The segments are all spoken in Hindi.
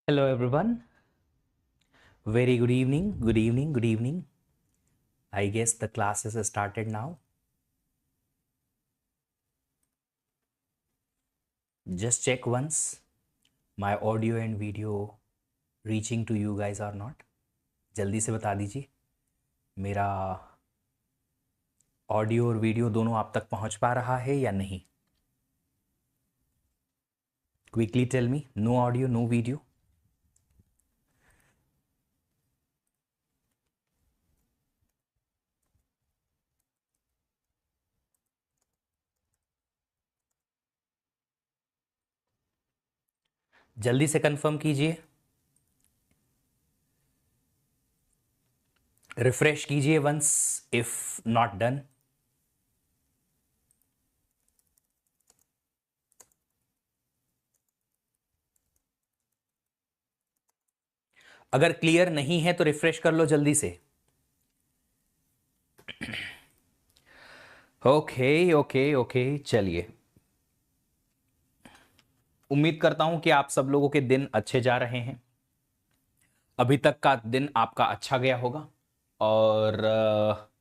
Hello everyone. Very good evening. Good evening. Good evening. I guess the class has started now. Just check once my audio and video reaching to you guys or not. जल्दी से बता दीजिए मेरा ऑडियो और वीडियो दोनों आप तक पहुंच पा रहा है या नहीं. Quickly tell me. No audio, no video. जल्दी से कंफर्म कीजिए. रिफ्रेश कीजिए वंस इफ नॉट डन. अगर क्लियर नहीं है तो रिफ्रेश कर लो जल्दी से. ओके ओके ओके, चलिए. उम्मीद करता हूं कि आप सब लोगों के दिन अच्छे जा रहे हैं. अभी तक का दिन आपका अच्छा गया होगा और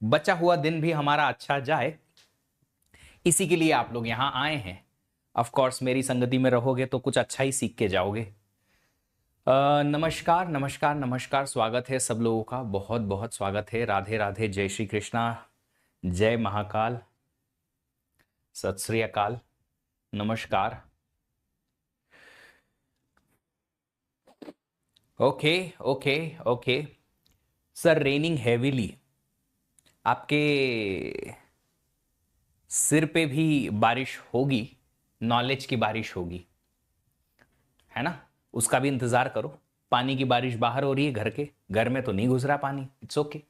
बचा हुआ दिन भी हमारा अच्छा जाए, इसी के लिए आप लोग यहां आए हैं. ऑफ कोर्स मेरी संगति में रहोगे तो कुछ अच्छा ही सीख के जाओगे. नमस्कार नमस्कार नमस्कार. स्वागत है सब लोगों का, बहुत बहुत स्वागत है. राधे राधे, जय श्री कृष्णा, जय महाकाल, सत श्री अकाल, नमस्कार. Okay okay okay. Sir raining heavily. आपके सिर पे भी बारिश होगी, नॉलेज की बारिश होगी, है ना. उसका भी इंतजार करो. पानी की बारिश बाहर हो रही है घर में तो नहीं घुस रहा पानी. It's okay.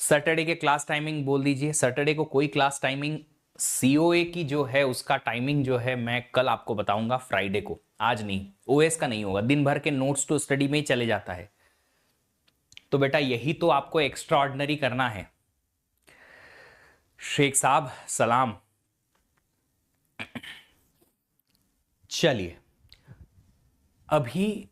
सैटरडे के क्लास टाइमिंग बोल दीजिए. सैटरडे को कोई क्लास टाइमिंग सीओए की जो है उसका टाइमिंग जो है मैं कल आपको बताऊंगा, फ्राइडे को, आज नहीं. ओएस का नहीं होगा. दिन भर के नोट्स तो स्टडी में ही चले जाता है. तो बेटा यही तो आपको एक्स्ट्रा ऑर्डिनरी करना है. शेख साहब सलाम. चलिए, अभी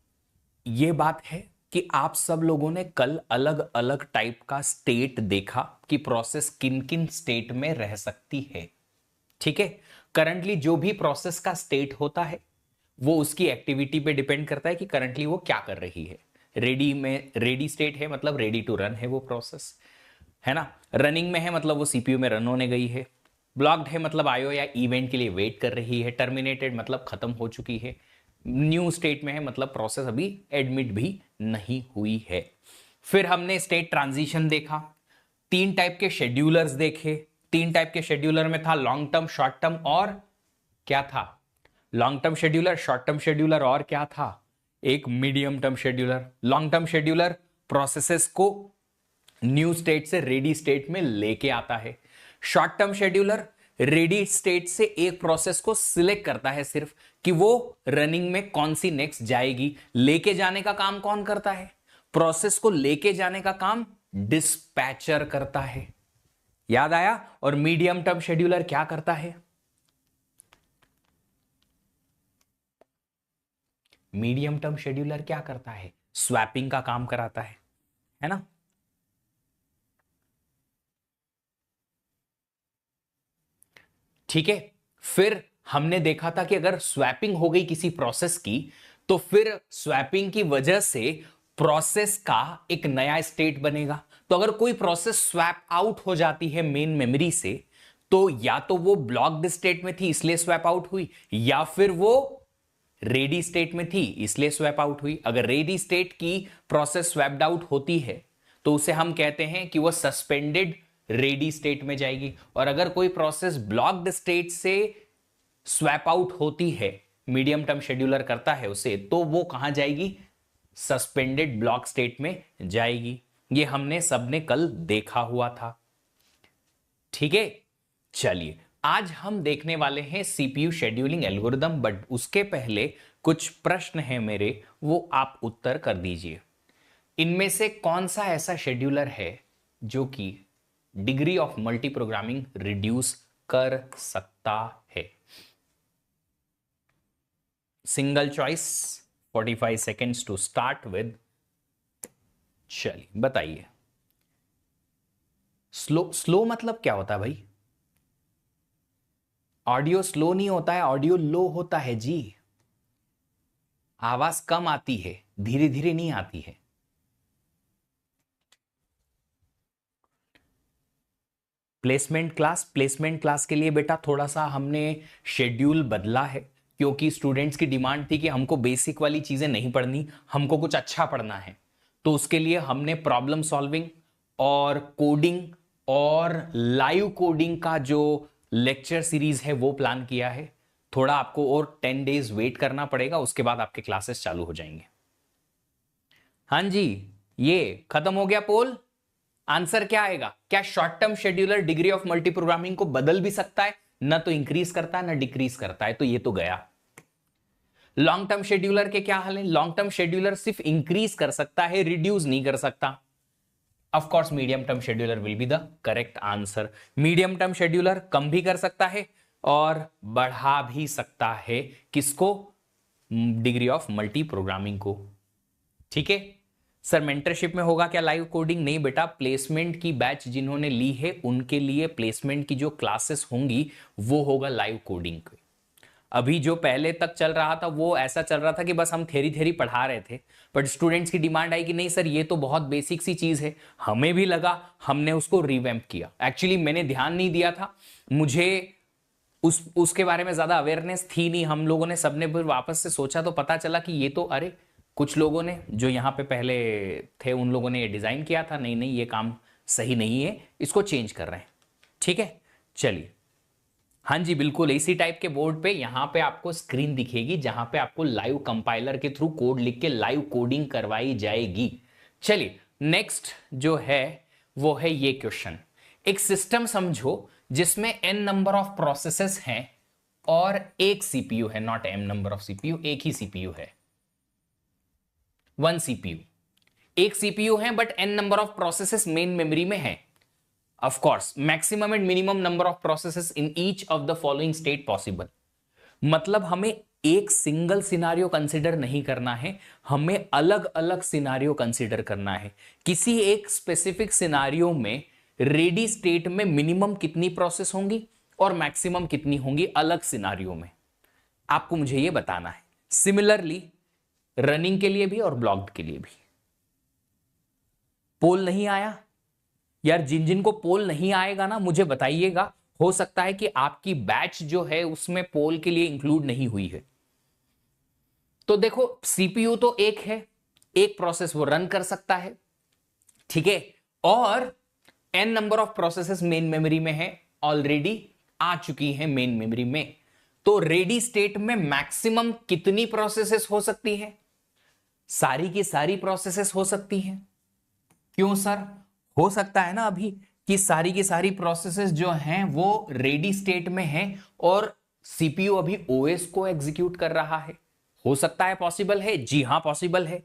ये बात है कि आप सब लोगों ने कल अलग अलग टाइप का स्टेट देखा कि प्रोसेस किन किन स्टेट में रह सकती है. ठीक है. करंटली जो भी प्रोसेस का स्टेट होता है वो उसकी एक्टिविटी पे डिपेंड करता है कि करंटली वो क्या कर रही है. रेडी स्टेट है मतलब रेडी टू रन है वो प्रोसेस, है ना. रनिंग में है मतलब वो सीपीयू में रन होने गई है. ब्लॉक्ड है मतलब आईओ या इवेंट के लिए वेट कर रही है. टर्मिनेटेड मतलब खत्म हो चुकी है. न्यू स्टेट में है मतलब प्रोसेस अभी एडमिट भी नहीं हुई है. फिर हमने स्टेट ट्रांजिशन देखा. तीन टाइप के शेड्यूलर्स देखे. तीन टाइप के शेड्यूलर में था लॉन्ग टर्म, शॉर्ट टर्म और क्या था. Long term scheduler, short term scheduler और क्या था, एक medium term scheduler. Long term scheduler processes को न्यू स्टेट से रेडी स्टेट में लेके आता है. Short term scheduler ready state से एक प्रोसेस को सिलेक्ट करता है सिर्फ कि वो रनिंग में कौन सी नेक्स्ट जाएगी. लेके जाने का काम कौन करता है? प्रोसेस को लेके जाने का काम डिस्पैचर करता है. याद आया. और मीडियम टर्म शेड्यूलर क्या करता है? मीडियम टर्म शेड्यूलर क्या करता है? स्वैपिंग का काम कराता है ना. ठीक है. फिर हमने देखा था कि अगर स्वैपिंग हो गई किसी प्रोसेस की तो फिर स्वैपिंग की वजह से प्रोसेस का एक नया स्टेट बनेगा. तो अगर कोई प्रोसेस स्वैप आउट हो जाती है मेन मेमोरी से तो या तो वो ब्लॉक्ड स्टेट में थी इसलिए स्वैप आउट हुई, या फिर वो रेडी स्टेट में थी इसलिए स्वैप आउट हुई. अगर रेडी स्टेट की प्रोसेस स्वैप्ड आउट होती है तो उसे हम कहते हैं कि वो सस्पेंडेड रेडी स्टेट में जाएगी. और अगर कोई प्रोसेस ब्लॉक्ड स्टेट से स्वैप आउट होती है, मीडियम टर्म शेड्यूलर करता है उसे, तो वो कहां जाएगी? सस्पेंडेड ब्लॉक स्टेट में जाएगी. ये हमने सबने कल देखा हुआ था. ठीक है. चलिए, आज हम देखने वाले हैं सीपीयू शेड्यूलिंग एल्गोरिदम. बट उसके पहले कुछ प्रश्न हैं मेरे, वो आप उत्तर कर दीजिए. इनमें से कौन सा ऐसा शेड्यूलर है जो कि degree of multi programming reduce कर सकता है? Single choice 45 seconds to start with. चलिए बताइए, स्लो मतलब क्या होता है भाई? ऑडियो स्लो नहीं होता है, ऑडियो लो होता है जी। आवाज कम आती है, धीरे धीरे नहीं आती है। प्लेसमेंट क्लास के लिए बेटा थोड़ा सा हमने शेड्यूल बदला है, क्योंकि स्टूडेंट्स की डिमांड थी कि हमको बेसिक वाली चीजें नहीं पढ़नी, हमको कुछ अच्छा पढ़ना है। तो उसके लिए हमने प्रॉब्लम सॉल्विंग और कोडिंग और लाइव कोडिंग का जो लेक्चर सीरीज है वो प्लान किया है। थोड़ा आपको और 10 डेज वेट करना पड़ेगा, उसके बाद आपके क्लासेस चालू हो जाएंगे। हाँ जी, ये खत्म हो गया पोल। आंसर क्या आएगा? क्या short term scheduler degree of multi programming को बदल भी सकता है? ना तो इंक्रीज करता है ना डिक्रीज करता है, तो ये तो गया। लॉन्ग टर्म शेड्यूलर के क्या हाल है? लॉन्ग टर्म शेड्यूलर सिर्फ इंक्रीज कर सकता है, रिड्यूस नहीं कर सकता। Of course medium term scheduler will be the correct answer. Medium term scheduler कम भी कर सकता है और बढ़ा भी सकता है, किसको? डिग्री ऑफ मल्टी प्रोग्रामिंग को। ठीक है सर, मेंटरशिप में होगा क्या लाइव कोडिंग? नहीं बेटा, प्लेसमेंट की बैच जिन्होंने ली है उनके लिए प्लेसमेंट की जो क्लासेस होंगी वो होगा लाइव कोडिंग। अभी जो पहले तक चल रहा था वो ऐसा चल रहा था कि बस हम थेरी पढ़ा रहे थे, बट स्टूडेंट्स की डिमांड आई कि नहीं सर ये तो बहुत बेसिक सी चीज है। हमें भी लगा, हमने उसको रिवैम्प किया। एक्चुअली मैंने ध्यान नहीं दिया था, मुझे उसके बारे में ज्यादा अवेयरनेस थी नहीं। हम लोगों ने सबने फिर वापस से सोचा तो पता चला कि ये तो अरे कुछ लोगों ने जो यहाँ पे पहले थे उन लोगों ने ये डिजाइन किया था, नहीं नहीं ये काम सही नहीं है, इसको चेंज कर रहे हैं। ठीक है चलिए, हाँ जी बिल्कुल इसी टाइप के बोर्ड पे यहां पे आपको स्क्रीन दिखेगी जहां पे आपको लाइव कंपाइलर के थ्रू कोड लिख के लाइव कोडिंग करवाई जाएगी। चलिए नेक्स्ट जो है वो है ये क्वेश्चन। एक सिस्टम समझो जिसमें n नंबर ऑफ प्रोसेसेस हैं और एक सीपीयू है, not m number of CPU, एक ही सीपीयू है, वन सीपीयू। एक सीपीयू है but n number of processes main memory में है। Of course, maximum and minimum number of processes in each of the following state possible. मतलब हमें एक सिंगल सिनारियो कंसिडर नहीं करना है, हमें अलग अलग सिनारियो कंसिडर करना है। किसी एक स्पेसिफिक सिनारियो में रेडी स्टेट में मिनिमम कितनी प्रोसेस होंगी और मैक्सिमम कितनी होंगी अलग सिनारियो में, आपको मुझे यह बताना है। सिमिलरली रनिंग के लिए भी और ब्लॉक्ड के लिए भी। पोल नहीं आया यार, जिन जिन को पोल नहीं आएगा ना मुझे बताइएगा, हो सकता है कि आपकी बैच जो है उसमें पोल के लिए इंक्लूड नहीं हुई है। तो देखो सीपीयू तो एक है, एक प्रोसेस वो रन कर सकता है, ठीक है, और n number of processes main memory में है, ऑलरेडी आ चुकी है मेन मेमोरी में। तो रेडी स्टेट में मैक्सिमम कितनी प्रोसेसेस हो सकती है? सारी की सारी प्रोसेसेस हो सकती हैं। क्यों सर? हो सकता है ना अभी कि सारी की सारी प्रोसेसेस जो हैं वो रेडी स्टेट में हैं और सीपीयू अभी ओएस को एग्जीक्यूट कर रहा है। हो सकता है, पॉसिबल है, जी हां पॉसिबल है।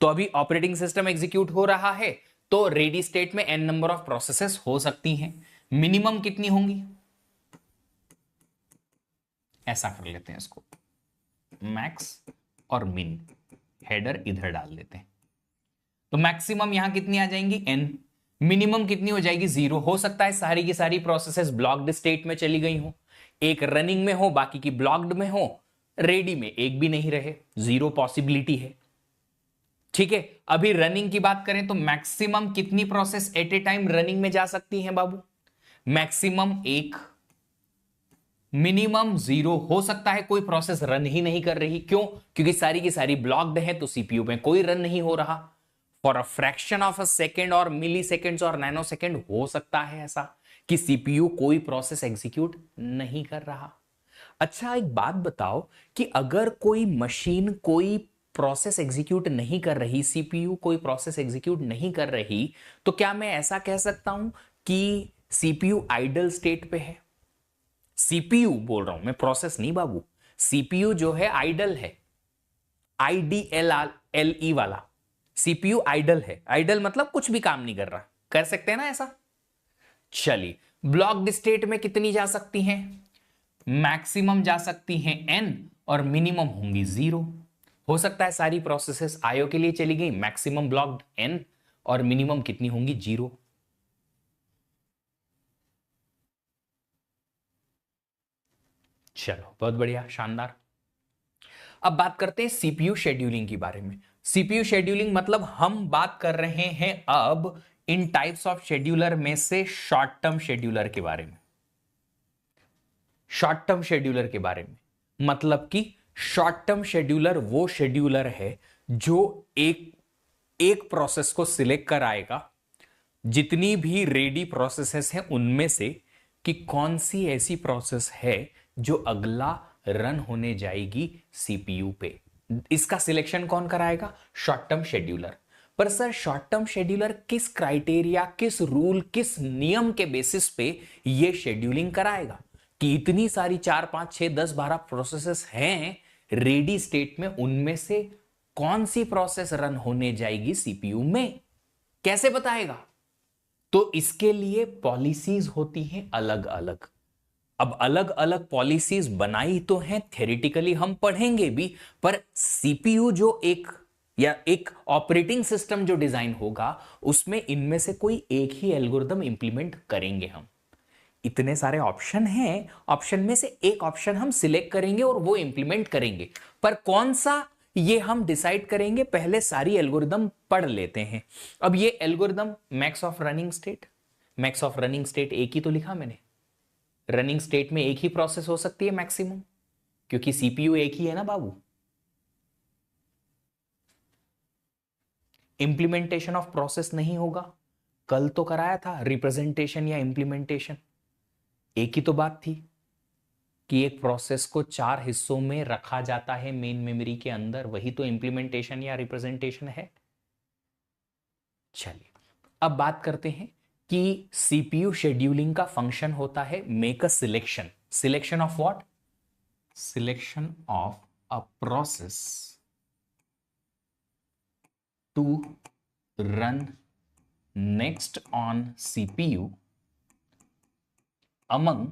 तो अभी ऑपरेटिंग सिस्टम एग्जीक्यूट हो रहा है तो रेडी स्टेट में n नंबर ऑफ प्रोसेसेस हो सकती हैं। मिनिमम कितनी होंगी? ऐसा कर लेते हैं इसको, मैक्स और मिन, हेडर इधर डाल देते हैं। तो मैक्सिमम यहां कितनी आ जाएंगी? n। मिनिमम कितनी हो जाएगी? 0। हो सकता है सारी की सारी प्रोसेसेस ब्लॉक्ड स्टेट में चली गई हो, एक रनिंग में हो बाकी की ब्लॉक्ड में हो, रेडी में एक भी नहीं रहे, 0 पॉसिबिलिटी है। ठीक है, अभी रनिंग की बात करें तो मैक्सिमम कितनी process at A time running में जा सकती हैं बाबू? Maximum 1, minimum 0। हो सकता है कोई प्रोसेस रन ही नहीं कर रही, क्यों? क्योंकि सारी की सारी ब्लॉक्ड है तो सीपीयू में कोई रन नहीं हो रहा। For a fraction of a second और मिली सेकेंड और नैनो सेकेंड हो सकता है ऐसा कि सीपीयू कोई प्रोसेस एग्जीक्यूट नहीं कर रहा। अच्छा एक बात बताओ कि अगर कोई मशीन कोई प्रोसेस एग्जीक्यूट नहीं कर रही, सीपीयू कोई प्रोसेस एग्जीक्यूट नहीं कर रही, तो क्या मैं ऐसा कह सकता हूं कि सीपीयू आइडल स्टेट पे है? सीपीयू बोल रहा हूं मैं, प्रोसेस नहीं बाबू। सीपीयू जो है आइडल है, IDLE वाला सीपीयू आइडल है। आइडल मतलब कुछ भी काम नहीं कर रहा, कर सकते हैं ना ऐसा? चलिए, ब्लॉक्ड स्टेट में कितनी जा सकती हैं? मैक्सिमम जा सकती हैं n और मिनिमम होंगी 0। हो सकता है सारी प्रोसेसेस आयो के लिए चली गई, मैक्सिमम ब्लॉक्ड n, और मिनिमम कितनी होंगी, 0। चलो बहुत बढ़िया, शानदार। अब बात करते हैं सीपीयू शेड्यूलिंग के बारे में। सीपीयू शेड्यूलिंग मतलब हम बात कर रहे हैं अब इन टाइप्स ऑफ शेड्यूलर में से शॉर्ट टर्म शेड्यूलर के बारे में। शॉर्ट टर्म शेड्यूलर के बारे में मतलब कि शॉर्ट टर्म शेड्यूलर वो शेड्यूलर है जो एक प्रोसेस को सिलेक्ट कराएगा जितनी भी रेडी प्रोसेसेस हैं उनमें से कि कौन सी ऐसी प्रोसेस है जो अगला रन होने जाएगी सीपीयू पे। इसका सिलेक्शन कौन कराएगा, शॉर्ट टर्म शेड्यूलर। पर सर शॉर्ट टर्म शेड्यूलर किस क्राइटेरिया, किस रूल, किस नियम के बेसिस पे ये शेड्यूलिंग कराएगा कि इतनी सारी 4 5 6 10 12 प्रोसेसेस हैं रेडी स्टेट में, उनमें से कौन सी प्रोसेस रन होने जाएगी सीपीयू में, कैसे बताएगा। तो इसके लिए पॉलिसीज होती हैं अलग अलग। अब अलग अलग पॉलिसीज बनाई तो हैं, थ्योरेटिकली हम पढ़ेंगे भी, पर सीपीयू जो एक ऑपरेटिंग सिस्टम जो डिजाइन होगा उसमें इनमें से कोई एक ही एल्गोरिदम इंप्लीमेंट करेंगे हम। इतने सारे ऑप्शन हैं, ऑप्शन में से एक ऑप्शन हम सिलेक्ट करेंगे और वो इंप्लीमेंट करेंगे, पर कौन सा ये हम डिसाइड करेंगे। पहले सारी एल्गोरिदम पढ़ लेते हैं। अब ये algorithm max of running state, max of running state एक ही तो लिखा मैंने, रनिंग स्टेट में एक ही प्रोसेस हो सकती है मैक्सिमम, क्योंकि सीपीयू एक ही है ना बाबू। इंप्लीमेंटेशन ऑफ प्रोसेस नहीं होगा, कल तो कराया था रिप्रेजेंटेशन या इंप्लीमेंटेशन, एक ही तो बात थी कि एक प्रोसेस को 4 हिस्सों में रखा जाता है मेन मेमोरी के अंदर, वही तो इंप्लीमेंटेशन या रिप्रेजेंटेशन है। चलिए अब बात करते हैं कि सीपीयू शेड्यूलिंग का फंक्शन होता है make a selection. Selection of what, selection of a process to run next on CPU among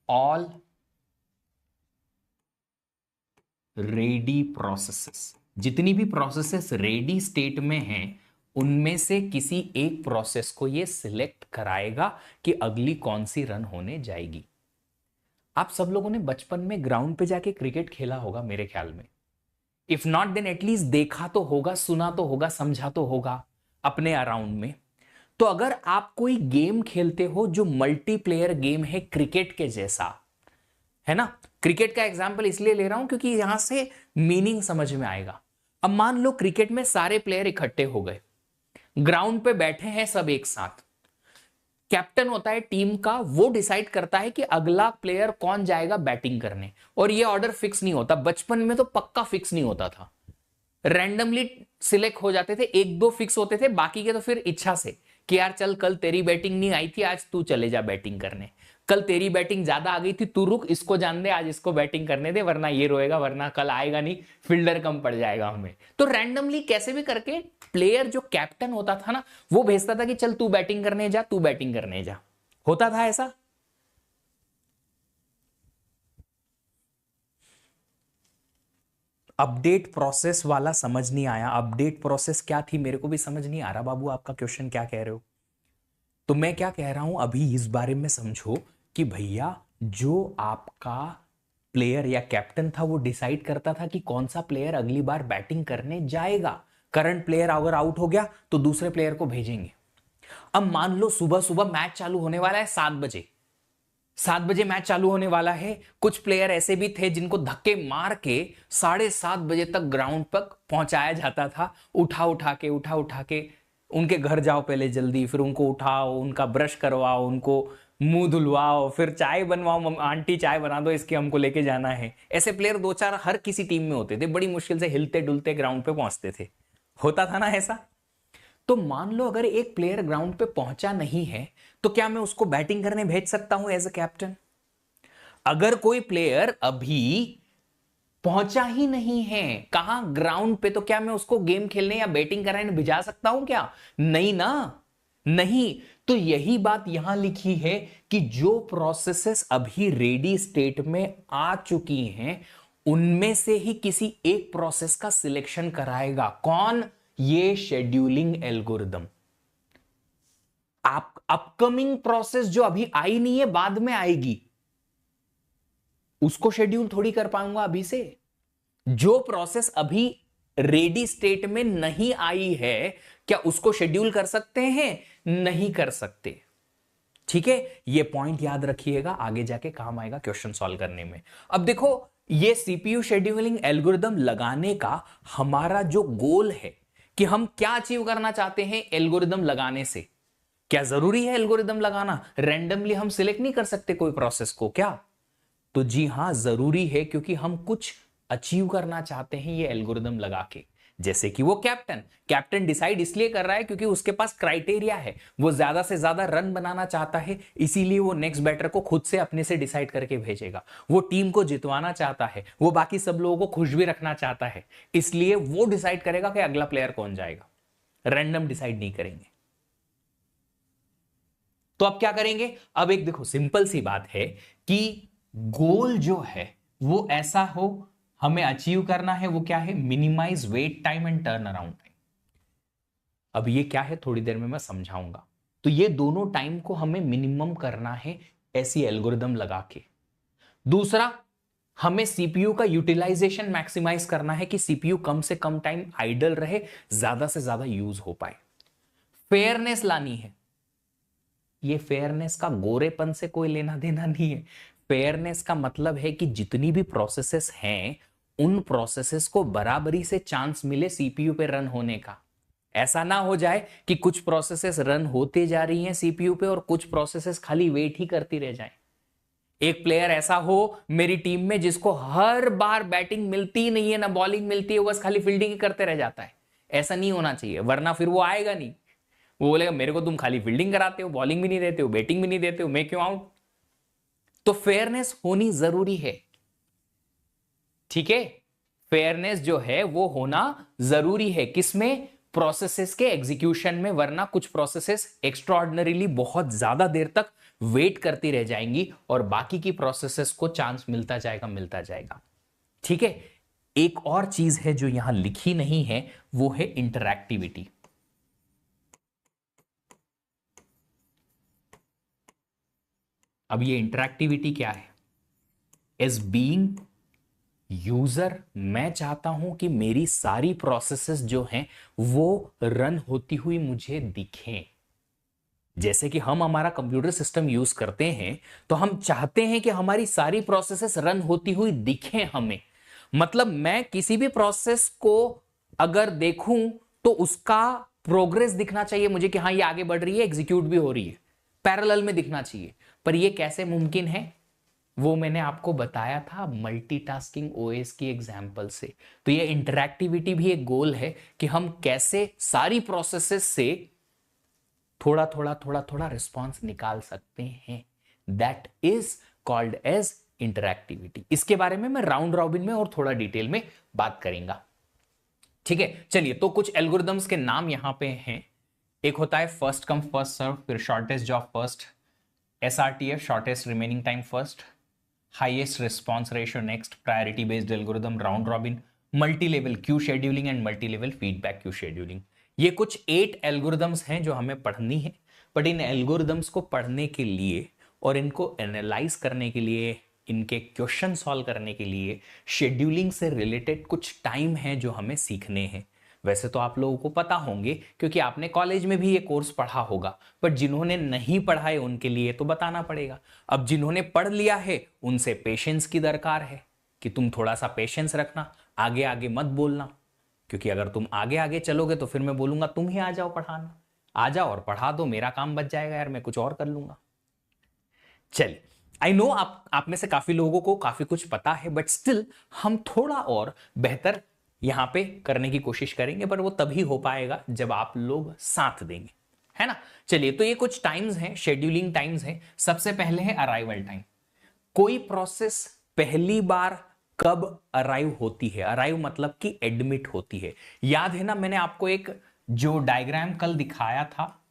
all ready processes. जितनी भी प्रोसेसेस रेडी स्टेट में हैं उनमें से किसी एक प्रोसेस को ये सिलेक्ट कराएगा कि अगली कौन सी रन होने जाएगी। आप सब लोगों ने बचपन में ग्राउंड पे जाके क्रिकेट खेला होगा मेरे ख्याल में, इफ नॉट देन एटलीस्ट देखा तो होगा, सुना तो होगा, समझा तो होगा अपने अराउंड में। तो अगर आप कोई गेम खेलते हो जो मल्टीप्लेयर गेम है क्रिकेट के जैसा, है ना, क्रिकेट का एग्जांपल इसलिए ले रहा हूं क्योंकि यहां से मीनिंग समझ में आएगा। अब मान लो क्रिकेट में सारे प्लेयर इकट्ठे हो गए, ग्राउंड पे बैठे हैं सब एक साथ, कैप्टन होता है टीम का, वो डिसाइड करता है कि अगला प्लेयर कौन जाएगा बैटिंग करने, और ये ऑर्डर फिक्स नहीं होता। बचपन में तो पक्का फिक्स नहीं होता था, रैंडमली सिलेक्ट हो जाते थे, 1 2 फिक्स होते थे, बाकी के तो फिर इच्छा से कि यार चल कल तेरी बैटिंग नहीं आई थी, आज तू चले जा बैटिंग करने, कल तेरी बैटिंग ज्यादा आ गई थी, तू रुक, इसको जान दे, आज इसको बैटिंग करने दे, वरना ये रोएगा, वरना कल आएगा नहीं, फील्डर कम पड़ जाएगा हमें। तो रैंडमली कैसे भी करके प्लेयर जो कैप्टन होता था ना, वो भेजता था कि चल तू बैटिंग करने जा, तू बैटिंग करने जा, होता था ऐसा। अपडेट प्रोसेस वाला समझ नहीं आया, अपडेट प्रोसेस क्या थी मेरे को भी समझ नहीं आ रहा बाबू, आपका क्वेश्चन क्या कह रहे हो। तो मैं क्या कह रहा हूं अभी इस बारे में समझो कि भैया जो आपका प्लेयर या कैप्टन था वो डिसाइड करता था कि कौन सा प्लेयर अगली बार बैटिंग करने जाएगा। करंट प्लेयर अगर आउट हो गया तो दूसरे प्लेयर को भेजेंगे। अब मान लो सुबह सुबह मैच चालू होने वाला है 7 बजे, 7 बजे मैच चालू होने वाला है, कुछ प्लेयर ऐसे भी थे जिनको धक्के मार के 7:30 बजे तक ग्राउंड पर पहुंचाया जाता था, उठा उठा के उनके घर जाओ पहले जल्दी, फिर उनको उठाओ, उनका ब्रश करवाओ, उनको मुंह धुलवाओ, फिर चाय बनवाओ, आंटी चाय बना दो इसके, हमको लेके जाना है। ऐसे प्लेयर 2 4 हर किसी टीम में होते थे, बड़ी मुश्किल से हिलते डुलते ग्राउंड पे पहुंचते थे, होता था ना ऐसा। तो मान लो अगर एक प्लेयर ग्राउंड पे पहुंचा नहीं है तो क्या मैं उसको बैटिंग करने भेज सकता हूं एज अ कैप्टन? अगर कोई प्लेयर अभी पहुंचा ही नहीं है कहां, ग्राउंड पे, तो क्या मैं उसको गेम खेलने या बैटिंग कराने भिजा सकता हूं क्या? नहीं ना, नहीं। तो यही बात यहां लिखी है कि जो प्रोसेसेस अभी रेडी स्टेट में आ चुकी हैं उनमें से ही किसी एक प्रोसेस का सिलेक्शन कराएगा। कौन? ये शेड्यूलिंग एल्गोरिदम। आप अपकमिंग प्रोसेस जो अभी आई नहीं है, बाद में आएगी, उसको शेड्यूल थोड़ी कर पाऊंगा अभी से। जो प्रोसेस अभी रेडी स्टेट में नहीं आई है, क्या उसको शेड्यूल कर सकते हैं? नहीं कर सकते। ठीक है, ये पॉइंट याद रखिएगा, आगे जाके काम आएगा क्वेश्चन सॉल्व करने में। अब देखो, ये सीपीयू शेड्यूलिंग एल्गोरिदम लगाने का हमारा जो गोल है कि हम क्या अचीव करना चाहते हैं एल्गोरिदम लगाने से। क्या जरूरी है एल्गोरिदम लगाना? रैंडमली हम सिलेक्ट नहीं कर सकते कोई प्रोसेस को क्या? तो जी हां, जरूरी है, क्योंकि हम कुछ अचीव करना चाहते हैं ये एल्गोरिदम लगा के। जैसे कि वो कैप्टन डिसाइड इसलिए कर रहा है क्योंकि उसके पास क्राइटेरिया है, वो ज्यादा से ज्यादा रन बनाना चाहता है, इसीलिए वो नेक्स्ट बैटर को खुद से अपने से डिसाइड करके भेजेगा। वो टीम को जितवाना चाहता है, वो बाकी सब लोगों को खुश भी रखना चाहता है, इसलिए वो डिसाइड करेगा कि अगला प्लेयर कौन जाएगा। रैंडम डिसाइड नहीं करेंगे। तो अब क्या करेंगे? अब एक देखो सिंपल सी बात है कि गोल जो है वो ऐसा हो, हमें अचीव करना है, वो क्या है? Minimise wait time and turn around time. अब ये क्या है थोड़ी देर में मैं समझाऊंगा। तो ये दोनों टाइम को हमें मिनिमम करना है ऐसी एल्गोरिदम लगा के। दूसरा, हमें सीपीयू का यूटिलाइजेशन मैक्सिमाइज करना है कि सीपीयू कम से कम टाइम आइडल रहे, ज्यादा से ज्यादा यूज हो पाए। फेयरनेस लानी है। ये फेयरनेस का गोरेपन से कोई लेना देना नहीं है। फेयरनेस का मतलब है कि जितनी भी प्रोसेसेस हैं, उन प्रोसेसेस को बराबरी से चांस मिले सीपीयू पे रन होने का। ऐसा ना हो जाए कि कुछ प्रोसेसेस रन होते जा रही हैं सीपीयू पे और कुछ प्रोसेसेस खाली वेट ही करती रह जाएं। एक प्लेयर ऐसा हो मेरी टीम में जिसको हर बार बैटिंग मिलती ही नहीं है, ना बॉलिंग मिलती है, बस खाली फील्डिंग ही करते रह जाता है। ऐसा नहीं होना चाहिए, वरना फिर वो आएगा नहीं। वो बोलेगा मेरे को तुम खाली फील्डिंग कराते हो, बॉलिंग भी नहीं देते हो, बैटिंग भी नहीं देते हो, मैं क्यों आऊं? तो फेयरनेस होनी जरूरी है। ठीक है, फेयरनेस जो है वो होना जरूरी है। किसमें? प्रोसेसेस के एग्जीक्यूशन में, वरना कुछ प्रोसेसेस एक्स्ट्राऑर्डिनरीली बहुत ज्यादा देर तक वेट करती रह जाएंगी और बाकी की प्रोसेसेस को चांस मिलता जाएगा मिलता जाएगा। ठीक है, एक और चीज है जो यहां लिखी नहीं है, वो है इंटरैक्टिविटी। अब ये इंटरैक्टिविटी क्या है? एज बीइंग यूजर, मैं चाहता हूं कि मेरी सारी प्रोसेसेस जो हैं वो रन होती हुई मुझे दिखें। जैसे कि हम हमारा कंप्यूटर सिस्टम यूज करते हैं, तो हम चाहते हैं कि हमारी सारी प्रोसेसेस रन होती हुई दिखें हमें। मतलब मैं किसी भी प्रोसेस को अगर देखूं तो उसका प्रोग्रेस दिखना चाहिए मुझे कि हाँ ये आगे बढ़ रही है, एग्जीक्यूट भी हो रही है, पैरेलल में दिखना चाहिए। पर ये कैसे मुमकिन है? वो मैंने आपको बताया था मल्टीटास्किंग ओएस की एग्जांपल से। तो ये इंटरैक्टिविटी भी एक गोल है कि हम कैसे सारी प्रोसेसेस से थोड़ा थोड़ा थोड़ा थोड़ा रिस्पॉन्स निकाल सकते हैं। That is called as interactivity. इसके बारे में मैं राउंड रॉबिन में और थोड़ा डिटेल में बात करेंगे। ठीक है, चलिए, तो कुछ एल्गोरिदम्स के नाम यहां पे हैं। एक होता है फर्स्ट कम फर्स्ट सर्व, फिर shortest job first, SRTF shortest remaining time first, highest response ratio next, priority based algorithm, round robin, multi level queue scheduling and multi level feedback queue scheduling. ये कुछ 8 एल्गोरिदम्स हैं जो हमें पढ़नी है। बट इन एल्गोरिदम्स को पढ़ने के लिए और इनको एनालाइज करने के लिए, इनके क्वेश्चन सॉल्व करने के लिए शेड्यूलिंग से रिलेटेड कुछ टाइम है जो हमें सीखने हैं। वैसे तो आप लोगों को पता होंगे क्योंकि आपने कॉलेज में भी ये कोर्स पढ़ा होगा, बट जिन्होंने नहीं पढ़ा है उनके लिए तो बताना पड़ेगा। अब जिन्होंने पढ़ लिया है उनसे पेशेंस की दरकार है कि तुम थोड़ा सा पेशेंस रखना, आगे आगे मत बोलना, क्योंकि अगर तुम आगे आगे चलोगे तो फिर मैं बोलूंगा तुम ही आ जाओ पढ़ाना, आ जाओ और पढ़ा दो, मेरा काम बच जाएगा यार, मैं कुछ और कर लूंगा। चलिए, आई नो आप में से काफी लोगों को काफी कुछ पता है, बट स्टिल हम थोड़ा और बेहतर यहां पे करने की कोशिश करेंगे, पर वो तभी हो पाएगा जब आप लोग साथ देंगे, है ना। चलिए, तो ये कुछ टाइम्स हैं, शेड्यूलिंग टाइम्स हैं। सबसे पहले है अराइवल टाइम। कोई प्रोसेस पहली बार कब अराइव होती है? अराइव मतलब कि एडमिट होती है। याद है ना, मैंने आपको एक जो डायग्राम कल दिखाया था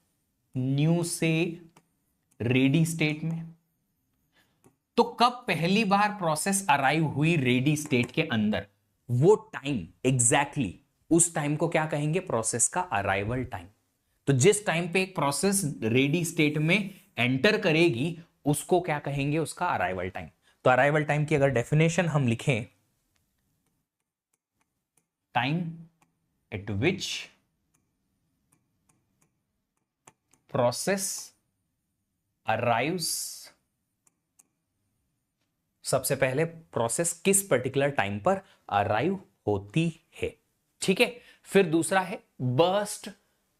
न्यू से रेडी स्टेट में, तो कब पहली बार प्रोसेस अराइव हुई रेडी स्टेट के अंदर, वो टाइम एग्जैक्टली उस टाइम को क्या कहेंगे, प्रोसेस का अराइवल टाइम। तो जिस टाइम पे एक प्रोसेस रेडी स्टेट में एंटर करेगी उसको क्या कहेंगे, उसका अराइवल टाइम। तो अराइवल टाइम की अगर डेफिनेशन हम लिखें, time eight which process arrives, सबसे पहले प्रोसेस किस पर्टिकुलर टाइम पर अराइव होती है, ठीक है। फिर दूसरा है बर्स्ट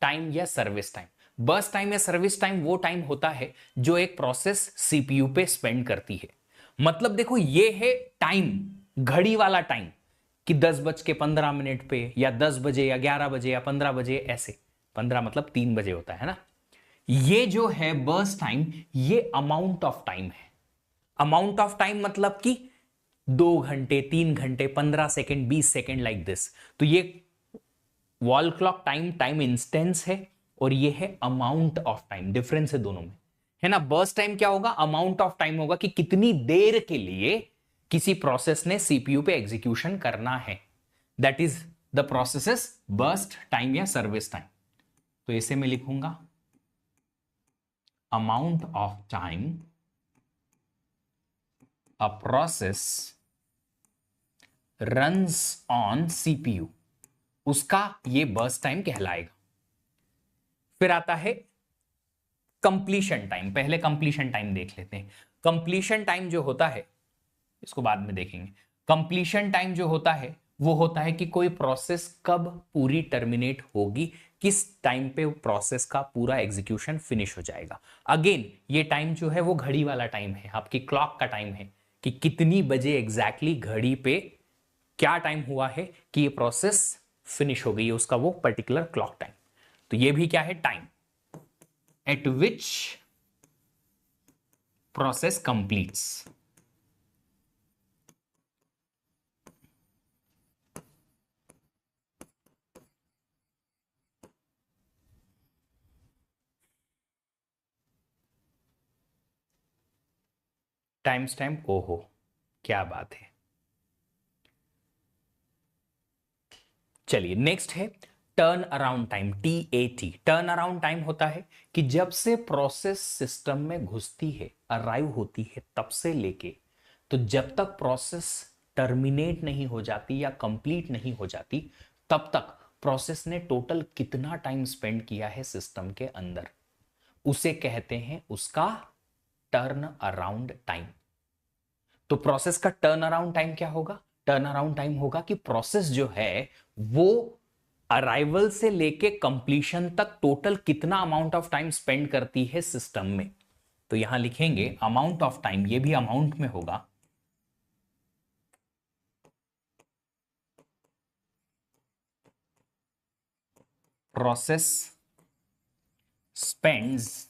टाइम या सर्विस टाइम। बर्स्ट टाइम या सर्विस टाइम वो टाइम होता है जो एक प्रोसेस सीपीयू पे स्पेंड करती है। मतलब देखो ये है टाइम, घड़ी वाला टाइम, कि 10:15 पे या 10 बजे या 11 बजे या 15 बजे, ऐसे 15 मतलब 3 बजे होता है ना। ये जो है बर्स्ट टाइम, ये अमाउंट ऑफ टाइम है। अमाउंट ऑफ टाइम मतलब कि 2 घंटे, 3 घंटे, 15 सेकेंड, 20 सेकेंड, लाइक दिस। तो ये wall clock time time instance है और ये है अमाउंट ऑफ टाइम, डिफरेंस है दोनों में, है ना। बर्स्ट टाइम क्या होगा, अमाउंट ऑफ टाइम होगा कि कितनी देर के लिए किसी प्रोसेस ने सीपीयू पे एग्जीक्यूशन करना है, that is the process is burst time या सर्विस टाइम। तो इसे मैं लिखूंगा amount of time a process runs on CPU, उसका ये बर्स्ट टाइम कहलाएगा। फिर आता है कंप्लीशन टाइम। पहले कंप्लीशन टाइम देख लेते हैं। कंप्लीशन टाइम जो होता है, इसको बाद में देखेंगे। कंप्लीशन टाइम जो होता है वो होता है कि कोई प्रोसेस कब पूरी टर्मिनेट होगी, किस टाइम पे प्रोसेस का पूरा एग्जीक्यूशन फिनिश हो जाएगा। अगेन ये टाइम जो है वो घड़ी वाला टाइम है, आपकी क्लॉक का टाइम है कि कितनी बजे एग्जैक्टली घड़ी पे क्या टाइम हुआ है कि ये प्रोसेस फिनिश हो गई है, उसका वो पर्टिकुलर क्लॉक टाइम। तो ये भी क्या है, time eight which process completes. Time stamp, ओहो क्या बात है। चलिए नेक्स्ट है turn around time, TAT। Turn around time होता है कि जब से प्रोसेस सिस्टम में घुसती है, अराइव होती है, तब से लेके तो जब तक प्रोसेस टर्मिनेट नहीं हो जाती या कंप्लीट नहीं हो जाती, तब तक प्रोसेस ने टोटल कितना टाइम स्पेंड किया है सिस्टम के अंदर, उसे कहते हैं उसका टर्न अराउंड टाइम। तो प्रोसेस का टर्न अराउंड टाइम क्या होगा, टर्न अराउंड टाइम होगा कि प्रोसेस जो है वो अराइवल से लेके कंप्लीशन तक टोटल कितना अमाउंट ऑफ टाइम स्पेंड करती है सिस्टम में। तो यहां लिखेंगे अमाउंट ऑफ टाइम, ये भी अमाउंट में होगा, process spends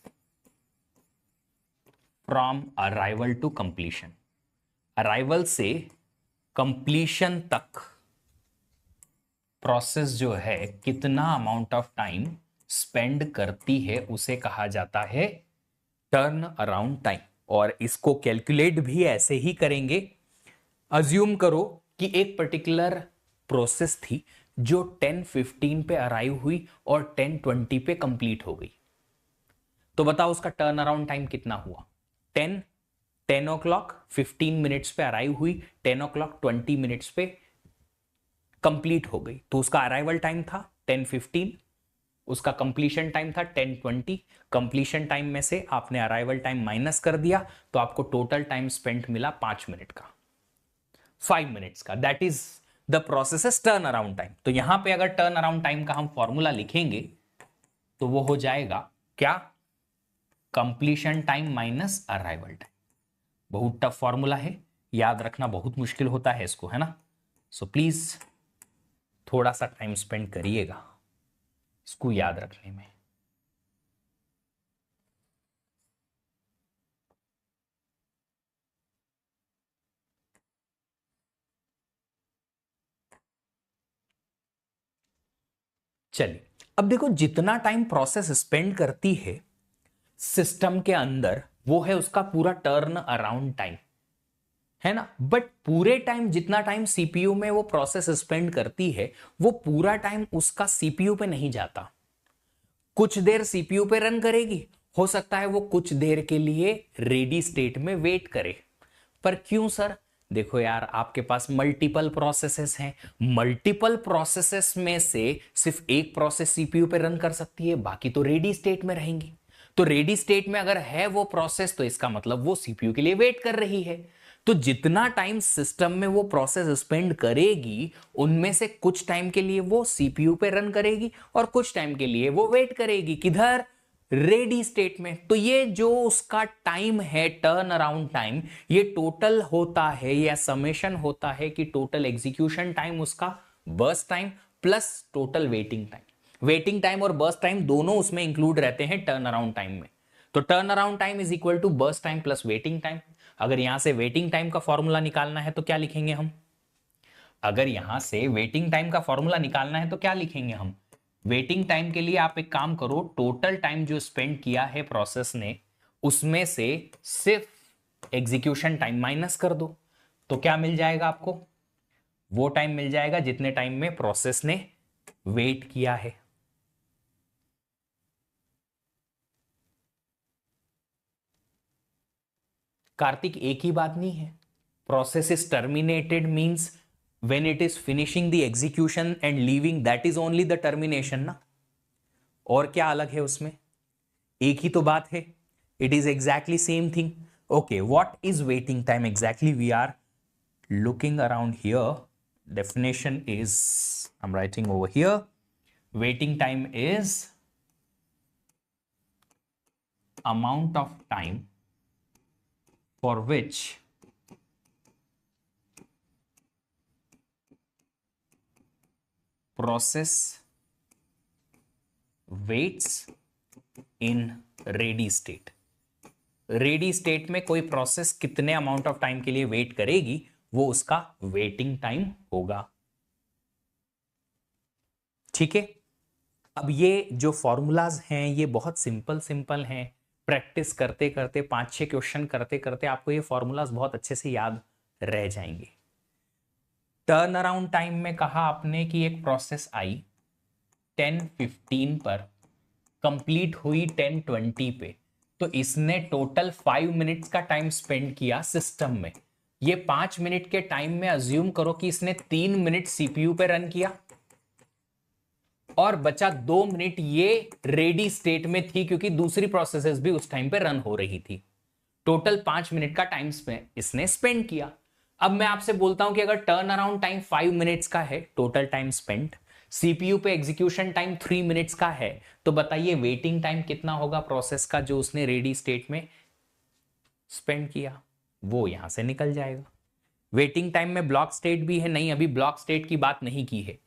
from arrival to completion. Arrival से कंप्लीशन तक प्रोसेस जो है कितना अमाउंट ऑफ टाइम स्पेंड करती है उसे कहा जाता है टर्न अराउंड टाइम। और इसको कैलकुलेट भी ऐसे ही करेंगे। अज्यूम करो कि एक पर्टिकुलर प्रोसेस थी जो 10:15 पे अराइव हुई और 10:20 पे कंप्लीट हो गई। तो बताओ उसका टर्न अराउंड टाइम कितना हुआ। 10 o'clock 15 मिनट्स पे अराइव हुई, 10 o'clock 20 मिनट्स पे कंप्लीट हो गई, तो उसका अराइवल टाइम था 10:15, उसका कंप्लीशन टाइम था 10:20। कंप्लीशन टाइम में से आपने अराइवल टाइम माइनस कर दिया तो आपको टोटल टाइम स्पेंट मिला 5 मिनट का, 5 मिनट्स का। That is the process turn around time. तो यहां पे अगर टर्न अराउंड टाइम का हम फॉर्मूला लिखेंगे तो वो हो जाएगा क्या, completion time minus arrival time. बहुत टफ फॉर्मूला है, याद रखना बहुत मुश्किल होता है इसको, है ना। सो प्लीज थोड़ा सा टाइम स्पेंड करिएगा इसको याद रखने में। चलिए अब देखो, जितना टाइम प्रोसेस स्पेंड करती है सिस्टम के अंदर वो है उसका पूरा टर्न अराउंड टाइम। है ना। बट पूरे टाइम जितना टाइम सीपीयू में वो प्रोसेस स्पेंड करती है वो पूरा टाइम उसका सीपीयू पे नहीं जाता। कुछ देर सीपीयू पे रन करेगी, हो सकता है वो कुछ देर के लिए रेडी स्टेट में वेट करे। पर क्यों सर? देखो यार, आपके पास मल्टीपल प्रोसेसेस हैं, मल्टीपल प्रोसेसेस में से सिर्फ एक प्रोसेस सीपीयू पे रन कर सकती है, बाकी तो रेडी स्टेट में रहेंगी। तो रेडी स्टेट में अगर है वो प्रोसेस तो इसका मतलब वो सीपीयू के लिए वेट कर रही है। तो जितना टाइम सिस्टम में वो प्रोसेस स्पेंड करेगी उनमें से कुछ टाइम के लिए वो सीपीयू पे रन करेगी और कुछ टाइम के लिए वो वेट करेगी किधर? रेडी स्टेट में। तो ये जो उसका टाइम है, टर्न अराउंड टाइम, ये टोटल होता है या समेशन होता है कि टोटल एग्जीक्यूशन टाइम उसका burst time plus total waiting time. Waiting time और बर्स्ट टाइम दोनों उसमें इंक्लूड रहते हैं टर्न अराउंड टाइम में। तो turn around time is equal to burst time plus waiting time. अगर यहां से वेटिंग टाइम का फॉर्मूला निकालना है तो क्या लिखेंगे हम? अगर यहां से वेटिंग टाइम का फॉर्मूला निकालना है तो क्या लिखेंगे हम? वेटिंग टाइम के लिए आप एक काम करो, टोटल टाइम जो स्पेंड किया है प्रोसेस ने उसमें से सिर्फ एग्जीक्यूशन टाइम माइनस कर दो। तो क्या मिल जाएगा आपको? वो टाइम मिल जाएगा जितने टाइम में प्रोसेस ने वेट किया है। कार्तिक, एक ही बात नहीं है। Process is terminated means when it is finishing the execution and leaving, that is only the termination ना। और क्या अलग है उसमें? एक ही तो बात है। it is exactly same thing। okay, what is waiting time exactly? We are looking around here. Definition is, I'm writing over here, waiting time is amount of time for which process waits in ready state। Ready state में कोई प्रोसेस कितने अमाउंट ऑफ टाइम के लिए वेट करेगी वो उसका वेटिंग टाइम होगा। ठीक है। अब ये जो फॉर्मूलाज हैं ये बहुत सिंपल सिंपल हैं। प्रैक्टिस करते करते 5-6 क्वेश्चन करते करते आपको ये फॉर्मूलाज बहुत अच्छे से याद रह जाएंगे। टर्न अराउंड टाइम में कहा आपने कि एक प्रोसेस आई 10:15 पर, कंप्लीट हुई 10:20 पे, तो इसने टोटल 5 मिनट्स का टाइम स्पेंड किया सिस्टम में। ये 5 मिनट के टाइम में अज्यूम करो कि इसने 3 मिनट सीपीयू पे रन किया और बचा 2 मिनट ये रेडी स्टेट में थी क्योंकि दूसरी प्रोसेसेस भी उस टाइम पे रन हो रही थी। टोटल 5 मिनट का टाइम इसने स्पेंड किया। अब मैं आपसे बोलता हूं कि अगर टर्न अराउंड टाइम 5 मिनट्स का है, टोटल टाइम स्पेंड, सीपीयू पे एग्जीक्यूशन टाइम 3 मिनट्स का है, तो बताइए वेटिंग टाइम कितना होगा प्रोसेस का जो उसने रेडी स्टेट में स्पेंड किया? वो यहां से निकल जाएगा। वेटिंग टाइम में ब्लॉक स्टेट भी है, नहीं अभी ब्लॉक स्टेट की बात नहीं की है।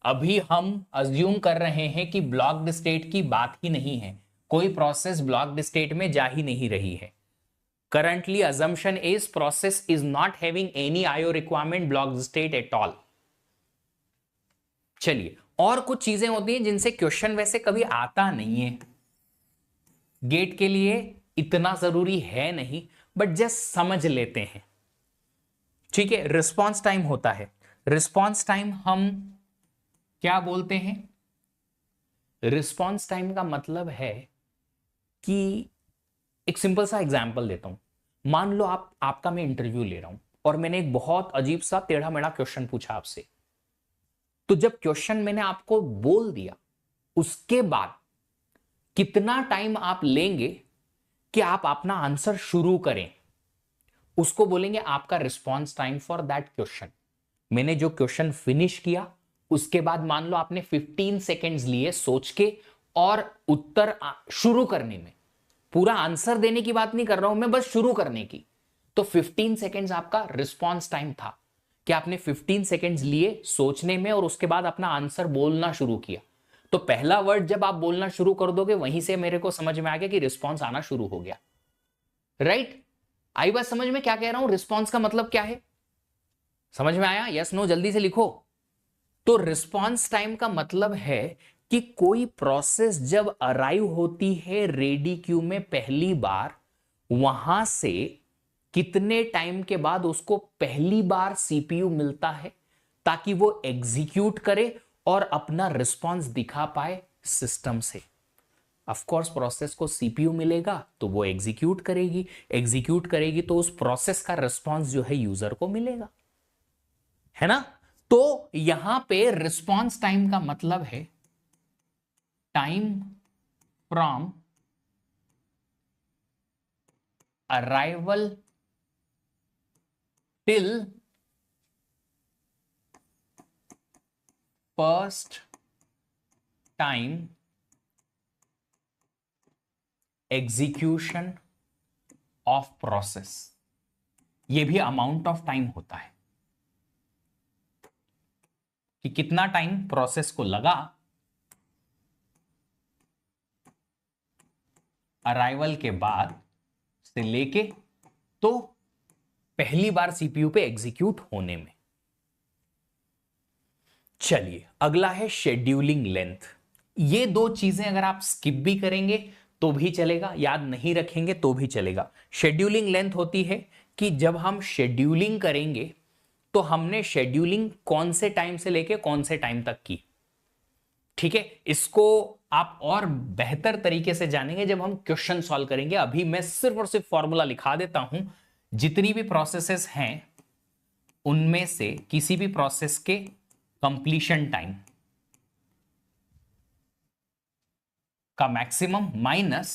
अभी हम अज्यूम कर रहे हैं कि ब्लॉक्ड स्टेट की बात ही नहीं है, कोई प्रोसेस ब्लॉक्ड स्टेट में जा ही नहीं रही है। Currently assumption is process is not having any IO requirement blocked state at all। चलिए, और कुछ चीजें होती हैं जिनसे क्वेश्चन वैसे कभी आता नहीं है, गेट के लिए इतना जरूरी है नहीं, बट जस्ट समझ लेते हैं। ठीक है, रिस्पॉन्स टाइम होता है। रिस्पॉन्स टाइम हम क्या बोलते हैं? रिस्पॉन्स टाइम का मतलब है कि एक सिंपल सा एग्जाम्पल देता हूं। मान लो आपका मैं इंटरव्यू ले रहा हूं और मैंने एक बहुत अजीब सा टेढ़ा मेढ़ा क्वेश्चन पूछा आपसे। तो जब क्वेश्चन मैंने आपको बोल दिया उसके बाद कितना टाइम आप लेंगे कि आप अपना आंसर शुरू करें, उसको बोलेंगे आपका response time for that question. मैंने जो क्वेश्चन फिनिश किया उसके बाद मान लो आपने 15 सेकेंड्स लिए सोच के और उत्तर शुरू करने में, पूरा आंसर देने की बात नहीं कर रहा हूं मैं, बस शुरू करने की। तो 15 सेकेंड्स आपका रिस्पॉन्स टाइम था कि आपने 15 सेकेंड्स लिए सोचने में और उसके बाद अपना आंसर बोलना शुरू किया। तो पहला वर्ड जब आप बोलना शुरू कर दोगे वहीं से मेरे को समझ में आ गया कि रिस्पॉन्स आना शुरू हो गया। राइट? आई बात समझ में क्या कह रहा हूं? रिस्पॉन्स का मतलब क्या है, समझ में आया? यस नो जल्दी से लिखो। तो रिस्पॉन्स टाइम का मतलब है कि कोई प्रोसेस जब अराइव होती है रेडी क्यू में पहली बार, वहां से कितने टाइम के बाद उसको पहली बार सीपीयू मिलता है ताकि वो एग्जीक्यूट करे और अपना रिस्पॉन्स दिखा पाए सिस्टम से। ऑफ कोर्स प्रोसेस को सीपीयू मिलेगा तो वो एग्जीक्यूट करेगी तो उस प्रोसेस का रिस्पॉन्स जो है यूजर को मिलेगा, है ना। तो यहां पे रिस्पॉन्स टाइम का मतलब है time from arrival till first time execution of process. ये भी अमाउंट ऑफ टाइम होता है कि कितना टाइम प्रोसेस को लगा अराइवल के बाद से लेके तो पहली बार सीपीयू पे एग्जीक्यूट होने में। चलिए अगला है शेड्यूलिंग लेंथ। ये दो चीजें अगर आप स्किप भी करेंगे तो भी चलेगा, याद नहीं रखेंगे तो भी चलेगा। शेड्यूलिंग लेंथ होती है कि जब हम शेड्यूलिंग करेंगे तो हमने शेड्यूलिंग कौन से टाइम से लेके कौन से टाइम तक की। ठीक है, इसको आप और बेहतर तरीके से जानेंगे जब हम क्वेश्चन सॉल्व करेंगे। अभी मैं सिर्फ और सिर्फ फॉर्मूला लिखा देता हूं। जितनी भी प्रोसेसेस हैं उनमें से किसी भी प्रोसेस के कंप्लीशन टाइम का मैक्सिमम माइनस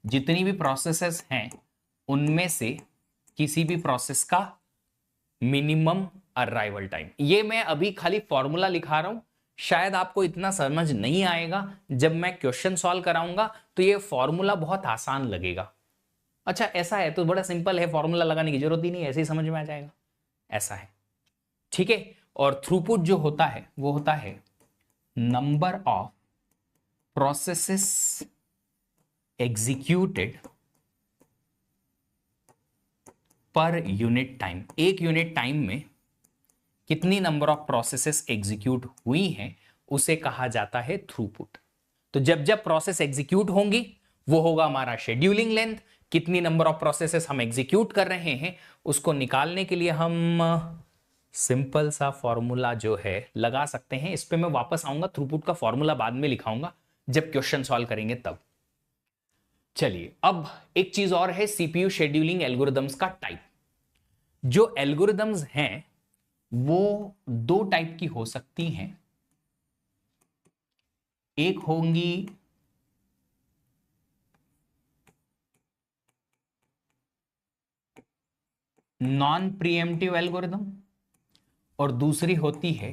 जितनी भी प्रोसेसेस हैं उनमें से किसी भी प्रोसेस का मिनिमम अराइवल टाइम। ये मैं अभी खाली फॉर्मूला लिखा रहा हूं, शायद आपको इतना समझ नहीं आएगा। जब मैं क्वेश्चन सॉल्व कराऊंगा तो ये फॉर्मूला बहुत आसान लगेगा। अच्छा ऐसा है तो बड़ा सिंपल है, फॉर्मूला लगाने की जरूरत ही नहीं, ऐसे ही समझ में आ जाएगा। ऐसा है, ठीक है। और थ्रूपुट जो होता है वो होता है number of processes executed per unit time. एक यूनिट टाइम में कितनी नंबर ऑफ प्रोसेसेस एग्जीक्यूट हुई हैं उसे कहा जाता है थ्रूपुट। तो जब जब प्रोसेस एग्जीक्यूट होंगी वो होगा हमारा शेड्यूलिंग लेंथ। कितनी नंबर ऑफ प्रोसेसेस हम एग्जीक्यूट कर रहे हैं उसको निकालने के लिए हम सिंपल सा फॉर्मूला जो है लगा सकते हैं। इस पे मैं वापस आऊंगा, थ्रूपुट का फॉर्मूला बाद में लिखाऊंगा जब क्वेश्चन सॉल्व करेंगे तब। चलिए अब एक चीज और है, सीपीयू शेड्यूलिंग एल्गोरिदम्स का टाइप। जो एल्गोरिदम्स हैं वो दो टाइप की हो सकती हैं। एक होंगी नॉन प्रीएम्प्टिव एल्गोरिदम और दूसरी होती है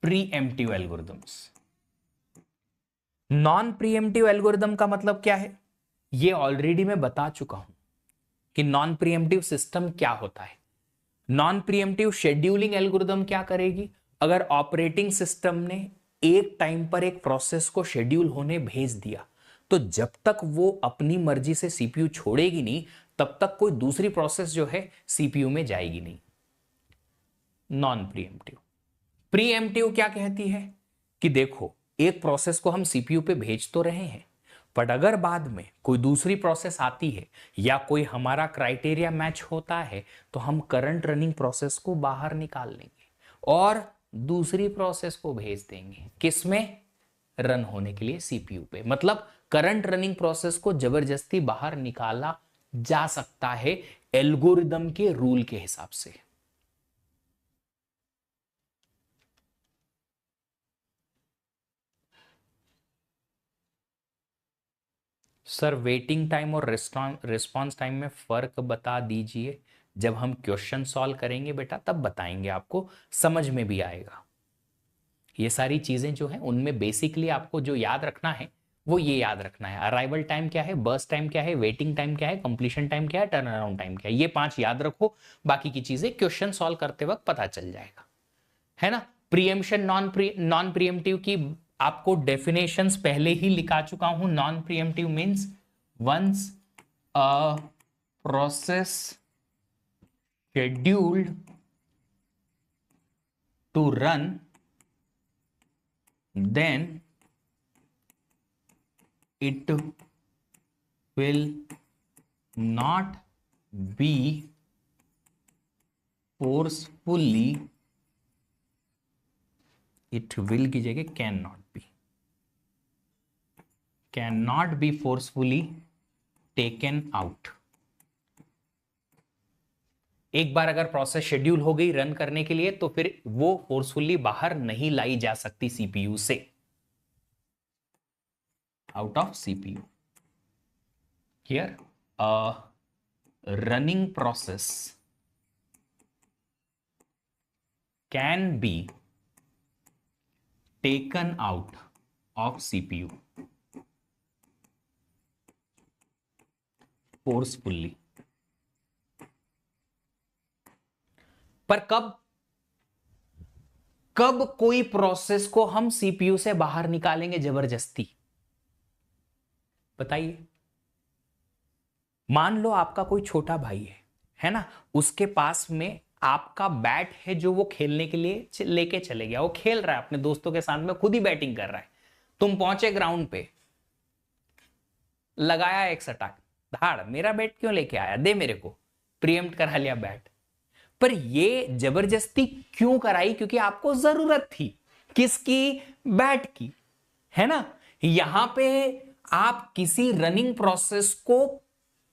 pre-emptive algorithms. Non pre-emptive algorithm का मतलब क्या है, ये ऑलरेडी मैं बता चुका हूं कि नॉन प्रीएम्प्टिव सिस्टम क्या होता है। नॉन प्रीएम्प्टिव शेड्यूलिंग एल्गोरिदम क्या करेगी, अगर ऑपरेटिंग सिस्टम ने एक टाइम पर एक प्रोसेस को शेड्यूल होने भेज दिया तो जब तक वो अपनी मर्जी से सीपीयू छोड़ेगी नहीं तब तक कोई दूसरी प्रोसेस जो है सीपीयू में जाएगी नहीं। Non pre-emptive. प्रीएम्प्टिव क्या कहती है कि देखो एक प्रोसेस को हम सीपीयू पे भेज तो रहे हैं बट अगर बाद में कोई दूसरी प्रोसेस आती है या कोई हमारा क्राइटेरिया मैच होता है तो हम करंट रनिंग प्रोसेस को बाहर निकाल लेंगे और दूसरी प्रोसेस को भेज देंगे किसमें, रन होने के लिए सीपीयू पे। मतलब करंट रनिंग प्रोसेस को जबरदस्ती बाहर निकाला जा सकता है एल्गोरिदम के रूल के हिसाब से। सर वेटिंग टाइम और रिस्पॉन्स टाइम में फर्क बता दीजिए। जब हम क्वेश्चन सॉल्व करेंगे बेटा तब बताएंगे, आपको समझ में भी आएगा। ये सारी चीजें जो हैं उनमें बेसिकली आपको जो याद रखना है वो ये याद रखना है, अराइवल टाइम क्या है, बर्स्ट टाइम क्या है, वेटिंग टाइम क्या है, कंप्लीशन टाइम क्या है, टर्न अराउंड टाइम क्या है। ये 5 याद रखो, बाकी की चीजें क्वेश्चन सॉल्व करते वक्त पता चल जाएगा, है ना। प्रीएम्पशन नॉन प्रीएम्प्टिव की आपको डेफिनेशंस पहले ही लिखा चुका हूं। Non preemptive means once a process scheduled to run then it will not be forcefully, it will की जगह can not be forcefully taken out. एक बार अगर प्रोसेस शेड्यूल हो गई रन करने के लिए तो फिर वो फोर्सफुली बाहर नहीं लाई जा सकती सीपीयू से, out of CPU. Here a running process can be taken out of CPU forcefully. पर कब कब कोई प्रोसेस को हम सीपीयू से बाहर निकालेंगे जबरदस्ती, बताइए। मान लो आपका कोई छोटा भाई है ना, उसके पास में आपका बैट है जो वो खेलने के लिए लेके चले गया, वो खेल रहा है अपने दोस्तों के साथ में, खुद ही बैटिंग कर रहा है। तुम पहुंचे ग्राउंड पे, लगाया एक सटाक, धाड़, मेरा बैट क्यों लेके आया, दे मेरे को, प्रीएम्प्ट करा लिया बैट। पर ये जबरदस्ती क्यों कराई, क्योंकि आपको जरूरत थी किसकी, बैट की, है ना। यहां पे आप किसी रनिंग प्रोसेस को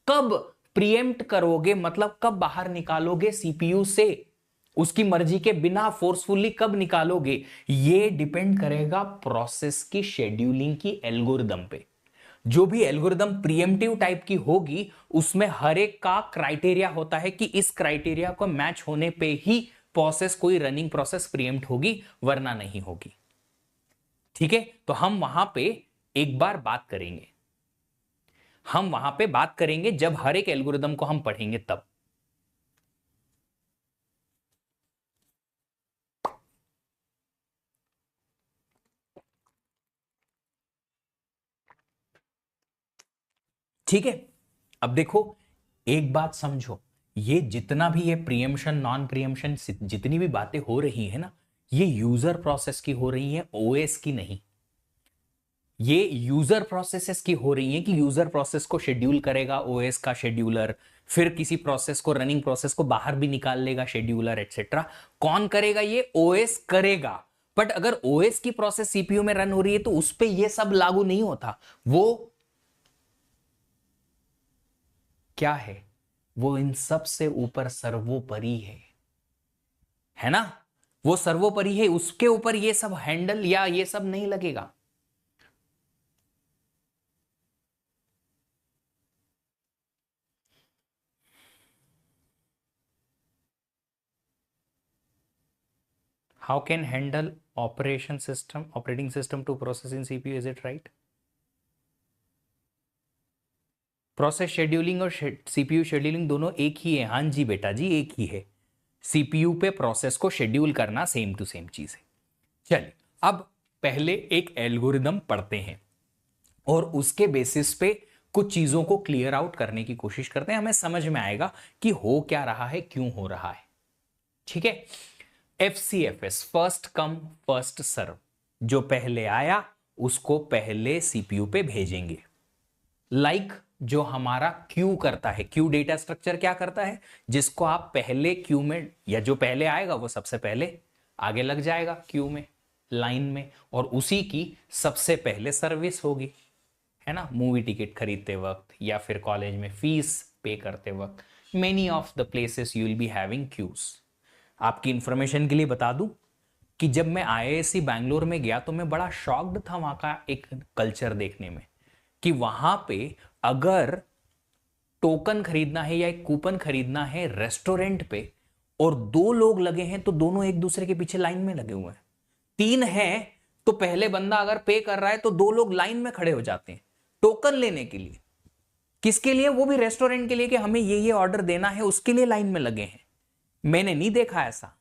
कब प्रीएम्प्ट करोगे, मतलब कब बाहर निकालोगे सीपीयू से, उसकी मर्जी के बिना फोर्सफुली कब निकालोगे, ये डिपेंड करेगा प्रोसेस की शेड्यूलिंग की एल्गोरिदम पे। जो भी एल्गोरिदम प्रीएम्प्टिव टाइप की होगी उसमें हर एक का क्राइटेरिया होता है कि इस क्राइटेरिया को मैच होने पे ही प्रोसेस, कोई रनिंग प्रोसेस प्रीएम्प्ट होगी, वरना नहीं होगी। ठीक है, तो हम वहां पे एक बार बात करेंगे, हम वहां पे बात करेंगे जब हर एक एल्गोरिदम को हम पढ़ेंगे तब। ठीक है, अब देखो एक बात समझो, ये जितना भी ये प्रीएम्पशन नॉन प्रीएम्पशन जितनी भी बातें हो रही है ना, ये यूजर प्रोसेस की हो रही है, ओएस की नहीं। ये यूजर प्रोसेसेस की हो रही है कि यूजर प्रोसेस को शेड्यूल करेगा ओएस का शेड्यूलर, फिर किसी प्रोसेस को, रनिंग प्रोसेस को बाहर भी निकाल लेगा शेड्यूलर एटसेट्रा। कौन करेगा ये, ओएस करेगा। बट अगर ओएस की प्रोसेस सीपीयू में रन हो रही है तो उस पर ये सब लागू नहीं होता। वो क्या है, वो इन सब से ऊपर सर्वोपरि है ना, वो सर्वोपरि है, उसके ऊपर ये सब हैंडल या ये सब नहीं लगेगा। How can handle operating system to process in CPU, is it right? Process scheduling और सीपीयू शेड्यूलिंग दोनों एक ही है। हाँ जी बेटा जी, एक ही है। सीपीयू पे प्रोसेस को शेड्यूल करना सेम टू सेम चीज है। चलिए अब पहले एक एल्गोरिदम पढ़ते हैं और उसके बेसिस पे कुछ चीजों को क्लियर आउट करने की कोशिश करते हैं, हमें समझ में आएगा कि हो क्या रहा है, क्यों हो रहा है। ठीक है, FCFS, first come first serve, जो पहले आया उसको पहले सीपीयू पे भेजेंगे। लाइक जो हमारा क्यू करता है, क्यू डेटा स्ट्रक्चर क्या करता है, जिसको आप पहले क्यू में, या जो पहले आएगा वो सबसे पहले आगे लग जाएगा क्यू में, लाइन में, और उसी की सबसे पहले सर्विस होगी, है ना। मूवी टिकट खरीदते वक्त या फिर कॉलेज में फीस पे करते वक्त, many of the places you will be having queues. आपकी इंफॉर्मेशन के लिए बता दूं कि जब मैं IISc बैंगलोर में गया तो मैं बड़ा शॉक्ड था वहां का एक कल्चर देखने में, कि वहां पे अगर टोकन खरीदना है या एक कूपन खरीदना है रेस्टोरेंट पे और 2 लोग लगे हैं तो दोनों एक दूसरे के पीछे लाइन में लगे हुए हैं। 3 हैं तो पहले बंदा अगर पे कर रहा है तो 2 लोग लाइन में खड़े हो जाते हैं टोकन लेने के लिए। किसके लिए, वो भी रेस्टोरेंट के लिए कि हमें ये ऑर्डर देना है, उसके लिए लाइन में लगे हैं। मैंने नहीं देखा ऐसा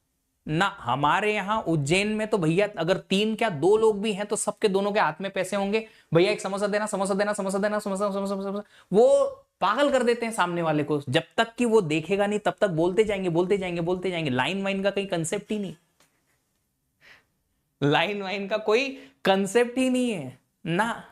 ना, हमारे यहां उज्जैन में तो भैया अगर 3 क्या 2 लोग भी हैं तो सबके दोनों के हाथ में पैसे होंगे, भैया एक समोसा देना, समोसा देना, समोसा देना, समोसा समोसा समोसा, वो पागल कर देते हैं सामने वाले को। जब तक कि वो देखेगा नहीं तब तक बोलते जाएंगे बोलते जाएंगे बोलते जाएंगे। लाइन वाइन का कहीं कंसेप्ट ही नहीं, लाइन वाइन का कोई कंसेप्ट ही नहीं है ना।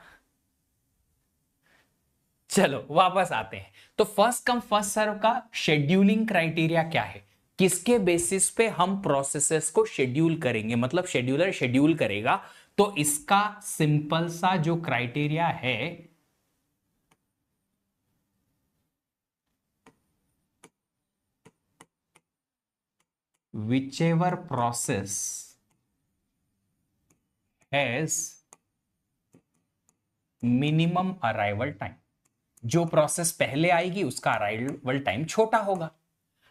चलो वापस आते हैं। तो फर्स्ट कम फर्स्ट सर्व का शेड्यूलिंग क्राइटेरिया क्या है, किसके बेसिस पे हम प्रोसेसेस को शेड्यूल करेंगे, मतलब शेड्यूलर शेड्यूल करेगा। तो इसका सिंपल सा जो क्राइटेरिया है, whichever process has minimum arrival time, जो प्रोसेस पहले आएगी उसका अराइवल टाइम छोटा होगा।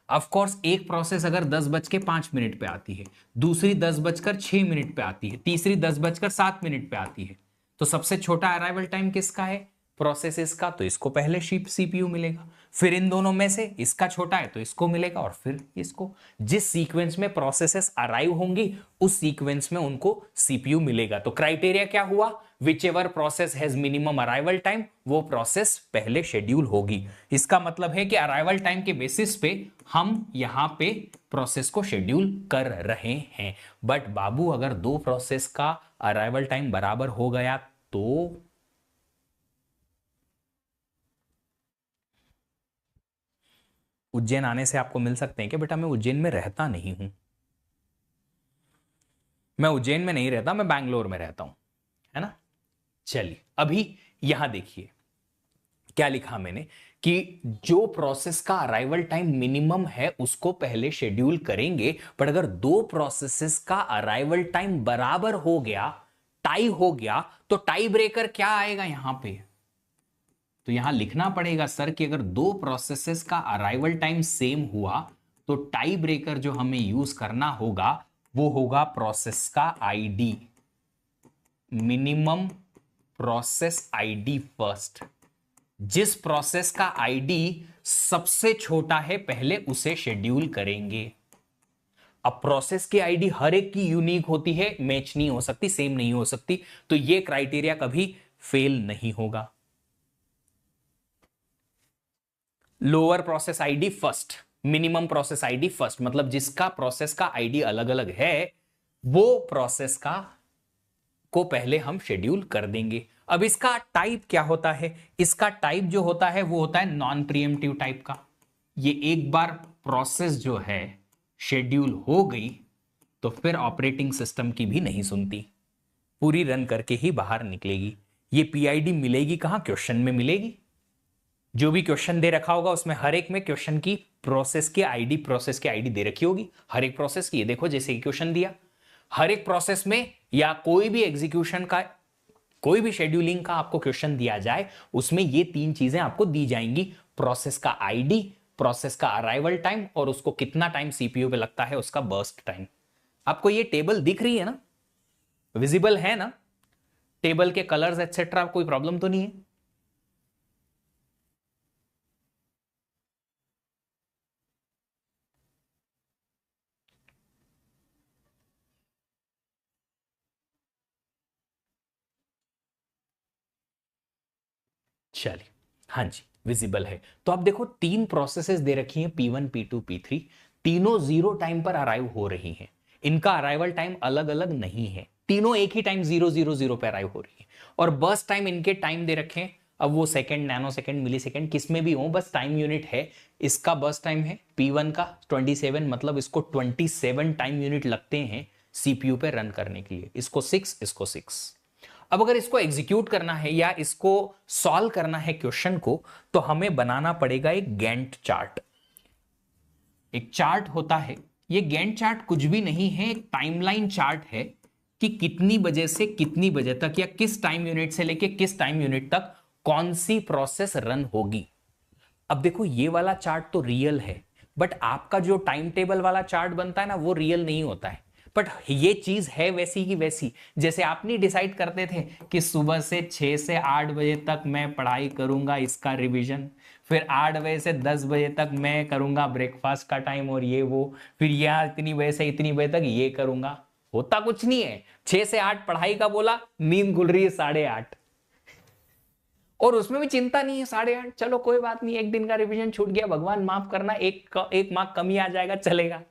ऑफ कोर्स एक प्रोसेस अगर 10:05 पे आती है, दूसरी 10:06 पे आती है, तीसरी 10:07 पे आती है, तो सबसे छोटा अराइवल टाइम किसका है, प्रोसेस का, तो इसको पहले सीपीयू मिलेगा। फिर इन दोनों में से इसका छोटा है तो इसको मिलेगा, और फिर इसको। जिस सीक्वेंस में प्रोसेसेस अराइव होंगी उस सीक्वेंस में उनको सीपीयू मिलेगा। तो क्राइटेरिया क्या हुआ, which ever process has minimum arrival time, वो प्रोसेस पहले शेड्यूल होगी। इसका मतलब है कि अराइवल टाइम के बेसिस पे हम यहां पे प्रोसेस को शेड्यूल कर रहे हैं। बट बाबू अगर दो प्रोसेस का अराइवल टाइम बराबर हो गया तो उज्जैन आने से आपको मिल सकते हैं कि बेटा मैं उज्जैन में रहता नहीं हूं, मैं उज्जैन में नहीं रहता, मैं बैंगलोर में रहता हूं, है ना। चलिए अभी यहां देखिए क्या लिखा मैंने, कि जो प्रोसेस का अराइवल टाइम मिनिमम है उसको पहले शेड्यूल करेंगे। पर अगर दो प्रोसेसेस का अराइवल टाइम बराबर हो गया, टाई हो गया, तो टाई ब्रेकर क्या आएगा यहां पे, तो यहां लिखना पड़ेगा सर कि अगर दो प्रोसेसेस का अराइवल टाइम सेम हुआ तो टाई ब्रेकर जो हमें यूज करना होगा वो होगा प्रोसेस का ID, minimum process ID first. जिस प्रोसेस का आईडी सबसे छोटा है पहले उसे शेड्यूल करेंगे। अब प्रोसेस की आईडी हर एक की यूनिक होती है, मैच नहीं हो सकती, सेम नहीं हो सकती, तो यह क्राइटेरिया कभी फेल नहीं होगा। Lower process ID first, minimum process ID first, मतलब जिसका प्रोसेस का आईडी अलग अलग है वो प्रोसेस का को पहले हम शेड्यूल कर देंगे। अब इसका टाइप क्या होता है, इसका टाइप जो होता है वो होता है नॉन प्रीएम्प्टिव टाइप का। ये एक बार प्रोसेस जो है शेड्यूल हो गई तो फिर ऑपरेटिंग सिस्टम की भी नहीं सुनती, पूरी रन करके ही बाहर निकलेगी। ये पीआईडी मिलेगी कहां, क्वेश्चन में मिलेगी। जो भी क्वेश्चन दे रखा होगा उसमें हर एक में क्वेश्चन की प्रोसेस की आईडी दे रखी होगी, हर एक प्रोसेस की। ये देखो जैसे क्वेश्चन दिया, हर एक प्रोसेस में या कोई भी एग्जीक्यूशन का, कोई भी शेड्यूलिंग का आपको क्वेश्चन दिया जाए उसमें ये तीन चीजें आपको दी जाएंगी, प्रोसेस का आईडी, प्रोसेस का अराइवल टाइम, और उसको कितना टाइम सीपीयू पे लगता है उसका बर्स्ट टाइम। आपको ये टेबल दिख रही है ना, विजिबल है ना, टेबल के कलर्स एक्सेट्रा, कोई प्रॉब्लम तो नहीं है। चलिए हाँ जी विजिबल है। तो आप देखो तीन प्रोसेसेस दे रखी हैं, P1 P2 P3, तीनों जीरो टाइम पर अराइव हो रही हैं। इनका अराइवल टाइम अलग अलग नहीं है, तीनों एक ही टाइम 000 पे अराइव हो रही है। और बर्स्ट टाइम इनके टाइम दे रखे हैं, अब वो सेकंड, नैनो सेकंड, मिली सेकंड किस में भी हो, बस टाइम यूनिट है। इसका बर्स्ट टाइम है P1 का 27, मतलब इसको 27 टाइम यूनिट लगते हैं सीपीयू पे रन करने के लिए, इसको 6, इसको 6। अब अगर इसको एग्जीक्यूट करना है या इसको सॉल्व करना है क्वेश्चन को, तो हमें बनाना पड़ेगा एक गैंट चार्ट। एक चार्ट होता है, ये गैंट चार्ट कुछ भी नहीं है, एक टाइमलाइन चार्ट है कि कितनी बजे से कितनी बजे तक या किस टाइम यूनिट से लेके किस टाइम यूनिट तक कौन सी प्रोसेस रन होगी। अब देखो ये वाला चार्ट तो रियल है, बट आपका जो टाइम टेबल वाला चार्ट बनता है ना वो रियल नहीं होता है। बट ये चीज है वैसी की वैसी, जैसे आप नहीं डिसाइड करते थे कि सुबह से 6 से 8 बजे तक मैं पढ़ाई करूंगा इसका रिवीजन, फिर 8 बजे से 10 बजे तक मैं करूंगा ब्रेकफास्ट का टाइम और ये वो, फिर यह इतनी बजे से इतनी बजे तक ये करूंगा। होता कुछ नहीं है, 6 से 8 पढ़ाई का बोला, नींद खुल रही है 8:30, और उसमें भी चिंता नहीं है 8:30, चलो कोई बात नहीं, एक दिन का रिवीजन छूट गया, भगवान माफ करना, एक मार्क कमी आ जाएगा, चलेगा।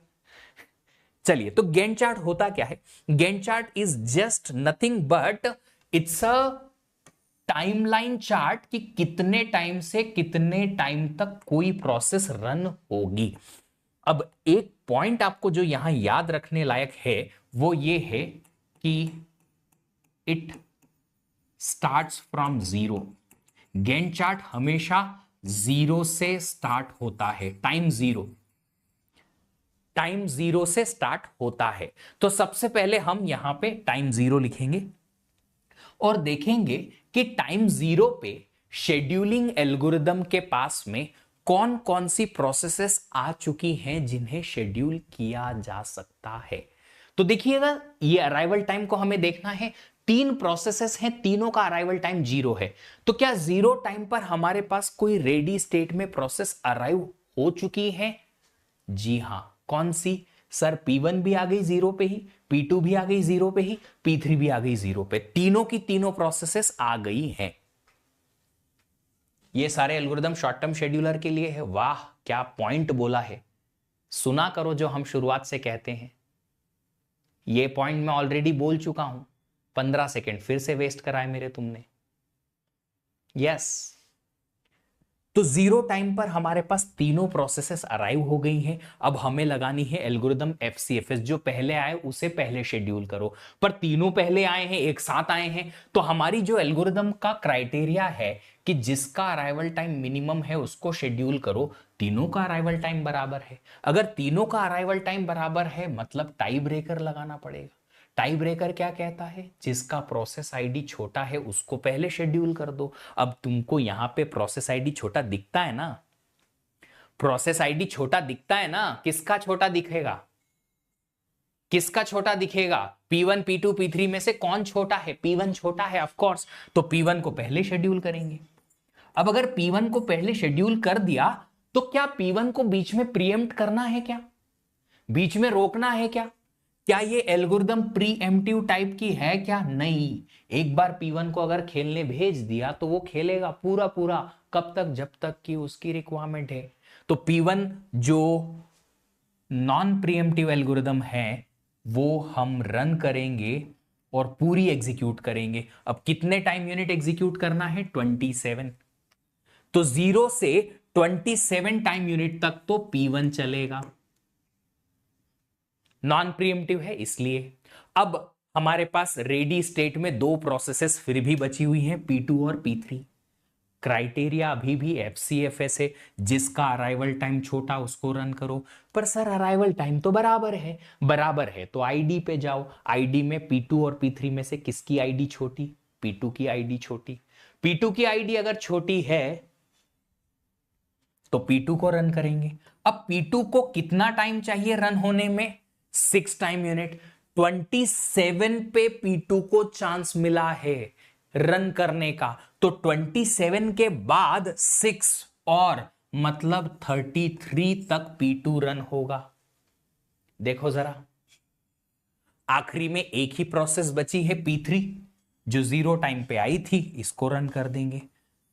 चलिए तो गैंट चार्ट होता क्या है, Gantt chart is just nothing but it's a timeline chart कि कितने टाइम से कितने टाइम तक कोई प्रोसेस रन होगी। अब एक पॉइंट आपको जो यहां याद रखने लायक है वो ये है कि it starts from zero. Gantt chart हमेशा जीरो से स्टार्ट होता है, टाइम जीरो से स्टार्ट होता है। तो सबसे पहले हम यहां पे टाइम जीरो लिखेंगे और देखेंगे कि टाइम जीरो पे शेड्यूलिंग एल्गोरिदम के पास में कौन कौन सी प्रोसेसेस आ चुकी हैं जिन्हें शेड्यूल किया जा सकता है। तो देखिएगा, ये अराइवल टाइम को हमें देखना है। तीन प्रोसेसेस हैं, तीनों का अराइवल टाइम जीरो है। तो क्या जीरो टाइम पर हमारे पास कोई रेडी स्टेट में प्रोसेस अराइव हो चुकी है? जी हां। कौन सी? सर P1 भी आ गई जीरो पे ही, P2 भी आ गई जीरो पे ही, P3 भी आ गई जीरो पे। तीनों की तीनों प्रोसेसेस आ गई हैं। ये सारे एल्गोरिदम शॉर्ट टर्म शेड्यूलर के लिए है। वाह, क्या पॉइंट बोला है। सुना करो जो हम शुरुआत से कहते हैं। ये पॉइंट मैं ऑलरेडी बोल चुका हूं, 15 सेकेंड फिर से वेस्ट कराए मेरे तुमने। यस। तो जीरो टाइम पर हमारे पास तीनों प्रोसेसेस अराइव हो गई हैं। अब हमें लगानी है एल्गोरिदम FCFS। जो पहले आए उसे पहले शेड्यूल करो। पर तीनों पहले आए हैं, एक साथ आए हैं, तो हमारी जो एल्गोरिदम का क्राइटेरिया है कि जिसका अराइवल टाइम मिनिमम है उसको शेड्यूल करो। तीनों का अराइवल टाइम बराबर है। अगर तीनों का अराइवल टाइम बराबर है मतलब टाई ब्रेकर लगाना पड़ेगा। टाई ब्रेकर क्या कहता है? जिसका प्रोसेस आईडी छोटा है उसको पहले शेड्यूल कर दो। अब तुमको यहां पे प्रोसेस आईडी छोटा दिखता है ना? प्रोसेस आईडी छोटा दिखता है ना? किसका छोटा दिखेगा? किसका छोटा दिखेगा? P1 P2 P3 में से कौन छोटा है? P1 छोटा है ऑफ कोर्स। तो P1 को पहले शेड्यूल करेंगे। अब अगर P1 को पहले शेड्यूल कर दिया तो क्या P1 को बीच में प्रीएम्प्ट करना है? क्या बीच में रोकना है? क्या ये एल्गोरिदम प्रीएम्प्टिव टाइप की है? क्या नहीं। एक बार P1 को अगर खेलने भेज दिया तो वो खेलेगा पूरा पूरा। कब तक? जब तक कि उसकी रिक्वायरमेंट है। तो P1 जो नॉन प्रीएम्प्टिव एल्गोरिदम है वो हम रन करेंगे और पूरी एग्जीक्यूट करेंगे। अब कितने टाइम यूनिट एग्जीक्यूट करना है? 27। तो 0 से 27 टाइम यूनिट तक तो P1 चलेगा। नॉन प्रीएम्प्टिव है इसलिए। अब हमारे पास रेडी स्टेट में दो प्रोसेसेस फिर भी बची हुई हैं, P2 और P3। क्राइटेरिया अभी भी FCFS है। जिसका अराइवल टाइम छोटा उसको रन करो। पर सर अराइवल टाइम तो बराबर है। बराबर है तो आईडी पे जाओ। आईडी में P2 और P3 में से किसकी आईडी छोटी? P2 की आईडी छोटी। P2 की आईडी अगर छोटी है तो P2 को रन करेंगे। अब P2 को कितना टाइम चाहिए रन होने में? 6 टाइम यूनिट। 27 पे P2 को चांस मिला है रन करने का। तो 27 के बाद 6 और मतलब 33 तक P2 रन होगा। देखो जरा, आखिरी में एक ही प्रोसेस बची है P3 जो 0 टाइम पे आई थी। इसको रन कर देंगे।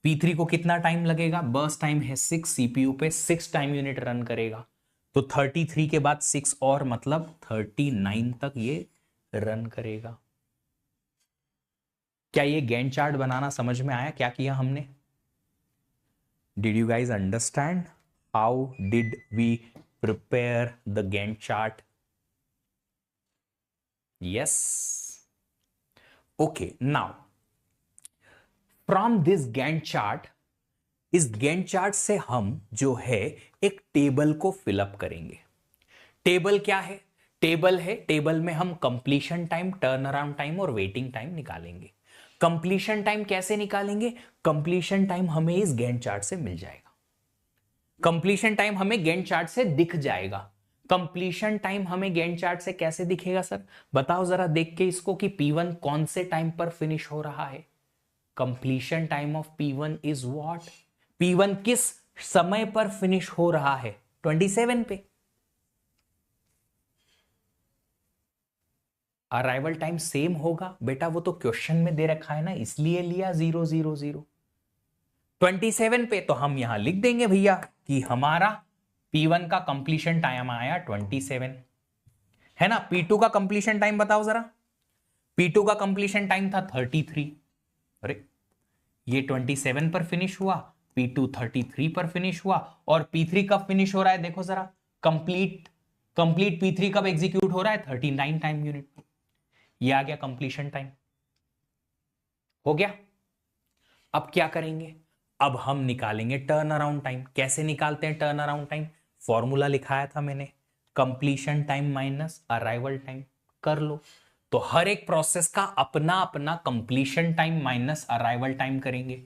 P3 को कितना टाइम लगेगा? बर्स्ट टाइम है 6, CPU पे 6 टाइम यूनिट रन करेगा। तो 33 के बाद 6 और मतलब 39 तक ये रन करेगा। क्या ये गैंट चार्ट बनाना समझ में आया? क्या किया हमने? Did you guys understand how did we prepare the Gantt chart? Yes. Okay, now from this Gantt chart, इस गैंट चार्ट से हम जो है एक टेबल को फिलअप करेंगे। टेबल क्या है? टेबल है, टेबल में हम completion time, turn around time और वेटिंग टाइम निकालेंगे। कंप्लीशन टाइम कैसे निकालेंगे? कंप्लीशन टाइम हमें इस गैंट चार्ट से मिल जाएगा। कंप्लीशन टाइम हमें गैंट चार्ट से दिख जाएगा। कंप्लीशन टाइम हमें गैंट चार्ट से कैसे दिखेगा सर? बताओ जरा देख के इसको कि P1 कौन से टाइम पर फिनिश हो रहा है। Completion time of P1 is what? P1 किस समय पर फिनिश हो रहा है? 27 पे। अराइवल टाइम सेम होगा बेटा, वो तो क्वेश्चन में दे रखा है ना, इसलिए लिया 0 0 0। 27 पे तो हम यहां लिख देंगे भैया कि हमारा P1 का कंप्लीशन टाइम आया 27, है ना। P2 का कंप्लीशन टाइम बताओ जरा। P2 का कंप्लीशन टाइम था 33। अरे ये 27 पर फिनिश हुआ, P2 33 पर फिनिश हुआ, और P3 कब फिनिश हो रहा है देखो जरा, कंप्लीट कंप्लीट P3 कब एग्जीक्यूट हो रहा है, 39 टाइम यूनिट। ये आ गया कंप्लीशन टाइम, हो गया। अब क्या करेंगे, अब हम निकालेंगे टर्न अराउंड टाइम। कैसे निकालते हैं टर्न अराउंड टाइम, फॉर्मूला लिखाया था मैंने, completion time minus arrival time, कर लो। तो हर एक प्रोसेस का अपना अपना completion time minus arrival time करेंगे।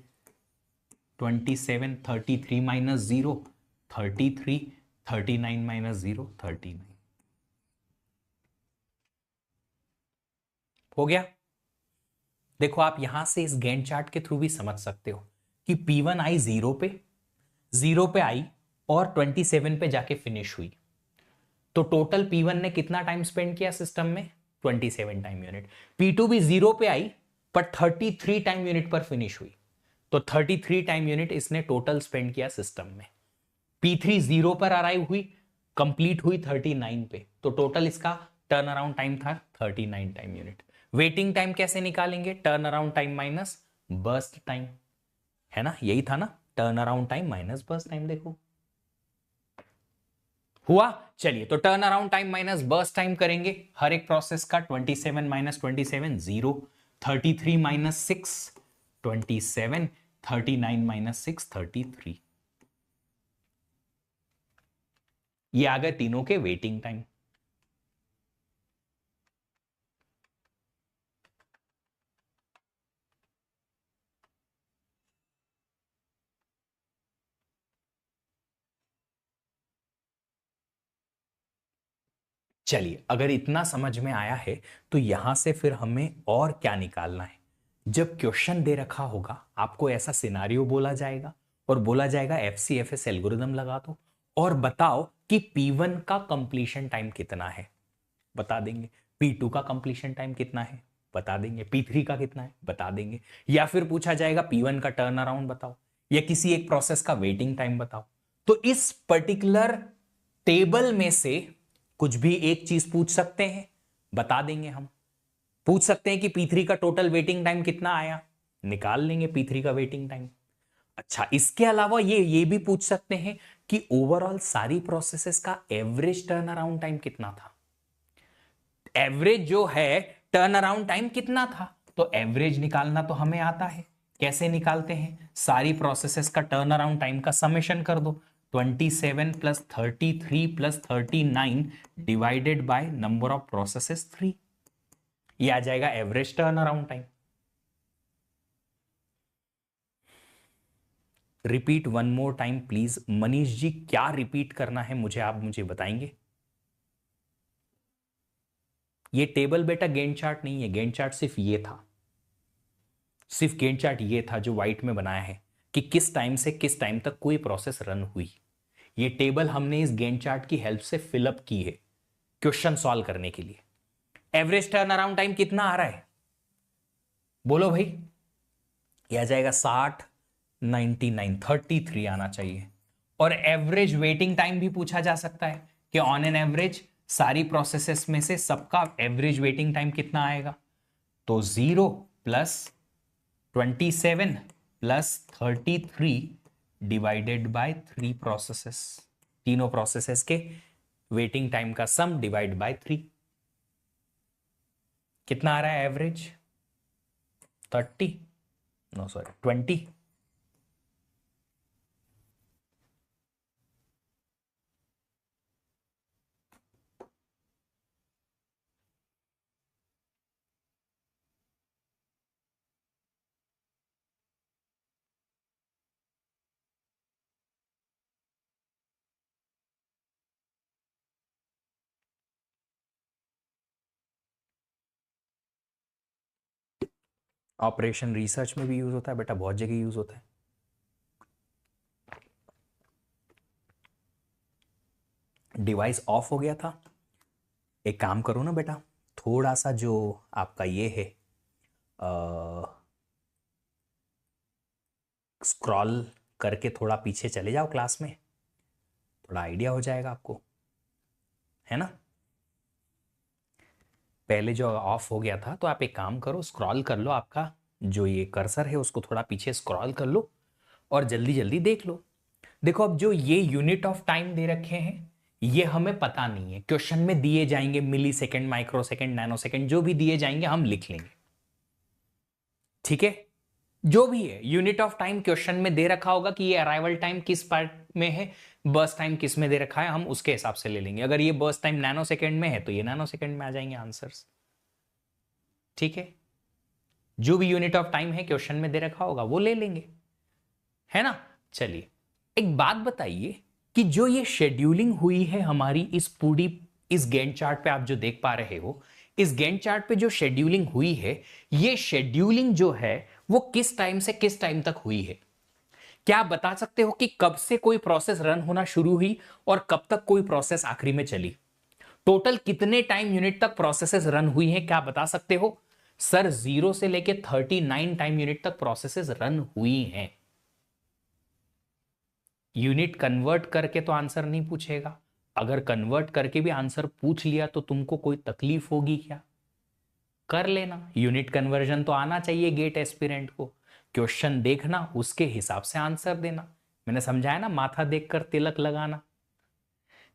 27 33 माइनस 0 33, 39 माइनस 0 39, हो गया। देखो आप यहां से इस गैंट चार्ट के थ्रू भी समझ सकते हो कि P1 आई जीरो पे आई और 27 पे जाके फिनिश हुई। तो टोटल P1 ने कितना टाइम स्पेंड किया सिस्टम में, 27 टाइम यूनिट। P2 भी जीरो पे आई पर 33 टाइम यूनिट पर फिनिश हुई, तो 33 टाइम यूनिट इसने टोटल स्पेंड किया सिस्टम में। P3 जीरो पर अराइव हुई, कंप्लीट हुई 39 पे, तो टोटल इसका टर्न अराउंड टाइम था 39 टाइम यूनिट। वेटिंग टाइम कैसे निकालेंगे, turn around time minus burst time, है ना, यही था ना, turn around time minus burst time. देखो हुआ। चलिए तो turn around time minus burst time करेंगे हर एक प्रोसेस का। 27 माइनस 27 0, 33 माइनस 6 27, 39 माइनस 6 33। ये आ गए तीनों के वेटिंग टाइम। चलिए अगर इतना समझ में आया है तो यहां से फिर हमें और क्या निकालना है। जब क्वेश्चन दे रखा होगा आपको ऐसा सिनारियो बोला जाएगा और बोला जाएगा FCFS एल्गोरिदम लगा दो और बताओ कि P1 का कंप्लीशन टाइम कितना है, बता देंगे। P2 का कंप्लीशन टाइम कितना है, बता देंगे। P3 का कितना है, बता देंगे। या फिर पूछा जाएगा P1 का टर्न अराउंड बताओ या किसी एक प्रोसेस का वेटिंग टाइम बताओ। तो इस पर्टिकुलर टेबल में से कुछ भी एक चीज पूछ सकते हैं, बता देंगे हम। पूछ सकते हैं कि P3 का टोटल वेटिंग टाइम कितना आया, निकाल लेंगे P3 का वेटिंग टाइम। अच्छा इसके अलावा ये भी पूछ सकते हैं कि ओवरऑल सारी प्रोसेसेस का एवरेज टर्न अराउंड टाइम कितना था। एवरेज जो है टर्न अराउंड टाइम कितना था, तो एवरेज निकालना तो हमें आता है। कैसे निकालते हैं, सारी प्रोसेसेस का टर्न अराउंड टाइम का समेशन कर दो, 27 plus 33 plus 39 divided by number of processes 3, ये आ जाएगा average turn around time. Repeat one more time please. Manish ji क्या रिपीट करना है मुझे, आप मुझे बताएंगे। ये टेबल बेटा गैंट चार्ट नहीं है, गैंट चार्ट सिर्फ ये था, सिर्फ गैंट चार्ट ये था जो व्हाइट में बनाया है कि किस टाइम से किस टाइम तक कोई प्रोसेस रन हुई। ये टेबल हमने इस गैंट चार्ट की हेल्प से फिलअप की है क्वेश्चन सॉल्व करने के लिए। एवरेज टर्न अराउंड टाइम कितना आ रहा है, बोलो भाई। यह आ जाएगा 60, 99, 33 आना चाहिए। और एवरेज वेटिंग टाइम भी पूछा जा सकता है कि ऑन एन एवरेज सारी प्रोसेसेस में से सबका एवरेज वेटिंग टाइम कितना आएगा। तो 0 plus 27 plus 33 divided by 3 processes, तीनों प्रोसेसेस के वेटिंग टाइम का सम डिवाइड बाय 3, कितना आ रहा है average, 30, no sorry 20। Operation research में भी यूज होता है बेटा, बहुत जगह यूज होता है। डिवाइस ऑफ हो गया था, एक काम करो ना बेटा, थोड़ा सा जो आपका ये है स्क्रॉल करके थोड़ा पीछे चले जाओ क्लास में, थोड़ा आइडिया हो जाएगा आपको, है ना। पहले जो ऑफ हो गया था तो आप एक काम करो, स्क्रॉल कर लो आपका जो ये कर्सर है उसको थोड़ा पीछे स्क्रॉल कर लो और जल्दी जल्दी देख लो। देखो अब जो ये यूनिट ऑफ टाइम दे रखे हैं ये हमें पता नहीं है, क्वेश्चन में दिए जाएंगे millisecond, microsecond, nanosecond, जो भी दिए जाएंगे हम लिख लेंगे। ठीक है, जो भी है यूनिट ऑफ टाइम क्वेश्चन में दे रखा होगा कि ये अराइवल टाइम किस पार्ट में है, बर्स्ट टाइम किस में दे रखा है, हम उसके हिसाब से ले लेंगे। अगर ये बर्स्ट टाइम नैनो सेकेंड में है तो ये नैनो सेकेंड में आ जाएंगे आंसर्स। ठीक है, जो भी यूनिट ऑफ टाइम है क्वेश्चन में दे रखा होगा वो ले लेंगे, है ना। चलिए एक बात बताइए कि जो ये शेड्यूलिंग हुई है हमारी इस पूरी, इस गैंट चार्ट पे आप जो देख पा रहे हो, इस गैंट चार्ट पे जो शेड्यूलिंग हुई है, ये शेड्यूलिंग जो है वो किस टाइम से किस टाइम तक हुई है? क्या आप बता सकते हो कि कब से कोई प्रोसेस रन होना शुरू हुई और कब तक कोई प्रोसेस आखिरी में चली? टोटल कितने टाइम यूनिट तक प्रोसेसेस रन हुई हैं, क्या बता सकते हो? सर 0 से लेके 39 टाइम यूनिट तक प्रोसेसेस रन हुई हैं। यूनिट कन्वर्ट करके तो आंसर नहीं पूछेगा, अगर कन्वर्ट करके भी आंसर पूछ लिया तो तुमको कोई तकलीफ होगी क्या? कर लेना, यूनिट कन्वर्जन तो आना चाहिए गेट एस्पिरेंट को। क्वेश्चन देखना, उसके हिसाब से आंसर देना। मैंने समझाया ना, माथा देखकर तिलक लगाना,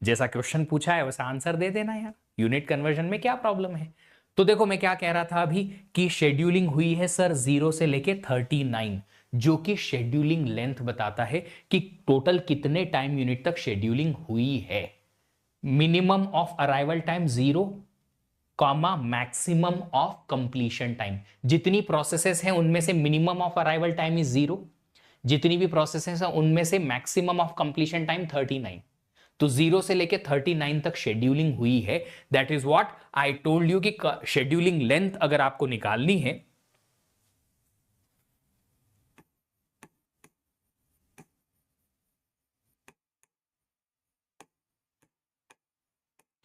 जैसा क्वेश्चन पूछा है वैसा आंसर दे देना यार। यूनिट कन्वर्जन में क्या प्रॉब्लम है? तो देखो मैं क्या कह रहा था अभी कि शेड्यूलिंग हुई है सर 0 से लेके 39, जो कि शेड्यूलिंग लेंथ बताता है कि टोटल कितने टाइम यूनिट तक शेड्यूलिंग हुई है। Minimum of arrival time 0, comma maximum of completion time. जितनी प्रोसेसेस हैं उनमें से minimum of arrival time is 0, जितनी भी प्रोसेसेस हैं उनमें से मैक्सिमम ऑफ कंप्लीशन टाइम 39। तो 0 से लेके 39 तक शेड्यूलिंग हुई है। That is what I told you कि शेड्यूलिंग लेंथ अगर आपको निकालनी है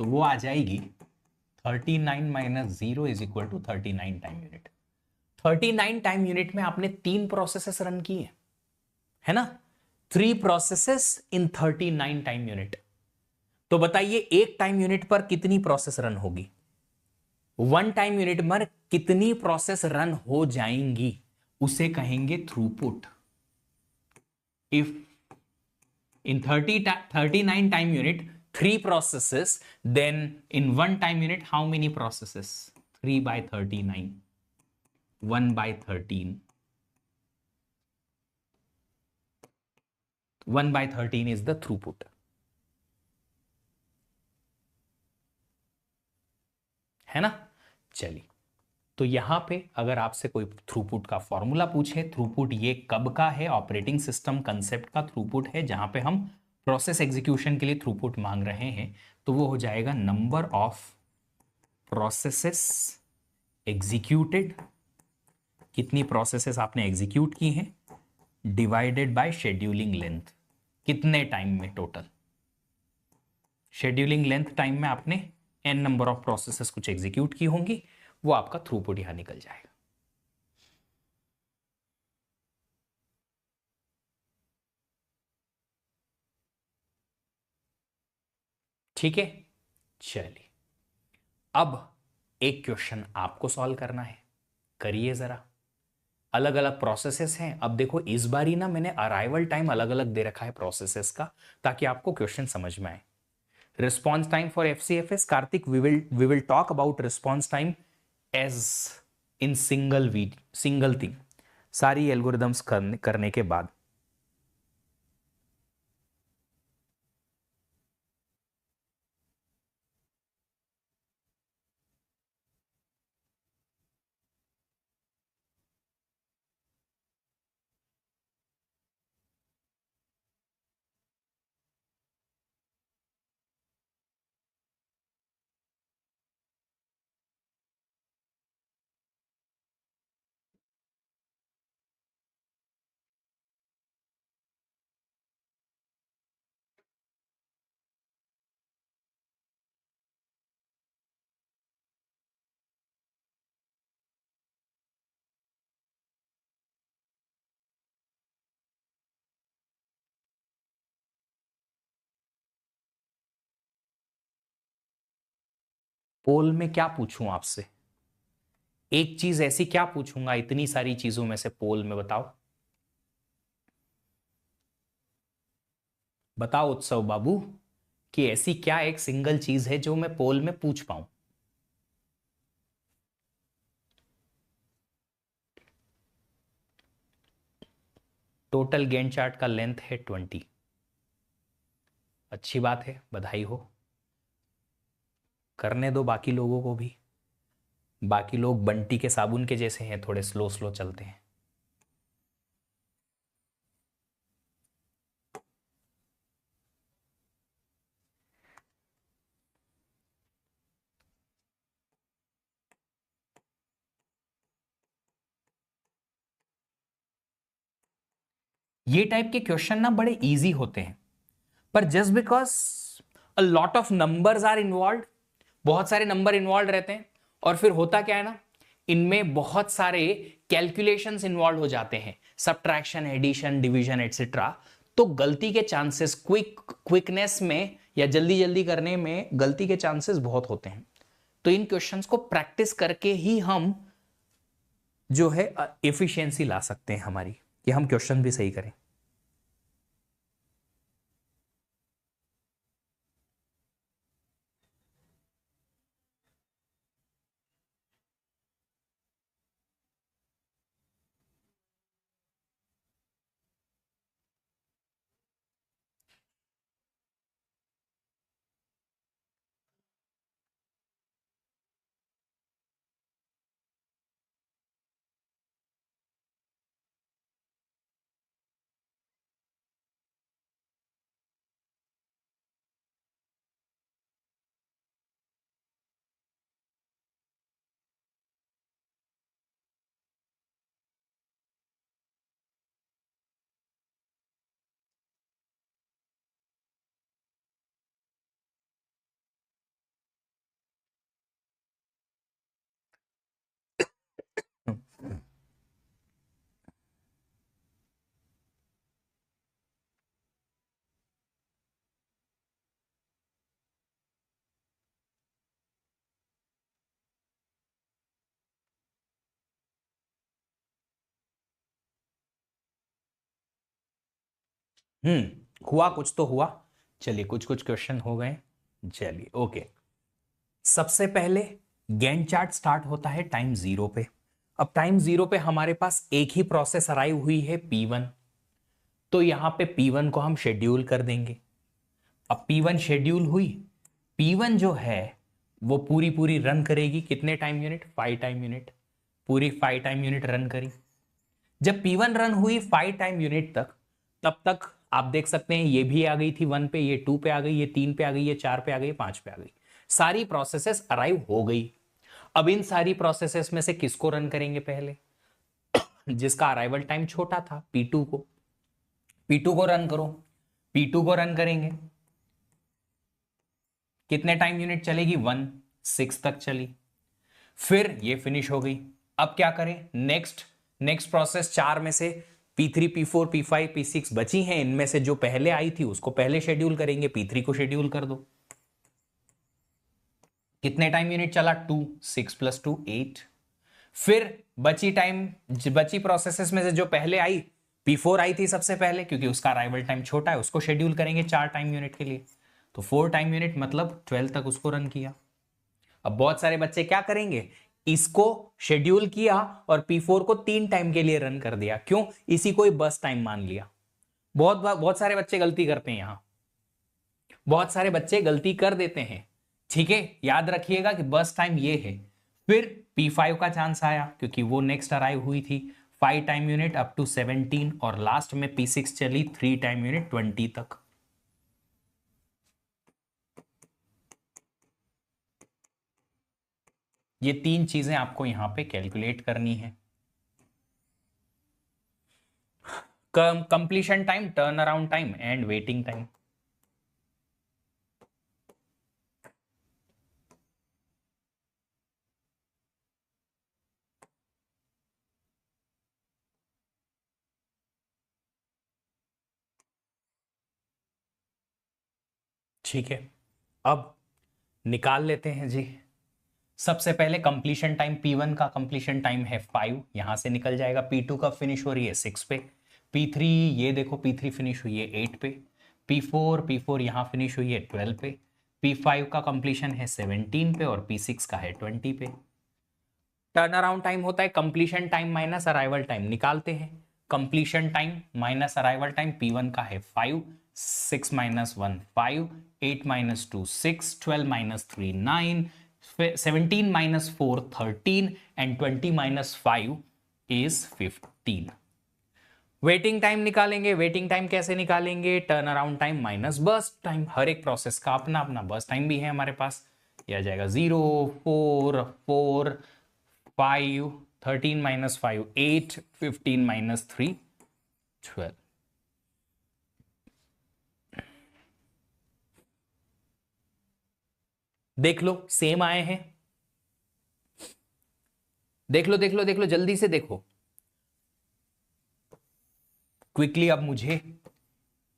तो वो आ जाएगी 39 minus 0 is equal to 39 time unit. 39 time unit में आपने 3 प्रोसेसेस रन की है ना, 3 प्रोसेसेस इन 39 टाइम यूनिट। तो बताइए एक टाइम यूनिट पर कितनी प्रोसेस रन होगी? 1 टाइम यूनिट पर कितनी प्रोसेस रन हो जाएंगी उसे कहेंगे throughput. If in 39 time unit 3 processes, then in 1 time unit how many processes? 3 by 39, 1 by 13, 1 by 13 is the throughput, है ना। चलिए, तो यहां पे अगर आपसे कोई थ्रूपुट का फॉर्मूला पूछे, थ्रूपुट ये कब का है? ऑपरेटिंग सिस्टम कंसेप्ट का थ्रूपुट है, जहां पे हम प्रोसेस एग्जीक्यूशन के लिए थ्रूपुट मांग रहे हैं, तो वो हो जाएगा नंबर ऑफ प्रोसेसेस एग्जीक्यूटेड, कितनी प्रोसेसेस आपने एग्जीक्यूट की हैं, डिवाइडेड बाय शेड्यूलिंग लेंथ, कितने टाइम में टोटल। शेड्यूलिंग लेंथ टाइम में आपने एन नंबर ऑफ प्रोसेसेस कुछ एग्जीक्यूट की होंगी, वो आपका थ्रूपुट यहां निकल जाएगा। ठीक है, चलिए अब एक क्वेश्चन आपको सॉल्व करना है, करिए जरा। अलग अलग प्रोसेसेस हैं। अब देखो इस बारी ना मैंने अराइवल टाइम अलग अलग दे रखा है प्रोसेसेस का, ताकि आपको क्वेश्चन समझ में आए। Response time for FCFS, Kartik we will talk about response time as in single thing, सारी एल्गोरिदम्स करने के बाद। पोल में क्या पूछूं आपसे? एक चीज ऐसी क्या पूछूंगा इतनी सारी चीजों में से पोल में, बताओ बताओ उत्सव बाबू, कि ऐसी क्या एक सिंगल चीज है जो मैं पोल में पूछ पाऊं। टोटल गैंट चार्ट का लेंथ है 20। अच्छी बात है, बधाई हो। करने दो बाकी लोगों को भी। बाकी लोग बंटी के साबुन के जैसे हैं, थोड़े स्लो स्लो चलते हैं। ये टाइप के क्वेश्चन ना बड़े इजी होते हैं, पर just because a lot of numbers are involved, बहुत सारे नंबर इन्वॉल्व रहते हैं, और फिर होता क्या है ना, इनमें बहुत सारे कैलकुलेशंस इन्वॉल्व हो जाते हैं, सब्ट्रैक्शन, एडिशन, डिवीजन एटसेट्रा। तो गलती के चांसेस, क्विकनेस में या जल्दी जल्दी करने में गलती के चांसेस बहुत होते हैं। तो इन क्वेश्चंस को प्रैक्टिस करके ही हम जो है एफिशिएंसी ला सकते हैं हमारी, कि हम क्वेश्चन भी सही करें। हुआ कुछ तो हुआ। चलिए कुछ कुछ क्वेश्चन हो गए। चलिए ओके। सबसे पहले गैंट चार्ट स्टार्ट होता है टाइम जीरो पे। अब टाइम जीरो पे हमारे पास एक ही प्रोसेस अराइव हुई है P1, तो यहां पे P1 को हम शेड्यूल कर देंगे। अब P1 शेड्यूल हुई, P1 जो है वो पूरी पूरी रन करेगी, कितने टाइम यूनिट, 5 टाइम यूनिट, पूरी 5 टाइम यूनिट रन करी। जब P1 रन हुई 5 टाइम यूनिट तक, तब तक आप देख सकते हैं ये भी आ गई थी 1 पे, ये 2 पे आ गई, ये 3 पे आ गई, ये 4 पे आ गई, 5 पे आ गई। सारी प्रोसेसेस अराइव हो गई। अब इन सारी प्रोसेसेस में से किसको रन करेंगे पहले, जिसका अराइवल टाइम छोटा था, P2 को। P2 को रन करो। P2 को रन करेंगे, कितने टाइम यूनिट चलेगी, 1 6 तक चली, फिर ये फिनिश हो गई। अब क्या करें, नेक्स्ट नेक्स्ट प्रोसेस, चार में से P3 P4 P5 P6 बची हैं, इनमें से जो पहले आई थी उसको पहले शेड्यूल करेंगे, P3 को शेड्यूल कर दो। कितने टाइम यूनिट चला, 2, 6 + 2 8। फिर बची प्रोसेसेस में से जो पहले आई, P4 आई थी सबसे पहले, क्योंकि उसका अराइवल टाइम छोटा है, उसको शेड्यूल करेंगे 4 टाइम यूनिट के लिए। तो 4 टाइम यूनिट मतलब 12 तक उसको रन किया। अब बहुत सारे बच्चे क्या करेंगे, इसको शेड्यूल किया और P4 को 3 टाइम के लिए रन कर दिया, क्यों, इसी को ही बस टाइम मान लिया। बहुत बहुत सारे बच्चे गलती करते हैं यहां, बहुत सारे बच्चे गलती कर देते हैं। ठीक है, याद रखिएगा कि बस टाइम ये है। फिर P5 का चांस आया, क्योंकि वो नेक्स्ट अराइव हुई थी, 5 टाइम यूनिट अप टू 17, और लास्ट में P6 चली 3 टाइम यूनिट 20 तक। ये तीन चीजें आपको यहां पे कैलकुलेट करनी है। Completion time, turn around time and waiting time. ठीक है, अब निकाल लेते हैं जी। सबसे पहले कंप्लीशन टाइम P1 का कंप्लीशन टाइम है 5, यहां से निकल जाएगा। P2 का फिनिश हो रही है 6 पे। P3 ये देखो P3 फिनिश हुई है 8 पे। P4 यहाँ फिनिश हुई है 12 पे। P5 का कंप्लीशन है 17 पे और P6 का है 20 पे। टर्न अराउंड टाइम होता है completion time minus arrival time, निकालते हैं। Completion time minus arrival time P1 का है 5, 6 minus 1 5, 8 minus 2 6, 12 minus 3 9, 17 minus 4 13 and 20 minus 5 is 15। Waiting time निकालेंगे। वेटिंग टाइम कैसे निकालेंगे? Turn around time minus burst time. हर एक प्रोसेस का अपना अपना बर्स्ट टाइम भी है हमारे पास। यह आ जाएगा 0 4 4 5, 13 माइनस 5 8, 15 माइनस 3 12। देख लो सेम आए हैं। देख लो देख लो देख लो, जल्दी से देखो क्विकली। अब मुझे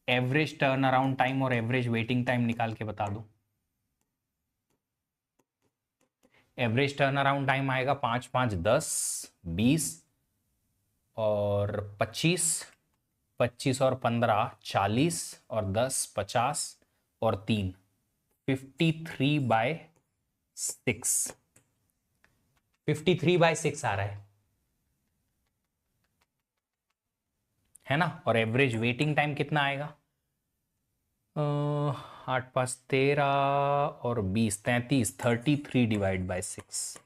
एवरेज टर्न अराउंड टाइम और एवरेज वेटिंग टाइम निकाल के बता दो। एवरेज टर्न अराउंड टाइम आएगा 5 5 10 20 और 25, 25 और 15 40 और 10 50 और 3 53/6। 53/6 आ रहा है ना। और एवरेज वेटिंग टाइम कितना आएगा? 8 5 13 और 20 33, 33/6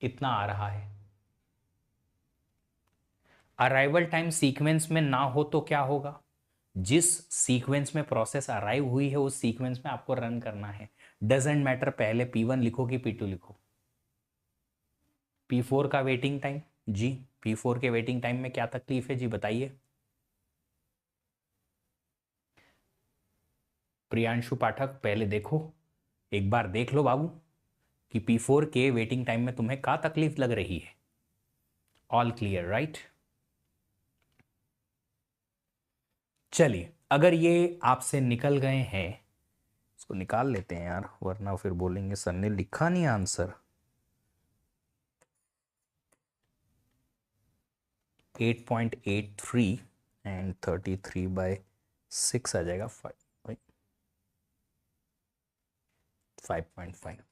इतना आ रहा है। अराइवल टाइम सीक्वेंस में ना हो तो क्या होगा? जिस सीक्वेंस में प्रोसेस अराइव हुई है उस सीक्वेंस में आपको रन करना है। डजेंट मैटर पहले P1 लिखो कि P2 लिखो। P4 का वेटिंग टाइम जी, P4 के वेटिंग टाइम में क्या तकलीफ है जी बताइए। प्रियांशु पाठक पहले देखो, एक बार देख लो बाबू कि P4 के वेटिंग टाइम में तुम्हें क्या तकलीफ लग रही है। All clear right? चलिए, अगर ये आपसे निकल गए हैं, इसको निकाल लेते हैं यार, वरना फिर बोलेंगे सर ने लिखा नहीं आंसर। 8.83 एंड 33/6 आ जाएगा 5.5,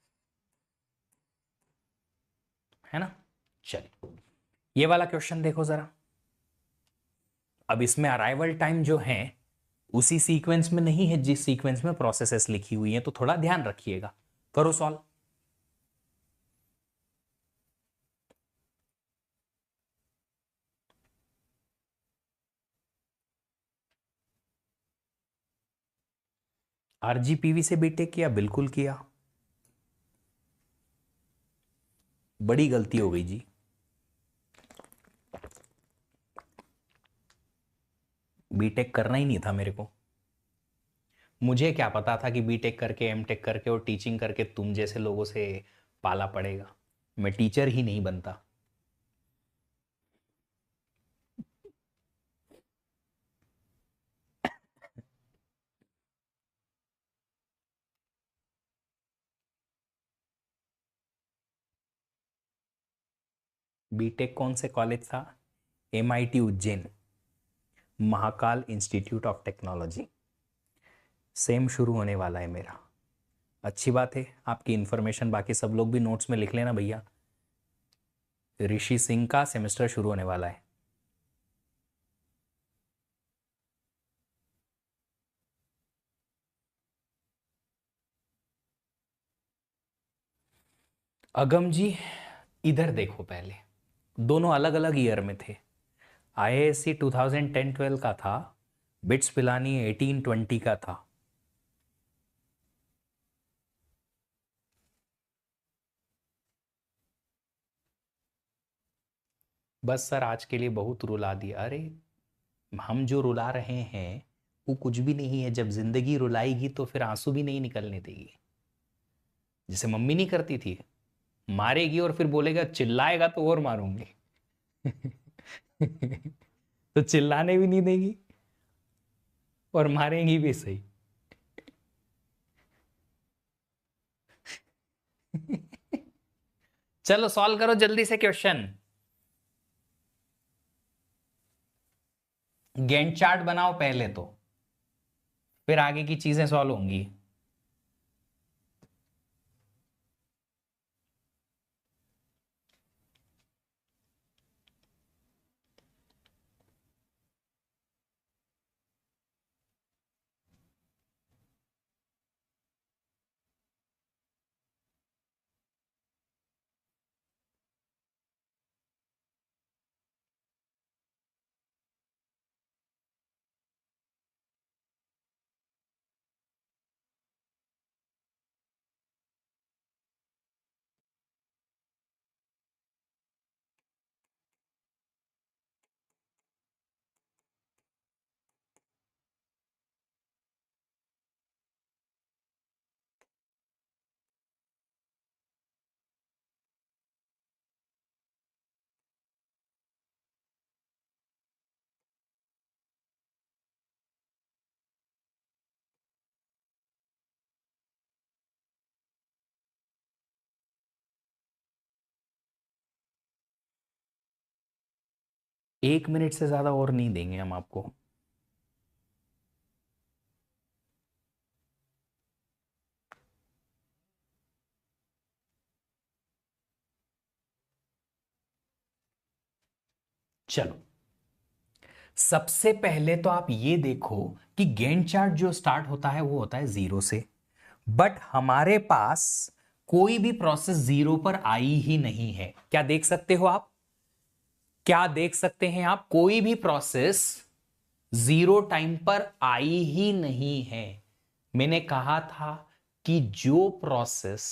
है ना। चलिए ये वाला क्वेश्चन देखो जरा। अब इसमें अराइवल टाइम जो है उसी सीक्वेंस में नहीं है जिस सीक्वेंस में प्रोसेसेस लिखी हुई हैं, तो थोड़ा ध्यान रखिएगा। करो सॉल्व। आरजीपीवी से बीटेक किया? बिल्कुल किया। बड़ी गलती हो गई जी। बीटेक करना ही नहीं था मेरे को। मुझे क्या पता था कि बीटेक करके एमटेक करके और टीचिंग करके तुम जैसे लोगों से पाला पड़ेगा। मैं टीचर ही नहीं बनता। बीटेक कौन से कॉलेज था? MIT Ujjain, Mahakal institute of technology. Same शुरू होने वाला है मेरा। अच्छी बात है, आपकी इंफॉर्मेशन बाकी सब लोग भी नोट्स में लिख लेना भैया। ऋषि सिंह का सेमेस्टर शुरू होने वाला है। अगम जी इधर देखो, पहले दोनों अलग अलग ईयर में थे। IISc 2010-12 का था, बिट्स पिलानी 18-20 का था। बस सर आज के लिए बहुत रुला दिया। अरे हम जो रुला रहे हैं वो कुछ भी नहीं है। जब जिंदगी रुलाएगी तो फिर आंसू भी नहीं निकलने देगी। जैसे मम्मी नहीं करती थी, मारेगी और फिर बोलेगा, चिल्लाएगा तो और मारूंगी। तो चिल्लाने भी नहीं देगी और मारेंगी भी सही। चलो सॉल्व करो जल्दी से क्वेश्चन। गैंट चार्ट बनाओ पहले तो, फिर आगे की चीजें सॉल्व होंगी। एक मिनट से ज्यादा और नहीं देंगे हम आपको। चलो सबसे पहले तो आप ये देखो कि गैंट चार्ट जो स्टार्ट होता है वो होता है जीरो से, बट हमारे पास कोई भी प्रोसेस जीरो पर आई ही नहीं है। क्या देख सकते हो आप? क्या देख सकते हैं आप? कोई भी प्रोसेस जीरो टाइम पर आई ही नहीं है। मैंने कहा था कि जो प्रोसेस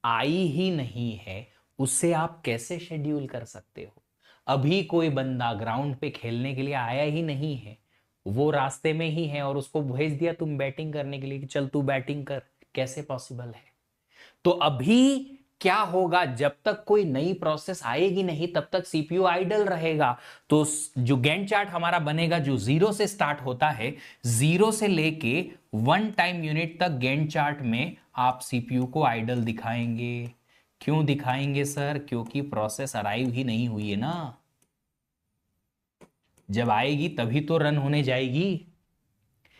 आई ही नहीं है उसे आप कैसे शेड्यूल कर सकते हो? अभी कोई बंदा ग्राउंड पे खेलने के लिए आया ही नहीं है, वो रास्ते में ही है और उसको भेज दिया तुम बैटिंग करने के लिए कि चल तू बैटिंग कर। कैसे पॉसिबल है? तो अभी क्या होगा, जब तक कोई नई प्रोसेस आएगी नहीं तब तक सीपीयू आइडल रहेगा। तो जो गैंट चार्ट हमारा बनेगा जो जीरो से स्टार्ट होता है, जीरो से लेके वन टाइम यूनिट तक गैंट चार्ट में आप सीपीयू को आइडल दिखाएंगे। क्यों दिखाएंगे सर? क्योंकि प्रोसेस अराइव ही नहीं हुई है ना। जब आएगी तभी तो रन होने जाएगी।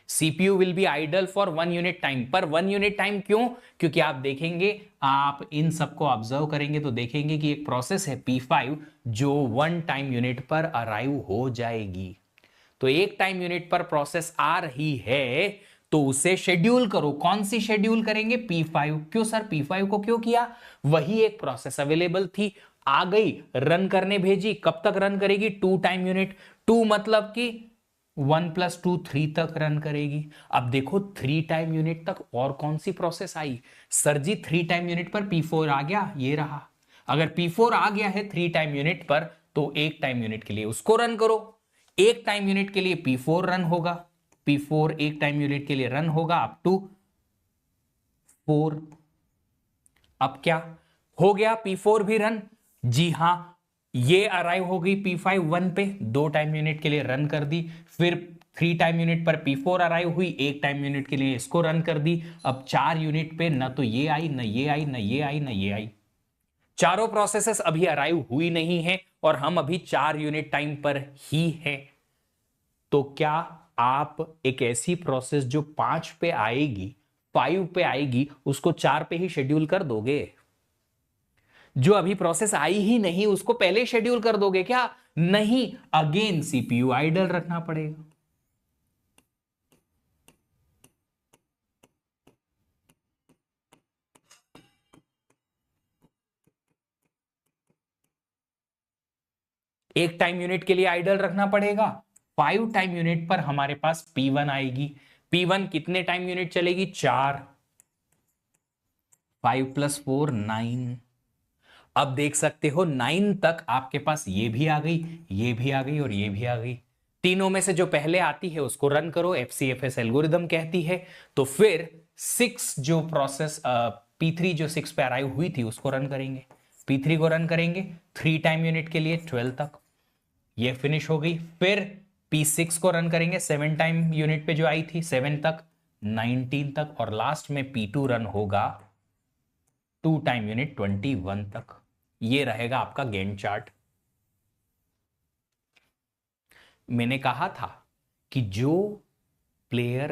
CPU will be idle for one unit time. पर वन यूनिट टाइम क्यों? क्योंकि आप देखेंगे, आप इन सबको ऑब्जर्व करेंगे तो देखेंगे कि एक प्रोसेस है P5 जो वन टाइम यूनिट पर अराइव हो जाएगी। तो एक टाइम यूनिट पर प्रोसेस आ रही है तो उसे शेड्यूल करो। कौन सी शेड्यूल करेंगे? P5। क्यों सर P5 को क्यों किया? वही एक प्रोसेस अवेलेबल थी, आ गई, रन करने भेजी। कब तक रन करेगी? To time unit. टू मतलब कि 1 + 2 3 तक रन करेगी। अब देखो थ्री टाइम यूनिट तक और कौन सी प्रोसेस आई? Sir ji three time unit पर P4 आ गया, ये रहा। अगर P4 आ गया है थ्री टाइम यूनिट पर तो एक टाइम यूनिट के लिए उसको रन करो। एक टाइम यूनिट के लिए P4 रन होगा। P4 एक टाइम यूनिट के लिए रन होगा अप टू 4। अब क्या हो गया? P4 भी रन। जी हां, ये अराइव हो गई P5 1 पे, दो टाइम यूनिट के लिए रन कर दी। फिर थ्री टाइम यूनिट पर P4 अराइव हुई, एक टाइम यूनिट के लिए इसको रन कर दी। अब चार यूनिट पे न तो ये आई, न ये आई, न ये आई, न ये आई। चारों प्रोसेसेस अभी अराइव हुई नहीं है और हम अभी चार यूनिट टाइम पर ही हैं। तो क्या आप एक ऐसी प्रोसेस जो 5 पे आएगी, 5 पे आएगी, उसको 4 पे ही शेड्यूल कर दोगे? जो अभी प्रोसेस आई ही नहीं उसको पहले शेड्यूल कर दोगे क्या? नहीं, अगेन सीपीयू आइडल रखना पड़ेगा। एक टाइम यूनिट के लिए आइडल रखना पड़ेगा। 5 टाइम यूनिट पर हमारे पास P1 आएगी। P1 कितने टाइम यूनिट चलेगी? 4। 5 + 4 9। अब देख सकते हो 9 तक आपके पास ये भी आ गई, ये भी आ गई और ये भी आ गई। तीनों में से जो पहले आती है उसको रन करो, FCFS एल्गोरिदम कहती है। तो फिर 6 जो प्रोसेस P3 जो 6 पे अराइव हुई थी उसको रन करेंगे। P3 को रन करेंगे थ्री टाइम यूनिट के लिए 12 तक, ये फिनिश हो गई। फिर P6 को रन करेंगे 7 टाइम यूनिट पे जो आई थी 7 तक, 19 तक, और लास्ट में P2 रन होगा 2 टाइम यूनिट 21 तक। ये रहेगा आपका गैंट चार्ट। मैंने कहा था कि जो प्लेयर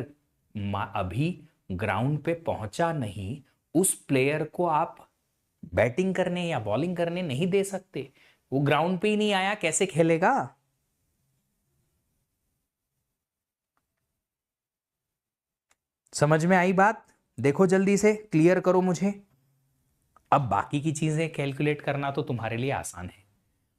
अभी ग्राउंड पे पहुंचा नहीं, उस प्लेयर को आप बैटिंग करने या बॉलिंग करने नहीं दे सकते। वो ग्राउंड पे ही नहीं आया, कैसे खेलेगा? समझ में आई बात? देखो जल्दी से क्लियर करो मुझे। अब बाकी की चीजें कैलकुलेट करना तो तुम्हारे लिए आसान है।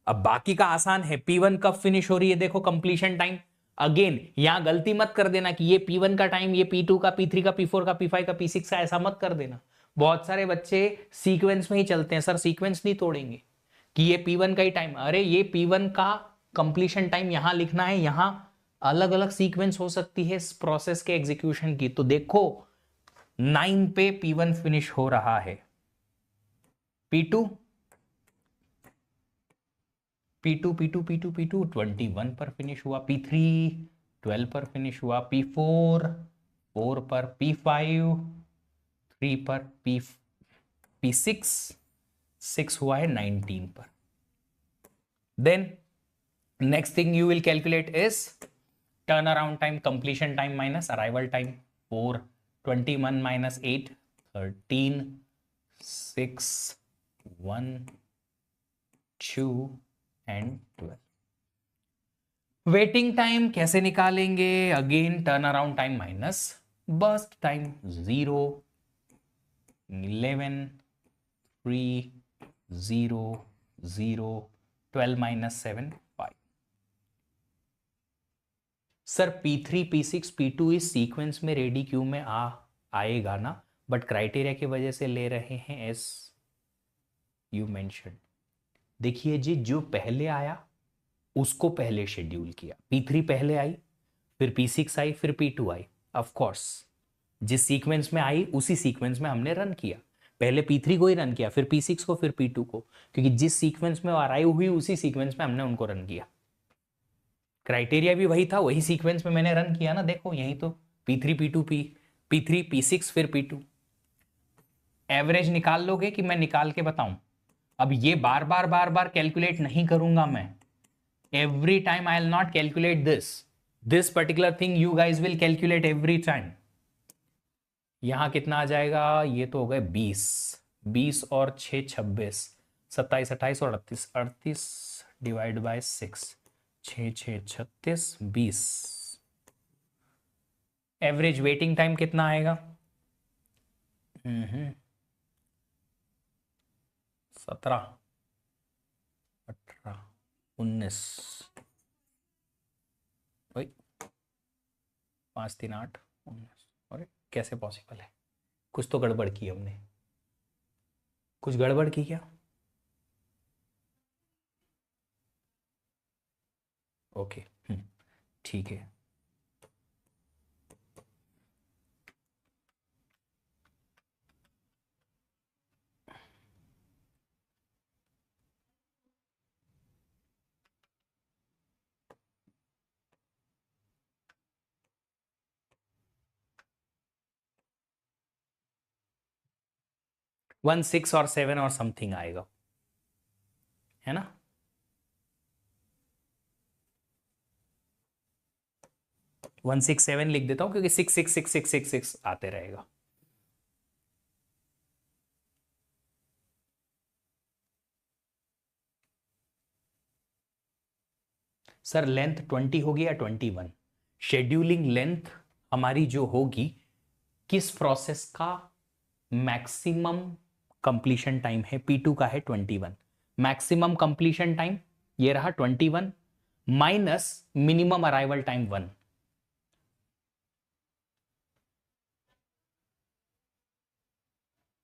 अब बाकी का आसान है। P1 कब फिनिश हो रही है, देखो कंप्लीशन टाइम। अगेन यहां गलती मत कर देना कि ये P1 का टाइम, ये P2 का, P3 का, P4 का, P5 का, P6 का, ऐसा मत कर देना। बहुत सारे बच्चे सीक्वेंस में ही चलते हैं, सर सीक्वेंस नहीं तोड़ेंगे कि ये P1 का ही टाइम। अरे ये P1 का कंप्लीशन टाइम यहां लिखना है, यहां अलग अलग सीक्वेंस हो सकती है इस प्रोसेस के एग्जीक्यूशन की। तो देखो 9 पे P1 फिनिश हो रहा है, P2 P2 P2 P2 P2 21 पर फिनिश हुआ, P3 12 पर फिनिश हुआ, P4 4 पर, P5 3 पर, P6 6 हुआ है 19 पर। Then next thing you will calculate is turn around time, completion time minus arrival time. 4 21 minus 8 13 6 1 2 and 12। Waiting time कैसे निकालेंगे? Again turn around time minus burst time. 0 11 3 0 0 12 minus 7 5। Sir P3 P6 P2 इस सीक्वेंस में रेडी क्यू में आएगा ना, बट क्राइटेरिया की वजह से ले रहे हैं एस यू मेंशन। देखिए जी, जो पहले आया उसको पहले शेड्यूल किया। P3 पहले आई, फिर P6 आई, फिर P2 आई। ऑफ कोर्स जिस सीक्वेंस में आई उसी सीक्वेंस में हमने रन किया। पहले P3 को ही रन किया, फिर P6 को, फिर P2 को, क्योंकि जिस सीक्वेंस में आई हुई उसी सीक्वेंस में हमने उनको रन किया। क्राइटेरिया भी वही था, वही सीक्वेंस में मैंने रन किया ना। देखो यही तो P3 P2 P3 P6 फिर P2। एवरेज निकाल लोगे कि मैं निकाल के बताऊं? अब ये बार बार कैलकुलेट नहीं करूंगा मैं। Every time I will not calculate this particular thing, you guys will calculate every time. यहां कितना आ जाएगा? ये तो हो गए 20 और 6 26, 27 28 और 38 divide by 6, 6 6 36 20। Average waiting time कितना आएगा? 17 18 19, वही 5 3 8 19। अरे कैसे पॉसिबल है? कुछ तो गड़बड़ की हमने। कुछ गड़बड़ की क्या? ओके ठीक है। वन 6 और 7 और समथिंग आएगा, है ना? वन 6 7 लिख देता हूं क्योंकि 6 6 6 6 6 6 आते रहेगा। सर लेंथ 20 होगी या 21? शेड्यूलिंग लेंथ हमारी जो होगी, किस प्रोसेस का मैक्सिमम कंप्लीशन टाइम है? P2 का है 21। मैक्सिमम कंप्लीशन टाइम ये रहा 21 माइनस मिनिमम अराइवल टाइम 1।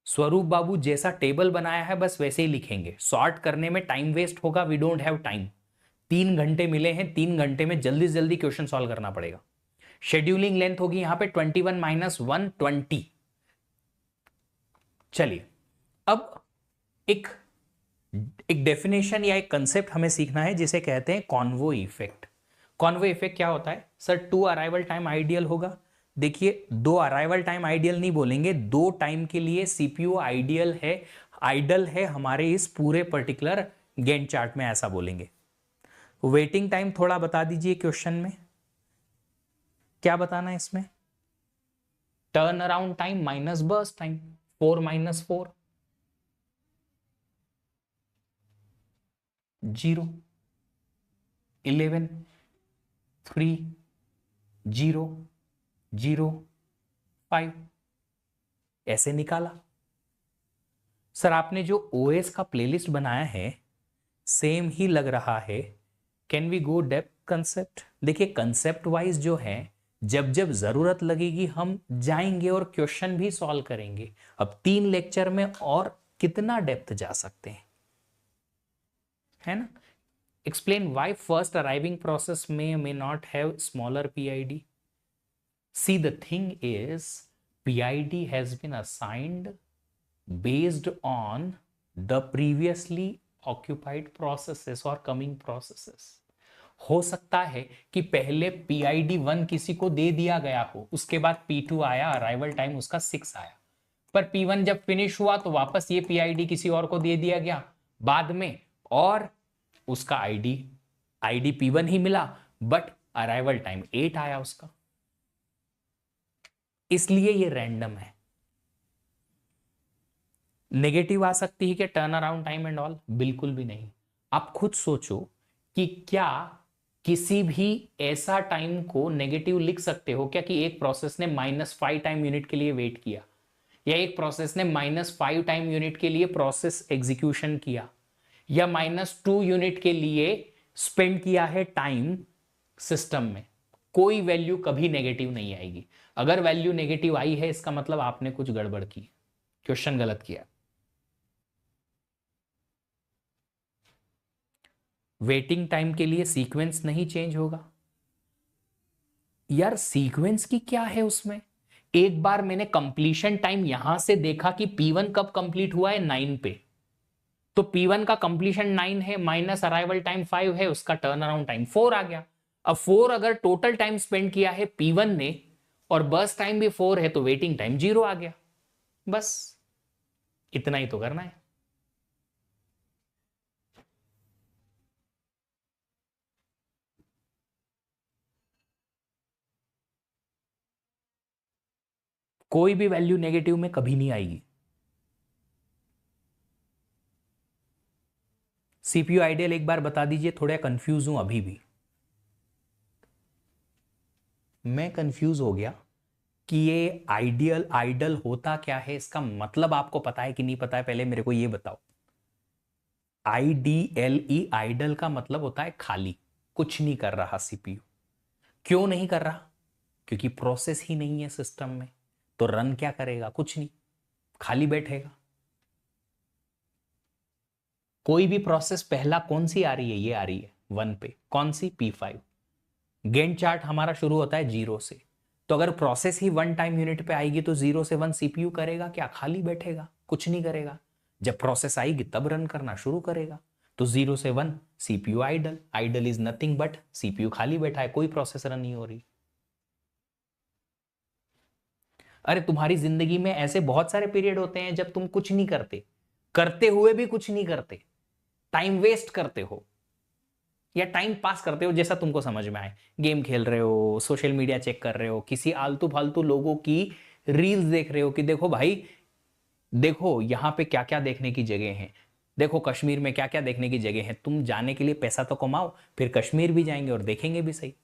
स्वरूप बाबू जैसा टेबल बनाया है बस वैसे ही लिखेंगे। सॉर्ट करने में टाइम वेस्ट होगा, वी डोंट हैव टाइम। 3 घंटे मिले हैं, 3 घंटे में जल्दी से जल्दी क्वेश्चन सॉल्व करना पड़ेगा। शेड्यूलिंग लेंथ होगी यहां पे 21 माइनस 120। चलिए अब एक डेफिनेशन या एक कंसेप्ट हमें सीखना है जिसे कहते हैं कॉन्वो इफेक्ट। कॉन्वो इफेक्ट क्या होता है? सर 2 अराइवल टाइम आइडियल होगा, देखिए, दो अराइवल टाइम आइडियल नहीं बोलेंगे, दो टाइम के लिए सीपीयू आइडियल है, आइडल है हमारे इस पूरे पर्टिकुलर गैंट चार्ट में, ऐसा बोलेंगे। वेटिंग टाइम थोड़ा बता दीजिए क्वेश्चन में, क्या बताना है इसमें? Turn around time minus burst time, 4 minus 4 0, 11 3 0 0 5, ऐसे निकाला। सर आपने जो ओएस का प्लेलिस्ट बनाया है सेम ही लग रहा है, can we go depth concept? देखिए कंसेप्ट वाइज जो है, जब जब जरूरत लगेगी हम जाएंगे और क्वेश्चन भी सॉल्व करेंगे। अब 3 लेक्चर में और कितना डेप्थ जा सकते हैं, है ना? Explain why first arriving process may not have smaller PID. See, the thing is, PID has been assigned based on the previously occupied processes or coming processes. हो सकता है कि पहले PID 1 किसी को दे दिया गया हो, उसके बाद P2 आया, अराइवल टाइम उसका 6 आया, पर P1 जब फिनिश हुआ तो वापस ये PID किसी और को दे दिया गया बाद में, और उसका आईडी P1 ही मिला, बट अराइवल टाइम 8 आया उसका, इसलिए ये रैंडम है। नेगेटिव आ सकती है क्या turn around time and all? बिल्कुल भी नहीं। आप खुद सोचो कि क्या किसी भी ऐसा टाइम को नेगेटिव लिख सकते हो क्या कि एक प्रोसेस ने -5 टाइम यूनिट के लिए वेट किया, या एक प्रोसेस ने -5 टाइम यूनिट के लिए प्रोसेस एग्जीक्यूशन किया, या -2 यूनिट के लिए स्पेंड किया है टाइम सिस्टम में? कोई वैल्यू कभी नेगेटिव नहीं आएगी। अगर वैल्यू नेगेटिव आई है इसका मतलब आपने कुछ गड़बड़ की, क्वेश्चन गलत किया। वेटिंग टाइम के लिए सीक्वेंस नहीं चेंज होगा। यार सीक्वेंस की क्या है उसमें? एक बार मैंने कंप्लीशन टाइम यहां से देखा कि P1 कब कंप्लीट हुआ है, 9 पे, तो P1 का कंप्लीशन 9 है, माइनस अराइवल टाइम 5 है, उसका टर्न अराउंड टाइम 4 आ गया। अब 4 अगर टोटल टाइम स्पेंड किया है P1 ने और बर्स्ट टाइम भी 4 है, तो वेटिंग टाइम 0 आ गया। बस इतना ही तो करना है। कोई भी वैल्यू नेगेटिव में कभी नहीं आएगी। सीपीयू आइडियल एक बार बता दीजिए, थोड़ा कंफ्यूज हूं अभी भी। मैं कंफ्यूज हो गया कि ये आइडियल आइडल होता क्या है, इसका मतलब आपको पता है कि नहीं पता है, पहले मेरे को ये बताओ। IDLE आइडल का मतलब होता है खाली, कुछ नहीं कर रहा सीपीयू। क्यों नहीं कर रहा? क्योंकि प्रोसेस ही नहीं है सिस्टम में, तो रन क्या करेगा? कुछ नहीं, खाली बैठेगा। कोई भी प्रोसेस पहला कौन सी आ रही है? ये आ रही है 1 पे, कौन सी? P5। गैंट चार्ट हमारा शुरू होता है 0 से, तो अगर प्रोसेस ही 1 टाइम यूनिट पे आएगी तो 0 से 1 सीपीयू करेगा क्या? खाली बैठेगा, कुछ नहीं करेगा। जब प्रोसेस आएगी तब रन करना शुरू करेगा। तो 0 से 1 CPU idle, idle is nothing but CPU खाली बैठा है, कोई प्रोसेस रन नहीं हो रही। अरे तुम्हारी जिंदगी में ऐसे बहुत सारे पीरियड होते हैं जब तुम कुछ नहीं करते, करते हुए भी कुछ नहीं करते, टाइम वेस्ट करते हो या टाइम पास करते हो, जैसा तुमको समझ में आए। गेम खेल रहे हो, सोशल मीडिया चेक कर रहे हो, किसी आलतू फालतू लोगों की रील्स देख रहे हो कि देखो भाई, देखो यहां पे क्या क्या देखने की जगह है, देखो कश्मीर में क्या क्या देखने की जगह है। तुम जाने के लिए पैसा तो कमाओ, फिर कश्मीर भी जाएंगे और देखेंगे भी सही।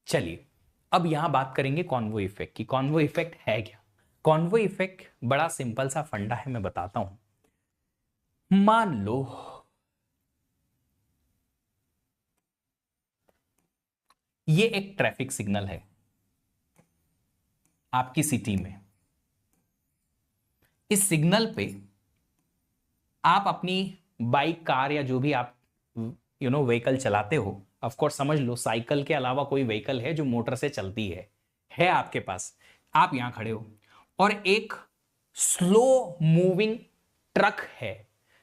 चलिए अब यहां बात करेंगे कॉन्वो इफेक्ट की। कॉन्वो इफेक्ट है क्या? कॉन्वो इफेक्ट बड़ा सिंपल सा फंडा है, मैं बताता हूं। मान लो ये एक ट्रैफिक सिग्नल है आपकी सिटी में। इस सिग्नल पे आप अपनी बाइक, कार या जो भी आप व्हीकल चलाते हो, ऑफ कोर्स समझ लो साइकिल के अलावा कोई व्हीकल है जो मोटर से चलती है आपके पास। आप यहां खड़े हो और एक स्लो मूविंग ट्रक है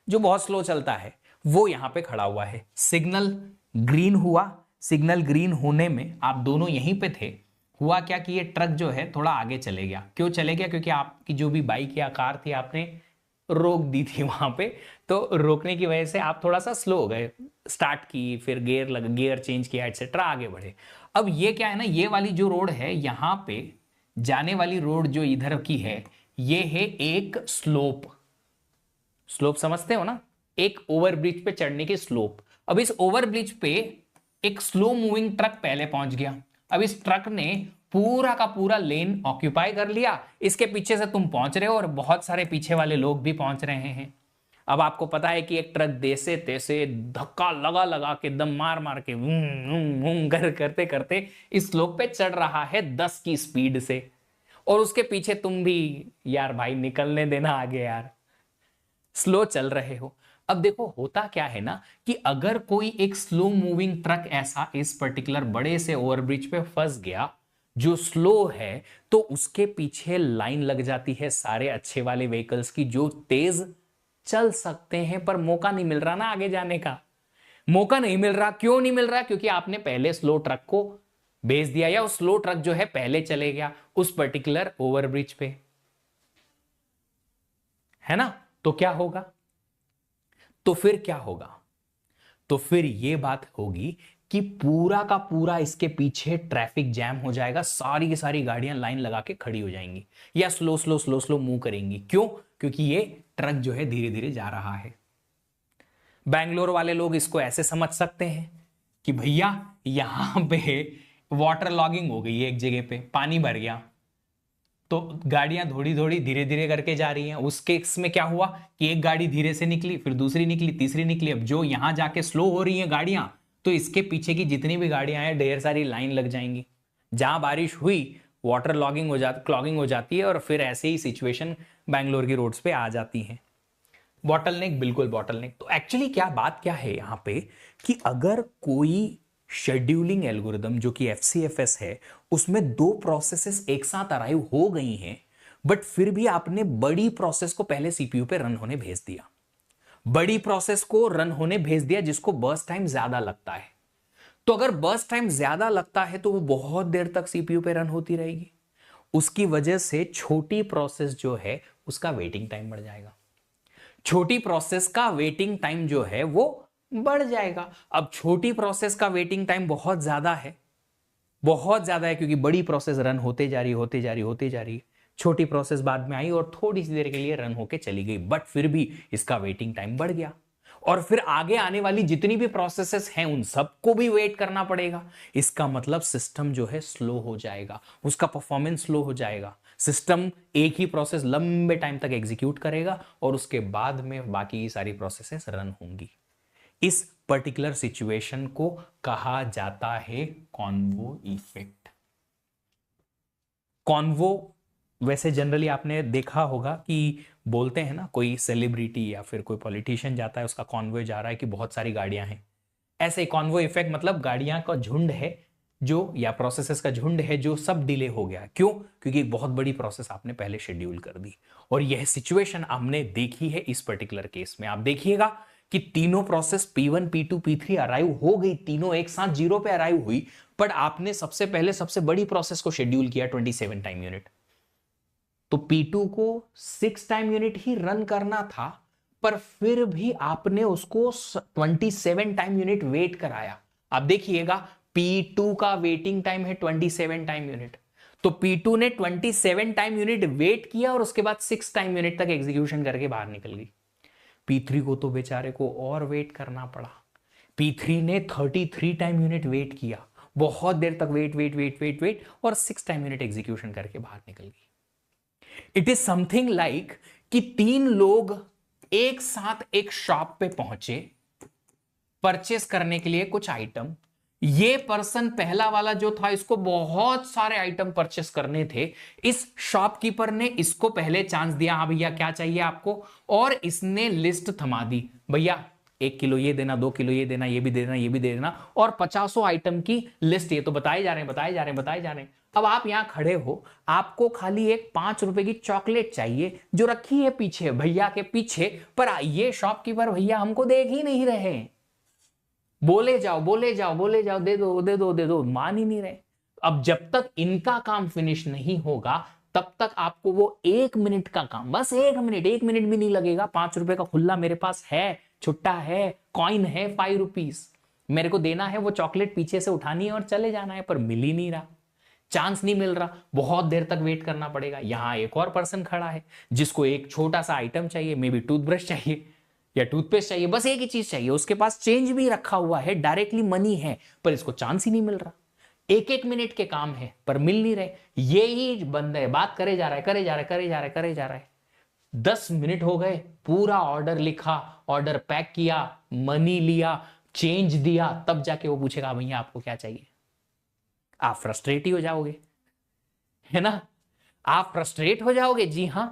जो बहुत स्लो चलता है, वो यहां पे खड़ा हुआ है। सिग्नल ग्रीन हुआ, सिग्नल ग्रीन होने में आप दोनों यहीं पे थे, हुआ क्या कि ये ट्रक जो है थोड़ा आगे चले गया। क्यों चले गया? क्योंकि आपकी जो भी बाइक या कार थी आपने रोक दी थी वहां पे, तो रोकने की वजह से आप थोड़ा सा स्लो हो गए, स्टार्ट की, फिर गियर चेंज किया, एटसेट्रा, आगे बढ़े। अब ये क्या है ना, ये वाली जो रोड है यहां पे जाने वाली रोड जो इधर की है, ये है एक स्लोप। स्लोप समझते हो ना, एक ओवरब्रिज पे चढ़ने की स्लोप। अब इस ओवरब्रिज पे एक स्लो मूविंग ट्रक पहले पहुंच गया। अब इस ट्रक ने पूरा का पूरा लेन ऑक्यूपाई कर लिया, इसके पीछे से तुम पहुंच रहे हो और बहुत सारे पीछे वाले लोग भी पहुंच रहे हैं। अब आपको पता है कि एक ट्रक देसे तैसे धक्का लगा लगा के, दम मार मार के, करते करते इस स्लोप पे चढ़ रहा है 10 की स्पीड से, और उसके पीछे तुम भी यार भाई निकलने देना आगे यार, स्लो चल रहे हो। अब देखो होता क्या है ना कि अगर कोई एक स्लो मूविंग ट्रक ऐसा इस पर्टिकुलर बड़े से ओवरब्रिज पे फंस गया जो स्लो है, तो उसके पीछे लाइन लग जाती है सारे अच्छे वाले व्हीकल्स की जो तेज चल सकते हैं, पर मौका नहीं मिल रहा ना आगे जाने का। मौका नहीं मिल रहा, क्यों नहीं मिल रहा? क्योंकि आपने पहले स्लो ट्रक को भेज दिया, या उस स्लो ट्रक जो है पहले चले गया उस पर्टिकुलर ओवरब्रिज पे, है ना? तो क्या होगा? तो फिर क्या होगा? तो फिर यह बात होगी कि पूरा का पूरा इसके पीछे ट्रैफिक जैम हो जाएगा, सारी की सारी गाड़ियां लाइन लगा के खड़ी हो जाएंगी या slow slow slow slow move करेंगी। क्यों? क्योंकि ये ट्रक जो है धीरे धीरे जा रहा है। बैंगलोर वाले लोग इसको ऐसे समझ सकते हैं कि भैया यहां पे वाटर लॉगिंग हो गई है, एक जगह पे पानी भर गया, तो गाड़ियां थोड़ी थोड़ी धीरे धीरे करके जा रही हैं। उस केस में क्या हुआ कि एक गाड़ी धीरे से निकली, फिर दूसरी निकली, तीसरी निकली। अब जो यहां जाके स्लो हो रही हैं गाड़ियां, तो इसके पीछे की जितनी भी गाड़ियां हैं ढेर सारी लाइन लग जाएंगी। जहां बारिश हुई वाटर लॉगिंग हो जाती, क्लॉगिंग हो जाती है, और फिर ऐसे ही सिचुएशन बैंगलोर की रोड्स पे आ जाती है। बॉटलनेक, बिल्कुल बॉटलनेक। तो एक्चुअली क्या बात क्या है यहां पे कि अगर कोई शेड्यूलिंग एल्गोरिदम जो कि एफसीएफएस है, उसमें दो प्रोसेसेस एक साथ अराइव हो गई हैं, बट फिर भी आपने बड़ी प्रोसेस को पहले सीपीयू पे रन होने भेज दिया, बड़ी प्रोसेस को रन होने भेज दिया जिसको बर्स्ट टाइम ज्यादा लगता है। तो अगर बर्स्ट टाइम ज्यादा लगता है तो वो बहुत देर तक सीपीयू पे रन होती रहेगी, उसकी वजह से छोटी प्रोसेस जो है उसका वेटिंग टाइम बढ़ जाएगा। छोटी प्रोसेस का वेटिंग टाइम जो है वो बढ़ जाएगा। अब छोटी प्रोसेस का वेटिंग टाइम बहुत ज्यादा है, बहुत ज्यादा है, क्योंकि बड़ी प्रोसेस रन होते जा रही होते जा रही होते जा रही, छोटी प्रोसेस बाद में आई और थोड़ी सी देर के लिए रन होके चली गई, बट फिर भी इसका वेटिंग टाइम बढ़ गया। और फिर आगे आने वाली जितनी भी प्रोसेसेस हैं उन सबको भी वेट करना पड़ेगा। इसका मतलब सिस्टम जो है स्लो हो जाएगा, उसका परफॉर्मेंस स्लो हो जाएगा। सिस्टम एक ही प्रोसेस लंबे टाइम तक एग्जीक्यूट करेगा और उसके बाद में बाकी की सारी प्रोसेसेस रन होंगी। इस पर्टिकुलर सिचुएशन को कहा जाता है कॉन्वो इफेक्ट। कॉन्वो वैसे जनरली आपने देखा होगा कि बोलते हैं ना, कोई सेलिब्रिटी या फिर कोई पॉलिटिशियन जाता है, उसका कॉन्वॉय जा रहा है कि बहुत सारी गाड़ियां हैं। ऐसे कॉन्वॉय इफेक्ट मतलब गाड़ियां का झुंड है जो, या प्रोसेसेस का झुंड है जो सब डिले हो गया। क्यों? क्योंकि एक बहुत बड़ी प्रोसेस आपने पहले शेड्यूल कर दी। और यह सिचुएशन हमने देखी है इस पर्टिकुलर केस में। आप देखिएगा कि तीनों process P1 P2 P3 arrive हो गई, तीनों एक साथ जीरो पे अराइव हुई, बट आपने सबसे पहले सबसे बड़ी प्रोसेस को शेड्यूल किया 27 टाइम यूनिट। तो P2 को 6 टाइम यूनिट ही रन करना था, पर फिर भी आपने उसको 27 टाइम यूनिट वेट कराया। आप देखिएगा P2 का वेटिंग टाइम है 27 टाइम यूनिट, तो P2 ने 27 टाइम यूनिट वेट किया और उसके बाद 6 टाइम यूनिट तक एग्जीक्यूशन करके बाहर निकल गई। P3 को तो बेचारे को और वेट करना पड़ा। P3 ने 33 टाइम यूनिट वेट किया, बहुत देर तक wait wait wait wait wait, और 6 टाइम यूनिट एग्जीक्यूशन करके बाहर निकल गई। इट इज समथिंग लाइक कि तीन लोग एक साथ एक शॉप पे पहुंचे परचेस करने के लिए कुछ आइटम। ये पर्सन पहला वाला जो था, इसको बहुत सारे आइटम परचेस करने थे। इस शॉपकीपर ने इसको पहले चांस दिया, हाँ भैया क्या चाहिए आपको, और इसने लिस्ट थमा दी, भैया 1 किलो ये देना, 2 किलो ये देना, ये भी दे देना, ये भी दे देना, और 50 आइटम की लिस्ट ये तो बताए जा रहे हैं, बताए जा रहे हैं, बताए जा रहे हैं। अब आप यहां खड़े हो, आपको खाली एक 5 रुपए की चॉकलेट चाहिए जो रखी है पीछे भैया के पीछे, पर ये शॉपकीपर भैया हमको देख ही नहीं रहे। बोले जाओ बोले जाओ बोले जाओ, दे दो दे दो दे दो, मान ही नहीं रहे। अब जब तक इनका काम फिनिश नहीं होगा तब तक आपको वो 1 मिनट का काम, बस 1 मिनट, 1 मिनट भी नहीं लगेगा। 5 रुपए का खुल्ला मेरे पास है, छुट्टा है, कॉइन है 5 रुपीज, मेरे को देना है, वो चॉकलेट पीछे से उठानी है और चले जाना है, पर मिल ही नहीं रहा, चांस नहीं मिल रहा, बहुत देर तक वेट करना पड़ेगा। यहां एक और पर्सन खड़ा है जिसको एक छोटा सा आइटम चाहिए, मे बी टूथब्रश चाहिए या टूथपेस्ट चाहिए, बस एक ही चीज चाहिए, उसके पास चेंज भी रखा हुआ है, डायरेक्टली मनी है, पर इसको चांस ही नहीं मिल रहा। 1-1 मिनट के काम है पर मिल नहीं रहे। ये ही बंदा है, बात करे जा रहा है करे जा रहा है करे जा रहा है करे जा रहा है, 10 मिनट हो गए, पूरा ऑर्डर लिखा, ऑर्डर पैक किया, मनी लिया, चेंज दिया, तब जाके वो पूछेगा भैया आपको क्या चाहिए। आप फ्रस्ट्रेट ही हो जाओगे, है ना, आप फ्रस्ट्रेट हो जाओगे, जी हां,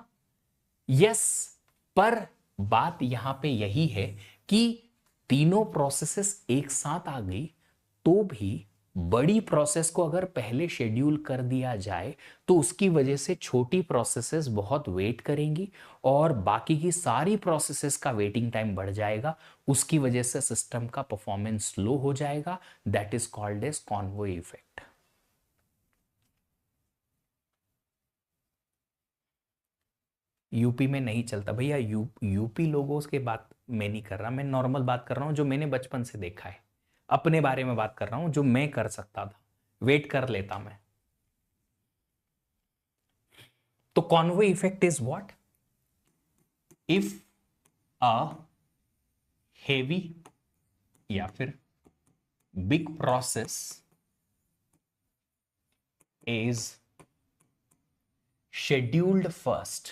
यस। पर बात यहां पे यही है कि तीनों प्रोसेसेस एक साथ आ गई तो भी बड़ी प्रोसेस को अगर पहले शेड्यूल कर दिया जाए तो उसकी वजह से छोटी प्रोसेसेस बहुत वेट करेंगी और बाकी की सारी प्रोसेसेस का वेटिंग टाइम बढ़ जाएगा, उसकी वजह से सिस्टम का परफॉर्मेंस स्लो हो जाएगा। That is called as convoy effect. UP में नहीं चलता भैया, यूपी लोगों के बात मैं नहीं कर रहा, मैं नॉर्मल बात कर रहा हूं जो मैंने बचपन से देखा है, अपने बारे में बात कर रहा हूं, जो मैं कर सकता था, वेट कर लेता मैं। तो convoy effect is what? If a heavy या फिर big process is scheduled first,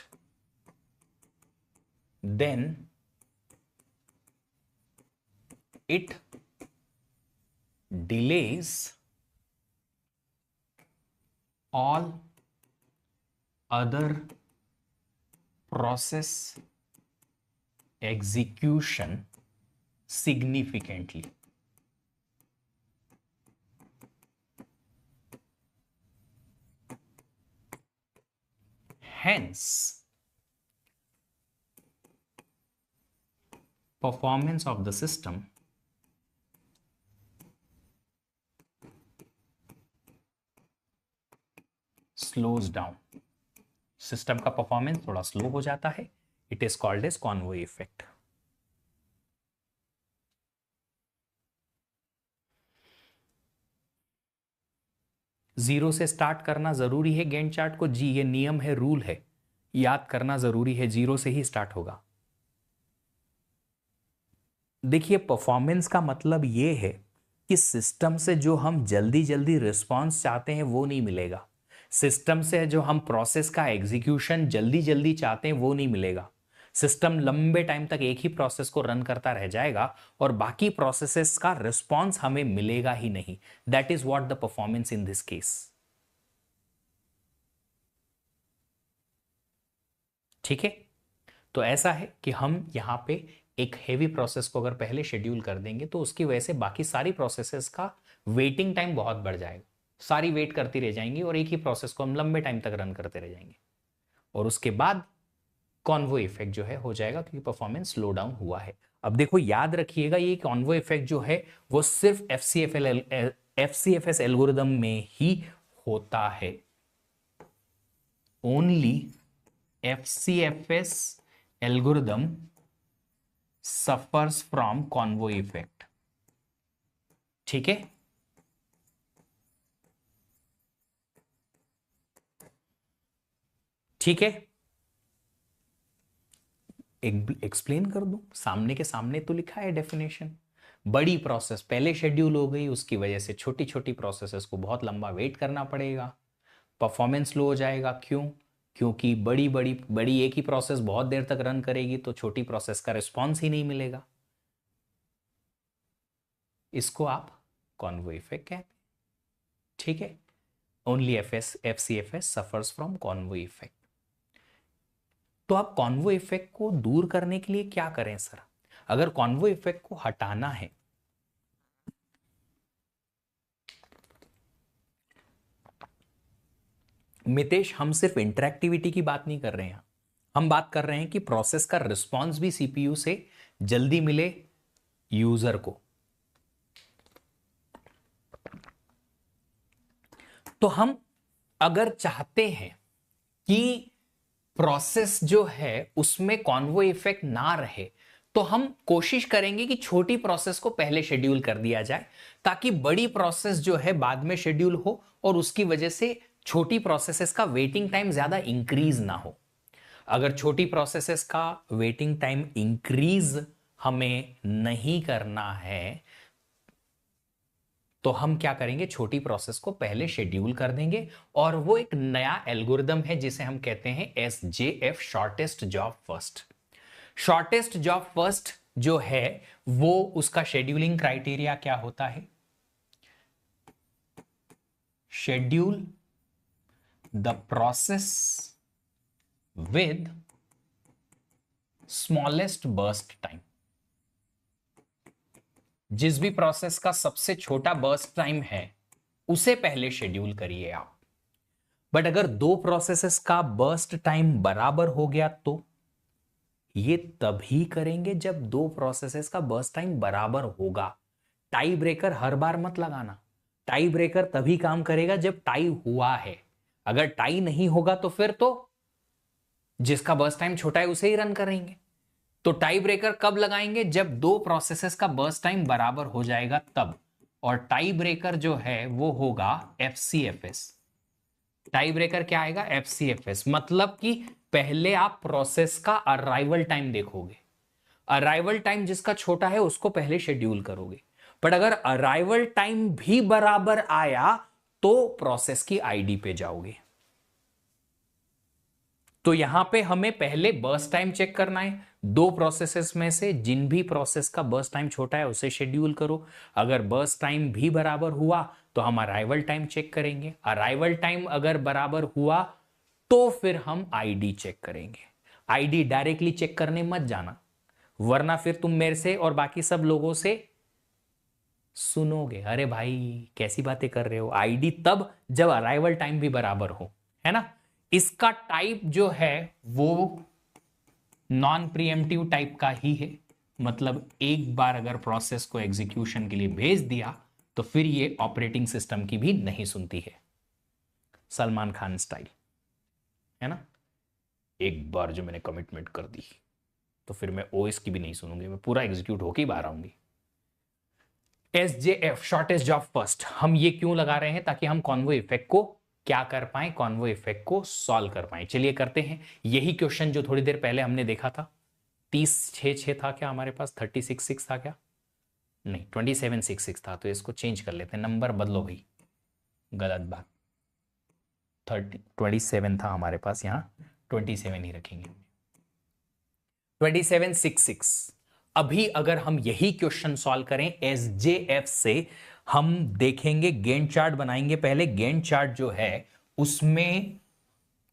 then it delays all other process execution significantly. Hence, performance of the system slows down. System का परफॉर्मेंस थोड़ा स्लो हो जाता है, it is called as convoy effect. Zero से स्टार्ट करना जरूरी है गैंट चार्ट को, जी ये नियम है, रूल है, याद करना जरूरी है, जीरो से ही स्टार्ट होगा। देखिए परफॉर्मेंस का मतलब ये है कि सिस्टम से जो हम जल्दी जल्दी रिस्पॉन्स चाहते हैं वो नहीं मिलेगा, सिस्टम से जो हम प्रोसेस का एग्जीक्यूशन जल्दी जल्दी चाहते हैं वो नहीं मिलेगा। सिस्टम लंबे टाइम तक एक ही प्रोसेस को रन करता रह जाएगा और बाकी प्रोसेसेस का रिस्पॉन्स हमें मिलेगा ही नहीं। That is what the performance in this case. ठीक है, तो ऐसा है कि हम यहां पे एक हेवी प्रोसेस को अगर पहले शेड्यूल कर देंगे तो उसकी वजह से बाकी सारी प्रोसेसेस का वेटिंग टाइम बहुत बढ़ जाएगा, सारी वेट करती रह जाएंगी और एक ही प्रोसेस को हम लंबे टाइम तक रन करते रह जाएंगे और उसके बाद कॉन्वॉय इफेक्ट जो है हो जाएगा क्योंकि परफॉर्मेंस स्लो डाउन हुआ है। अब देखो याद रखिएगा ये कॉन्वॉय इफेक्ट जो है वो सिर्फ एफसीएफएस एल्गोरिदम में ही होता है, only FCFS algorithm suffers from convoy effect। ठीक है, ठीक है, एक्सप्लेन कर दूं, सामने के सामने तो लिखा है डेफिनेशन। बड़ी प्रोसेस पहले शेड्यूल हो गई, उसकी वजह से छोटी छोटी प्रोसेसेस को बहुत लंबा वेट करना पड़ेगा, परफॉर्मेंस स्लो हो जाएगा। क्यों? क्योंकि बड़ी बड़ी बड़ी एक ही प्रोसेस बहुत देर तक रन करेगी तो छोटी प्रोसेस का रिस्पॉन्स ही नहीं मिलेगा। इसको आप कॉन्वॉय इफेक्ट कहते हैं। ठीक है, only FCFS suffers from convoy effect. तो आप कॉन्वॉय इफेक्ट को दूर करने के लिए क्या करें सर? अगर कॉन्वॉय इफेक्ट को हटाना है मितेश, हम सिर्फ इंटरैक्टिविटी की बात नहीं कर रहे हैं, हम बात कर रहे हैं कि प्रोसेस का रिस्पॉन्स भी सीपीयू से जल्दी मिले यूजर को। तो हम अगर चाहते हैं कि प्रोसेस जो है उसमें कॉन्वो इफेक्ट ना रहे, तो हम कोशिश करेंगे कि छोटी प्रोसेस को पहले शेड्यूल कर दिया जाए, ताकि बड़ी प्रोसेस जो है बाद में शेड्यूल हो और उसकी वजह से छोटी प्रोसेसेस का वेटिंग टाइम ज्यादा इंक्रीज ना हो। अगर छोटी प्रोसेसेस का वेटिंग टाइम इंक्रीज हमें नहीं करना है, तो हम क्या करेंगे, छोटी प्रोसेस को पहले शेड्यूल कर देंगे, और वो एक नया एल्गोरिदम है जिसे हम कहते हैं SJF, shortest job first. Shortest job first जो है वो उसका शेड्यूलिंग क्राइटेरिया क्या होता है, schedule the process with smallest burst time. जिस भी प्रोसेस का सबसे छोटा बर्स्ट टाइम है उसे पहले शेड्यूल करिए आप। बट अगर दो प्रोसेसेस का बर्स्ट टाइम बराबर हो गया तो ये तभी करेंगे जब दो प्रोसेसेस का बर्स्ट टाइम बराबर होगा। टाई ब्रेकर हर बार मत लगाना। टाई ब्रेकर तभी काम करेगा जब टाई हुआ है। अगर टाई नहीं होगा तो फिर तो जिसका बर्स्ट टाइम छोटा है उसे ही रन करेंगे। तो टाई ब्रेकर कब लगाएंगे, जब दो प्रोसेसेस का बर्स्ट टाइम बराबर हो जाएगा तब। और टाई ब्रेकर जो है वो होगा FCFS। टाई ब्रेकर क्या आएगा, FCFS, मतलब कि पहले आप प्रोसेस का अराइवल टाइम देखोगे। अराइवल टाइम जिसका छोटा है उसको पहले शेड्यूल करोगे। बट अगर अराइवल टाइम भी बराबर आया तो प्रोसेस की आईडी पे जाओगे। तो यहां पे हमें पहले बर्स्ट टाइम चेक करना है। दो प्रोसेसेस में से जिन भी प्रोसेस का बर्स्ट टाइम छोटा है उसे शेड्यूल करो। अगर बर्स्ट टाइम भी बराबर हुआ तो हम अराइवल टाइम चेक करेंगे। अराइवल टाइम अगर बराबर हुआ तो फिर हम आईडी चेक करेंगे। आईडी डायरेक्टली चेक करने मत जाना, वरना फिर तुम मेरे से और बाकी सब लोगों से सुनोगे, अरे भाई कैसी बातें कर रहे हो। आईडी तब जब अराइवल टाइम भी बराबर हो, है ना। इसका टाइप जो है वो नॉन प्रीएम्प्टिव टाइप का ही है। मतलब एक बार अगर प्रोसेस को एग्जीक्यूशन के लिए भेज दिया तो फिर ये ऑपरेटिंग सिस्टम की भी नहीं सुनती है। सलमान खान स्टाइल, है ना। एक बार जो मैंने कमिटमेंट कर दी तो फिर मैं ओएस की भी नहीं सुनूंगी, मैं पूरा एग्जीक्यूट होके ही बाहर आऊंगी। SJF, शॉर्टेस्ट जॉब फर्स्ट, हम ये क्यों लगा रहे हैं, ताकि हम कॉन्वो इफेक्ट को क्या कर पाए, कॉन्वो इफेक्ट को सॉल्व कर पाए। चलिए करते हैं। यही क्वेश्चन जो थोड़ी देर पहले हमने देखा था, 30-6-6 था क्या हमारे पास, 36-6 था क्या, नहीं 27-6-6 था। तो इसको चेंज कर लेते हैं, नंबर बदलो भाई, गलत बात। 27 था हमारे पास, यहाँ 27 ही रखेंगे। 27-6-6। अभी अगर हम यही क्वेश्चन सॉल्व करें SJF से, हम देखेंगे गैंट चार्ट बनाएंगे। पहले गैंट चार्ट जो है उसमें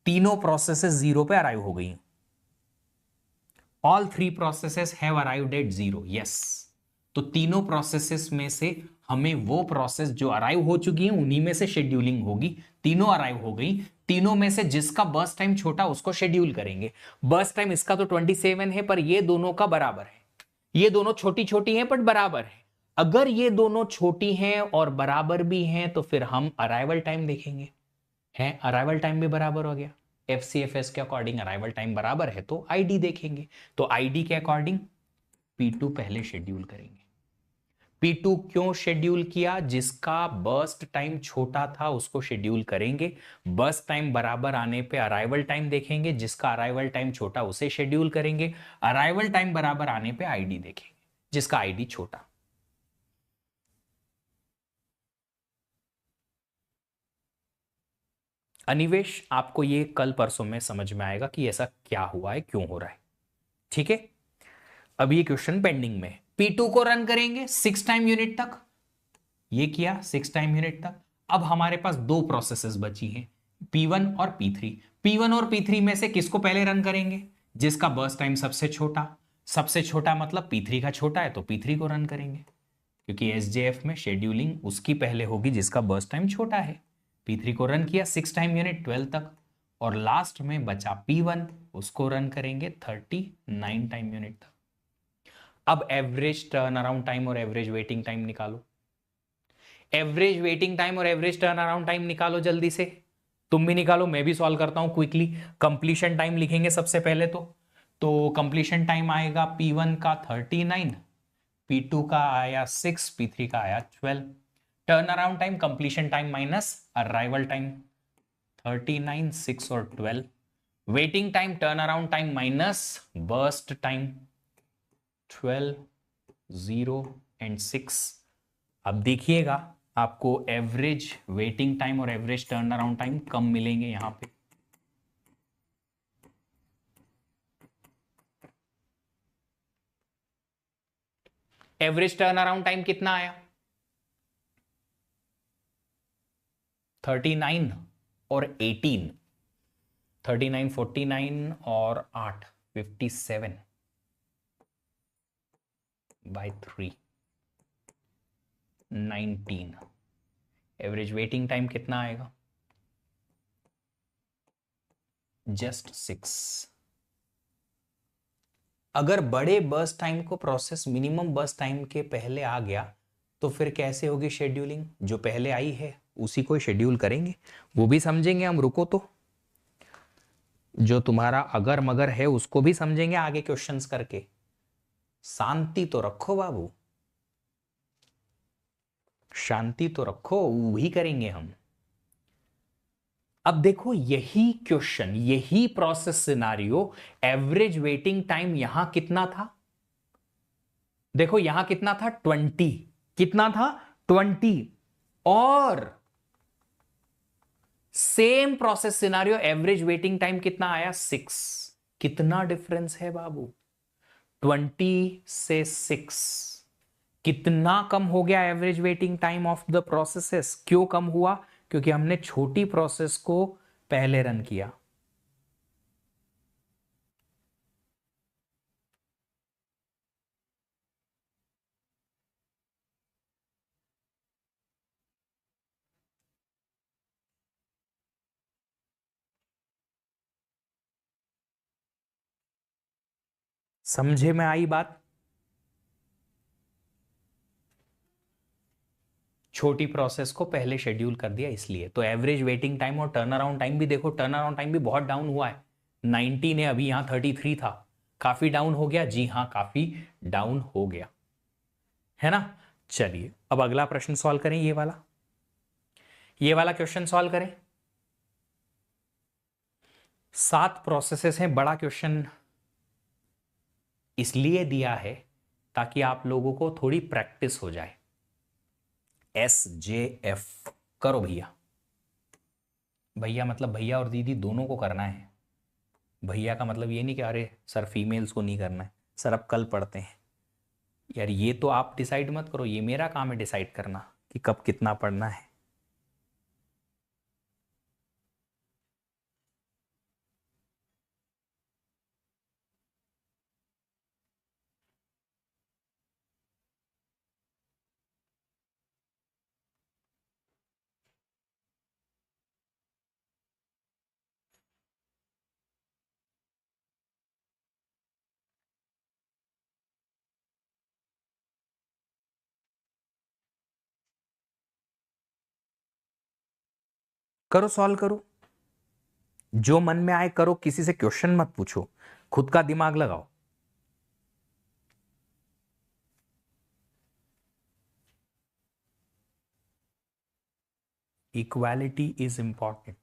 तीनों प्रोसेसेस जीरो पे अराइव हो गई। All three processes have arrived at zero, yes. तो तीनों प्रोसेसेस में से हमें वो प्रोसेस जो अराइव हो चुकी है उन्हीं में से शेड्यूलिंग होगी। तीनों अराइव हो गई, तीनों में से जिसका बर्स्ट टाइम छोटा उसको शेड्यूल करेंगे। बर्स्ट टाइम इसका तो 27 है, पर ये दोनों का बराबर है। ये दोनों छोटी छोटी हैं बट बराबर है। अगर ये दोनों छोटी हैं और बराबर भी हैं तो फिर हम अराइवल टाइम देखेंगे। है, अराइवल टाइम भी बराबर हो गया। FCFS के अकॉर्डिंग अराइवल टाइम बराबर है तो आईडी देखेंगे। तो आईडी के अकॉर्डिंग P2 पहले शेड्यूल करेंगे। P2 क्यों शेड्यूल किया, जिसका बर्स्ट टाइम छोटा था उसको शेड्यूल करेंगे। बर्स्ट टाइम बराबर आने पे अराइवल टाइम देखेंगे, जिसका अराइवल टाइम छोटा उसे शेड्यूल करेंगे। अराइवल टाइम बराबर आने पे आईडी देखेंगे, जिसका आईडी छोटा। अनिवेश, आपको ये कल परसों में समझ में आएगा कि ऐसा क्या हुआ है, क्यों हो रहा है। ठीक है, अब ये क्वेश्चन पेंडिंग में। P2 को रन करेंगे 6 टाइम यूनिट तक, ये किया 6 टाइम यूनिट तक। अब हमारे पास दो प्रोसेसेस बची हैं, P1 और P3। P1 और P3 में से किसको पहले रन करेंगे, जिसका बर्स्ट टाइम सबसे छोटा। सबसे छोटा मतलब P3 का छोटा है तो P3 को रन करेंगे, क्योंकि SJF में शेड्यूलिंग उसकी पहले होगी जिसका बर्स्ट टाइम छोटा है। P3 को रन किया 6 टाइम यूनिट 12 तक, और लास्ट में बचा P1, उसको रन करेंगे 39 टाइम यूनिट तक। अब एवरेज टर्न अराउंड टाइम और एवरेज वेटिंग टाइम निकालो। एवरेज वेटिंग टाइम और एवरेज टर्न अराउंड टाइम निकालो जल्दी से, तुम भी निकालो, मैं भी सॉल्व करता हूं क्विकली। कंप्लीशन टाइम लिखेंगे सबसे पहले तो कंप्लीशन टाइम आएगा P1 का 39, P2 का आया 6, P3 का आया 12। Turn around time completion time minus arrival time, 39, 6 और 12। Waiting time turn around time minus burst time, 12, 0 and 6। अब देखिएगा आपको एवरेज वेटिंग टाइम और एवरेज टर्न अराउंड टाइम कम मिलेंगे यहां पे। एवरेज टर्न अराउंड टाइम कितना आया? 39 और 18, 39, 49 और 8, 57 बाय 3, 19। एवरेज वेटिंग टाइम कितना आएगा? जस्ट 6। अगर बड़े बर्स्ट टाइम को प्रोसेस मिनिमम बर्स्ट टाइम के पहले आ गया तो फिर कैसे होगी शेड्यूलिंग? जो पहले आई है उसी को शेड्यूल करेंगे, वो भी समझेंगे हम, रुको तो। जो तुम्हारा अगर मगर है उसको भी समझेंगे आगे क्वेश्चंस करके। शांति तो रखो बाबू, शांति तो रखो, वही करेंगे हम। अब देखो यही क्वेश्चन, यही process scenario, average waiting time यहां कितना था? देखो यहां कितना था? 20। कितना था? 20। और same process scenario average waiting time कितना आया? 6। कितना डिफरेंस है बाबू? 20 से 6। कितना कम हो गया average waiting time of the processes? क्यों कम हुआ? क्योंकि हमने छोटी प्रोसेस को पहले रन किया। समझे में आई बात? छोटी प्रोसेस को पहले शेड्यूल कर दिया इसलिए। तो एवरेज वेटिंग टाइम और टर्न अराउंड टाइम भी देखो, टर्न अराउंड टाइम भी बहुत डाउन हुआ है। 19 है, अभी यहां 33 था, काफी डाउन हो गया। जी हाँ, काफी डाउन हो गया, है ना। चलिए अब अगला प्रश्न सॉल्व करें, ये वाला क्वेश्चन सॉल्व करें। 7 प्रोसेसेस हैं। बड़ा क्वेश्चन इसलिए दिया है ताकि आप लोगों को थोड़ी प्रैक्टिस हो जाए। SJF करो भैया। भैया मतलब भैया और दीदी दोनों को करना है। भैया का मतलब ये नहीं कि अरे सर फीमेल्स को नहीं करना है, सर अब कल पढ़ते हैं। यार ये तो आप डिसाइड मत करो, ये मेरा काम है डिसाइड करना कि कब कितना पढ़ना है। करो, सॉल्व करो, जो मन में आए करो, किसी से क्वेश्चन मत पूछो, खुद का दिमाग लगाओ। Equality is important.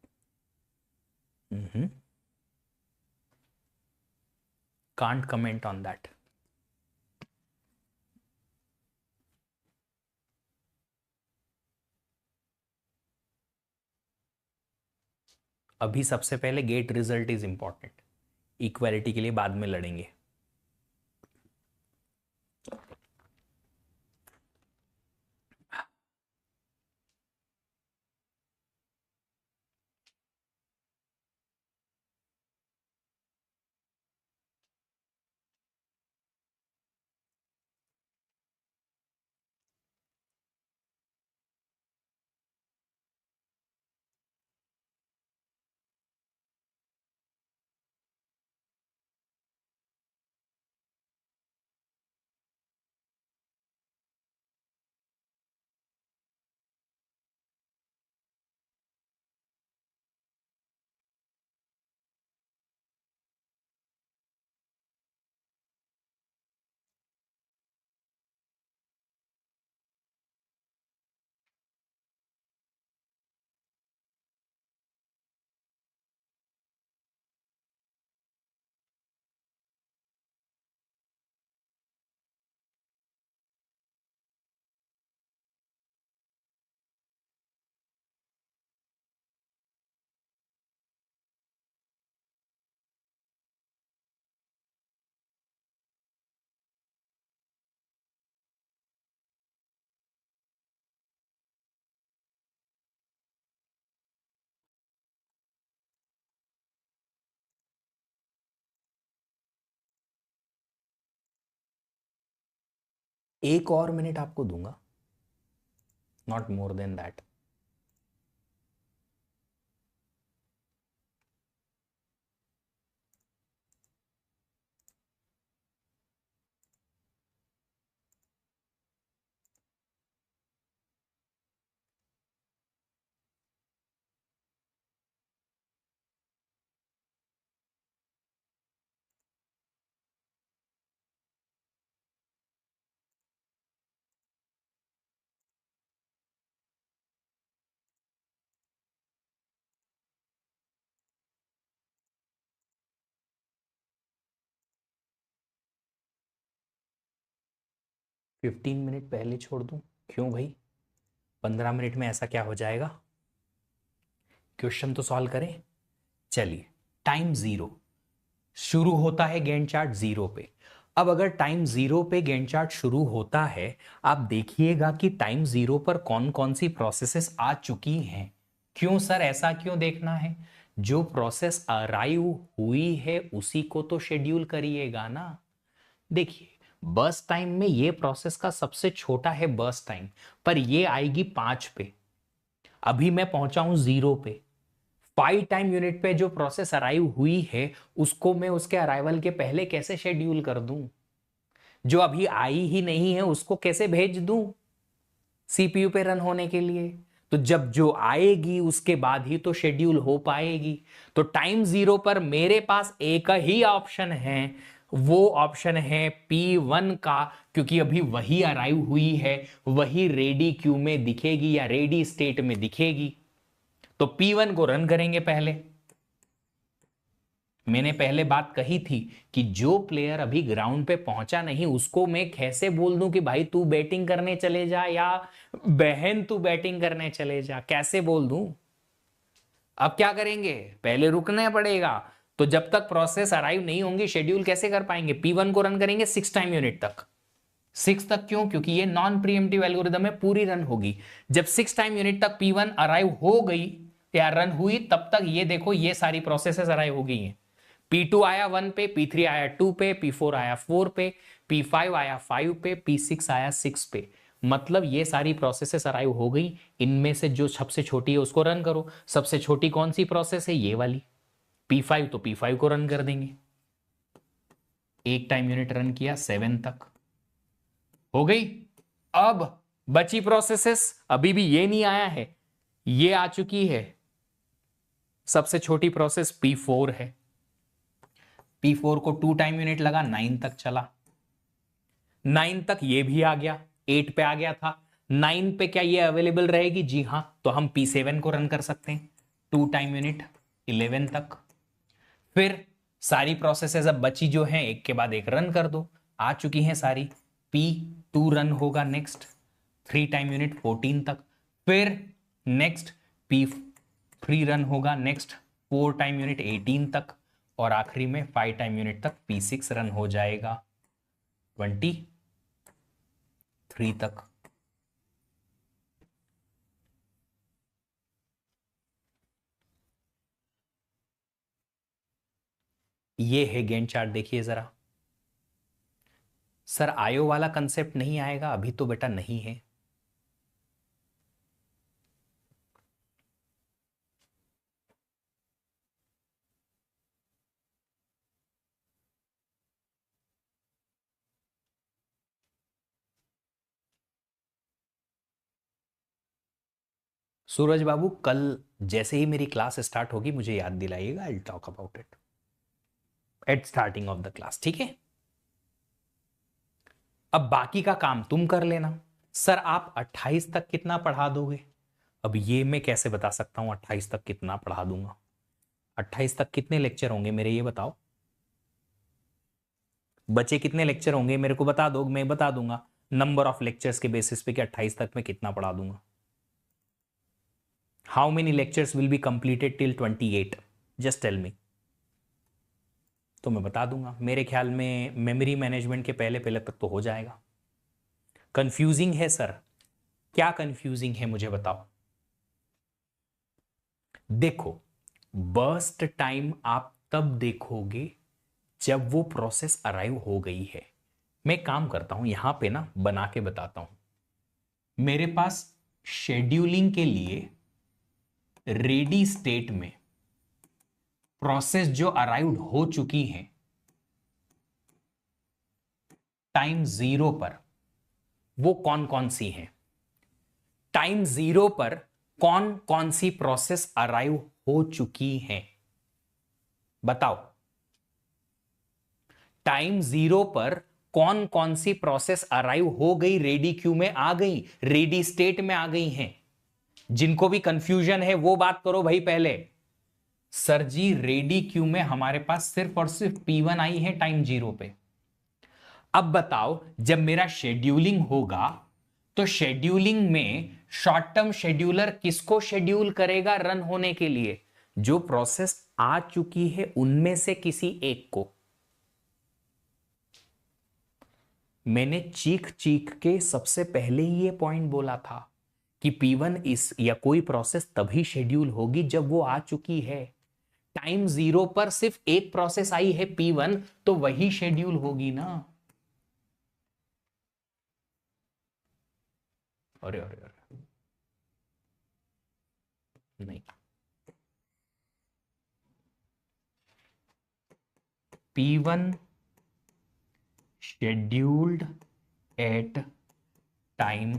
Can't comment on that. अभी सबसे पहले get result is important, equality के लिए बाद में लड़ेंगे। एक और मिनट आपको दूंगा, not more than that. Fifteen minute पहले छोड़ दूं? क्यों भाई, 15 मिनट में ऐसा क्या हो जाएगा? क्वेश्चन तो सॉल्व करें। चलिए, टाइम जीरो शुरू होता है गैंट चार्ट जीरो पे। अब अगर टाइम जीरो पे गैंट चार्ट शुरू होता है, आप देखिएगा कि टाइम जीरो पर कौन कौन सी प्रोसेसेस आ चुकी हैं। क्यों सर, ऐसा क्यों देखना है? जो प्रोसेस अराइव हुई है उसी को तो शेड्यूल करिएगा ना। देखिए, बर्स्ट टाइम में ये प्रोसेस का सबसे छोटा है बर्स्ट टाइम, पर ये आएगी 5 पे। अभी मैं पहुंचा हूं जीरो पे। 5 टाइम यूनिट पे जो प्रोसेस अराइव हुई है उसको मैं उसके अराइवल के पहले कैसे शेड्यूल कर दूं? जो अभी आई ही नहीं है उसको कैसे भेज दूं सीपीयू पे रन होने के लिए? तो जब जो आएगी उसके बाद ही तो शेड्यूल हो पाएगी। तो टाइम जीरो पर मेरे पास एक ही ऑप्शन है, वो ऑप्शन है P1 का, क्योंकि अभी वही अराइव हुई है, वही रेडी क्यू में दिखेगी या रेडी स्टेट में दिखेगी। तो P1 को रन करेंगे पहले। मैंने पहले बात कही थी कि जो प्लेयर अभी ग्राउंड पे पहुंचा नहीं उसको मैं कैसे बोल दूं कि भाई तू बैटिंग करने चले जा या बहन तू बैटिंग करने चले जा, कैसे बोल दूं? अब क्या करेंगे, पहले रुकना पड़ेगा। तो जब तक प्रोसेस अराइव नहीं होंगी शेड्यूल कैसे कर पाएंगे? P1 को रन करेंगे 6 टाइम यूनिट तक। 6 तक क्यों? क्योंकि ये नॉन प्रीएम्प्टिव एल्गोरिदम है, पूरी रन होगी। जब 6 टाइम यूनिट तक P1 अराइव हो गई या रन हुई, तब तक ये देखो ये सारी प्रोसेसेस अराइव हो गई हैं। P2 आया 1 पे, P3 आया 2 पे, P4 आया 4 पे, P5 आया 5 पे, P6 आया 6 पे। मतलब ये सारी प्रोसेसेस अराइव हो गई। इनमें से जो सबसे छोटी है उसको रन करो। सबसे छोटी कौन सी प्रोसेस है? ये वाली P5, तो P5 को रन कर देंगे। एक टाइम यूनिट रन किया 7 तक हो गई। अब बची प्रोसेसेस, अभी भी ये नहीं आया है, ये आ चुकी है। सबसे छोटी प्रोसेस P4 है। P4 को 2 टाइम यूनिट लगा, 9 तक चला। 9 तक ये भी आ गया, 8 पे आ गया था। 9 पे क्या ये अवेलेबल रहेगी? जी हां, तो हम P7 को रन कर सकते हैं, 2 टाइम यूनिट 11 तक। फिर सारी प्रोसेसेस अब बची जो हैं एक के बाद एक रन कर दो, आ चुकी हैं सारी। P2 रन होगा नेक्स्ट, 3 टाइम यूनिट 14 तक। फिर नेक्स्ट P3 रन होगा नेक्स्ट, 4 टाइम यूनिट 18 तक। और आखिरी में 5 टाइम यूनिट तक P6 रन हो जाएगा 23 तक। ये है गैंट चार्ट, देखिए जरा। सर आयो वाला कंसेप्ट नहीं आएगा अभी तो बेटा, नहीं है। सूरज बाबू, कल जैसे ही मेरी क्लास स्टार्ट होगी मुझे याद दिलाइएगा, I will talk about it at starting of the class, ठीक है? अब बाकी का काम तुम कर लेना। सर आप 28 तक कितना पढ़ा दोगे? अब ये मैं कैसे बता सकता हूं 28 तक कितना पढ़ा दूंगा? 28 तक कितने लेक्चर होंगे मेरे, ये बताओ। बचे कितने लेक्चर होंगे मेरे को बता दो, मैं बता दूंगा नंबर ऑफ लेक्चर्स के बेसिस पे कि 28 तक मैं कितना पढ़ा दूंगा। How many lectures will be completed till 28? Just tell me, तो मैं बता दूंगा। मेरे ख्याल में मेमोरी मैनेजमेंट के पहले पहले तक तो हो जाएगा। कंफ्यूजिंग है सर? क्या कंफ्यूजिंग है मुझे बताओ। देखो, बर्स्ट टाइम आप तब देखोगे जब वो प्रोसेस अराइव हो गई है। मैं एक काम करता हूं, यहां पे ना बना के बताता हूं। मेरे पास शेड्यूलिंग के लिए रेडी स्टेट में प्रोसेस जो अराइव्ड हो चुकी है टाइम जीरो पर, वो कौन कौन सी हैं? टाइम जीरो पर कौन कौन सी प्रोसेस अराइव हो चुकी हैं? बताओ। टाइम जीरो पर कौन कौन सी प्रोसेस अराइव हो गई, रेडी क्यू में आ गई, रेडी स्टेट में आ गई हैं? जिनको भी कंफ्यूजन है वो बात करो भाई पहले। सर जी रेडी क्यू में हमारे पास सिर्फ और सिर्फ P1 आई है टाइम जीरो पे। अब बताओ, जब मेरा शेड्यूलिंग होगा तो शेड्यूलिंग में शॉर्ट टर्म शेड्यूलर किसको शेड्यूल करेगा रन होने के लिए? जो प्रोसेस आ चुकी है उनमें से किसी एक को। मैंने चीख चीख के सबसे पहले ही ये पॉइंट बोला था कि P1 इस या कोई प्रोसेस तभी शेड्यूल होगी जब वो आ चुकी है। टाइम जीरो पर सिर्फ एक प्रोसेस आई है P1, तो वही शेड्यूल होगी ना। अरे अरे अरे नहीं, P1 scheduled at time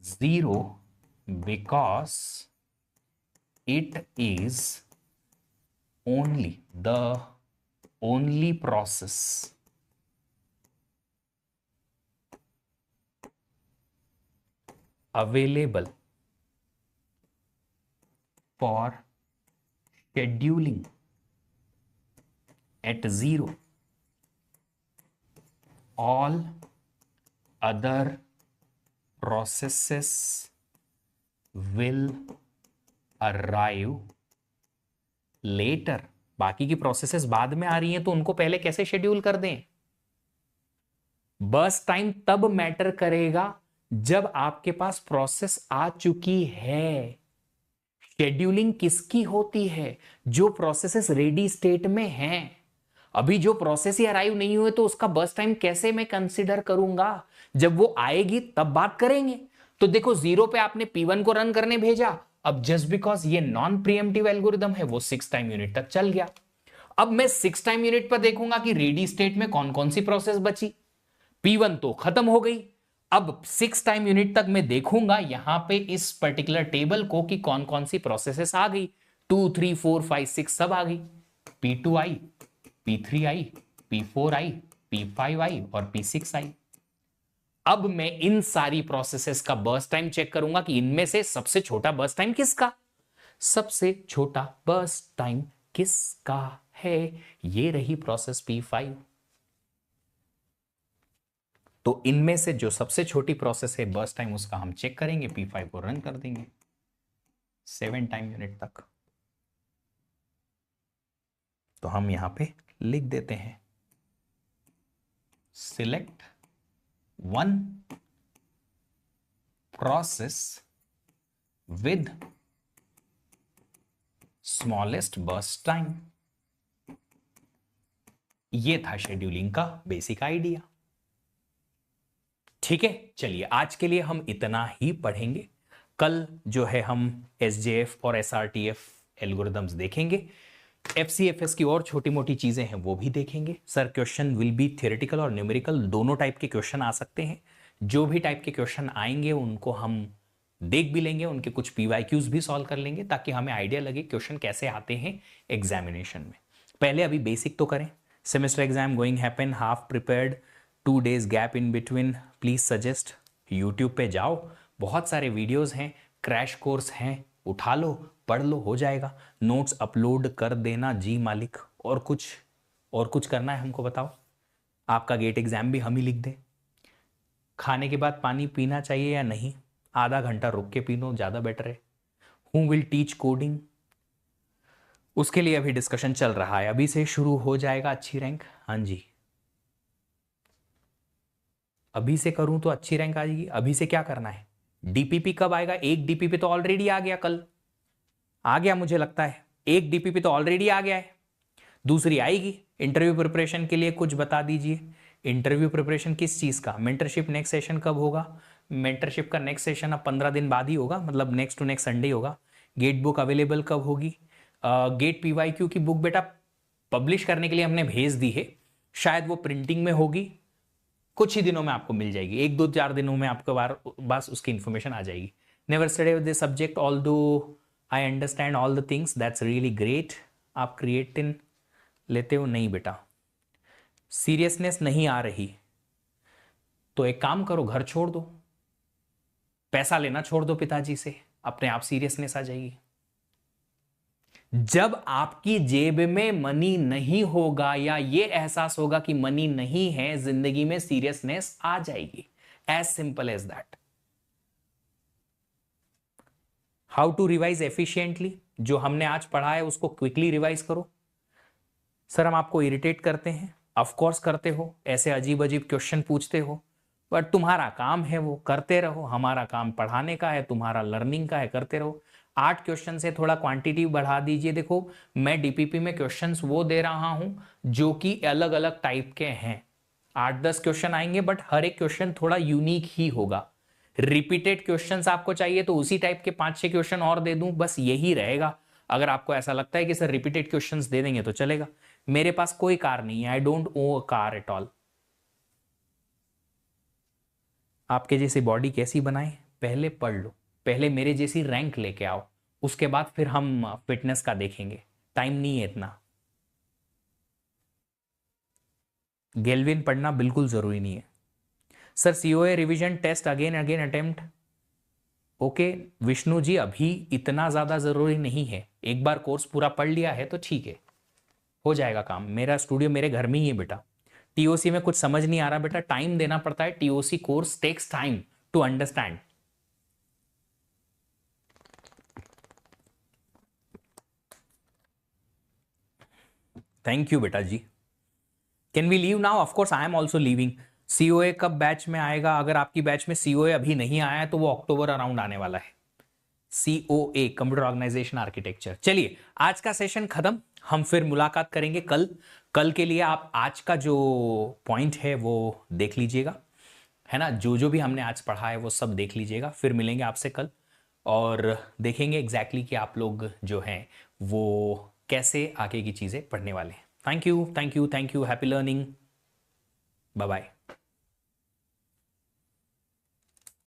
zero because it is the only process available for scheduling at zero. All other processes will arrive later. बाकी की प्रोसेसेस बाद में आ रही हैं तो उनको पहले कैसे शेड्यूल कर दें? बस टाइम तब मैटर करेगा जब आपके पास प्रोसेस आ चुकी है। शेड्यूलिंग किसकी होती है? जो प्रोसेसेस रेडी स्टेट में हैं। अभी जो प्रोसेस ही अराइव नहीं हुए तो उसका बर्स्ट टाइम कैसे मैं कंसीडर करूंगा? जब वो आएगी तब बात करेंगे। तो देखो, जीरो पे आपने P1 को रन करने भेजा, अब जस्ट बिकॉज ये नॉन प्रीएम्प्टिव एल्गोरिदम है वो 6 टाइम यूनिट तक चल गया। अब मैं 6 टाइम यूनिट पर देखूंगा कि रेडी स्टेट में कौन कौन सी प्रोसेस बची। P1 तो खत्म हो गई। अब 6 टाइम यूनिट तक मैं देखूंगा यहां पे इस पर्टिकुलर टेबल को कि कौन कौन सी प्रोसेसेस आ गई। 2, 3, 4, 5, 6 सब आ गई। P2 आई, P3 आई, P4 आई, P5 आई और P6 आई। अब मैं इन सारी प्रोसेसेस का बर्स्ट टाइम चेक करूंगा कि इनमें से सबसे छोटा बर्स्ट टाइम किसका? सबसे छोटा बर्स्ट टाइम किसका है? ये रही प्रोसेस P5। तो इनमें से जो सबसे छोटी प्रोसेस है बर्स्ट टाइम उसका हम चेक करेंगे, P5 को रन कर देंगे 7 टाइम यूनिट तक। तो हम यहां पे लिख देते हैं select one process with smallest burst time. ये था शेड्यूलिंग का बेसिक आइडिया। ठीक है, चलिए आज के लिए हम इतना ही पढ़ेंगे। कल जो है हम SJF और SRTF एल्गोरिदम्स देखेंगे। FCFS की और छोटी मोटी चीजें हैं वो भी देखेंगे। Sir question will be theoretical और न्यूमेरिकल, दोनों टाइप के क्वेश्चन आ सकते हैं। जो भी टाइप के क्वेश्चन आएंगे उनको हम देख भी लेंगे, उनके कुछ PYQs भी सॉल्व कर लेंगे ताकि हमें आइडिया लगे क्वेश्चन कैसे आते हैं एग्जामिनेशन में। पहले अभी बेसिक तो करें। Semester exam going happen, half prepared, 2 days gap in between, please suggest. YouTube पे जाओ, बहुत सारे वीडियोस हैं, क्रैश कोर्स हैं, उठा लो, पढ़ लो, हो जाएगा। नोट्स अपलोड कर देना जी मालिक। और कुछ करना है हमको बताओ। आपका गेट एग्जाम भी हम ही लिख दें। खाने के बाद पानी पीना चाहिए या नहीं? आधा घंटा रुक के पी लो, ज़्यादा बेटर है। Who will teach coding? उसके लिए अभी डिस्कशन चल रहा है, अभी से शुरू हो जाएगा अच्छी रैंक। हाँ जी, अभी से करूं तो अच्छी रैंक आ जाएगी। अभी से क्या करना है? DPP कब आएगा? एक DPP तो ऑलरेडी आ गया, कल आ गया मुझे लगता है। एक DPP तो ऑलरेडी आ गया है, दूसरी आएगी। इंटरव्यू प्रिपरेशन के लिए कुछ बता दीजिए। इंटरव्यू प्रिपरेशन किस चीज़ का, मेंटरशिप नेक्स्ट सेशन कब होगा, मेंटरशिप का नेक्स्ट सेशन अब 15 दिन बाद ही होगा, मतलब नेक्स्ट टू नेक्स्ट संडे होगा। गेट बुक अवेलेबल कब होगी, गेट पीवाईक्यू की बुक बेटा पब्लिश करने के लिए हमने भेज दी है, शायद वो प्रिंटिंग में होगी, कुछ ही दिनों में आपको मिल जाएगी, 1-2-4 दिनों में आपके पास उसकी इंफॉर्मेशन आ जाएगी। Never study with this subject although I understand all the things, that's really great. आप क्रिएटिन लेते हो? नहीं बेटा, सीरियसनेस नहीं आ रही तो एक काम करो, घर छोड़ दो, पैसा लेना छोड़ दो पिताजी से, अपने आप सीरियसनेस आ जाएगी। जब आपकी जेब में मनी नहीं होगा या ये एहसास होगा कि मनी नहीं है, जिंदगी में सीरियसनेस आ जाएगी, as simple as that. How to revise efficiently, जो हमने आज पढ़ा है उसको क्विकली रिवाइज करो। सर हम आपको इरिटेट करते हैं, ऑफ कोर्स करते हो, ऐसे अजीब अजीब क्वेश्चन पूछते हो, बट तुम्हारा काम है वो, करते रहो। हमारा काम पढ़ाने का है, तुम्हारा लर्निंग का है, करते रहो। 8 क्वेश्चन से थोड़ा क्वांटिटी बढ़ा दीजिए। देखो मैं डीपीपी में क्वेश्चंस वो दे रहा हूं जो कि अलग अलग टाइप के हैं, 8-10 क्वेश्चन आएंगे, बट हर एक क्वेश्चन थोड़ा यूनिक ही होगा। रिपीटेड क्वेश्चंस आपको चाहिए तो उसी टाइप के 5-6 क्वेश्चन और दे दूं, बस यही रहेगा। अगर आपको ऐसा लगता है कि सर रिपीटेड क्वेश्चंस दे देंगे तो चलेगा। मेरे पास कोई कार नहीं है, I don't own a car at all. आपके जैसी बॉडी कैसी बनाए, पहले पढ़ लो, पहले मेरे जैसी रैंक लेके आओ, उसके बाद फिर हम फिटनेस का देखेंगे, टाइम नहीं है इतना। गेल्विन पढ़ना बिल्कुल जरूरी नहीं है। Sir COA revision test again again attempt, okay Vishnu ji अभी इतना ज्यादा जरूरी नहीं है, एक बार कोर्स पूरा पढ़ लिया है तो ठीक है, हो जाएगा काम। मेरा स्टूडियो मेरे घर में ही है बेटा। टीओसी में कुछ समझ नहीं आ रहा बेटा, टाइम देना पड़ता है, TOC course takes time to understand. Thank you बेटा जी। Can we leave now? Of course I am also leaving. COA कब बैच में आएगा? अगर आपकी बैच में सीओए अभी नहीं आया है तो वो अक्टूबर अराउंड आने वाला है। COA computer organisation architecture. चलिए आज का सेशन खत्म, हम फिर मुलाकात करेंगे कल। कल के लिए आप आज का जो पॉइंट है वो देख लीजिएगा, है ना, जो जो भी हमने आज पढ़ा है वो सब देख लीजिएगा। फिर मिलेंगे आपसे कल और देखेंगे एग्जैक्टली कि आप लोग जो हैं वो कैसे आगे की चीज़ें पढ़ने वाले हैं। Thank you, thank you, thank you. Happy learning. Bye bye.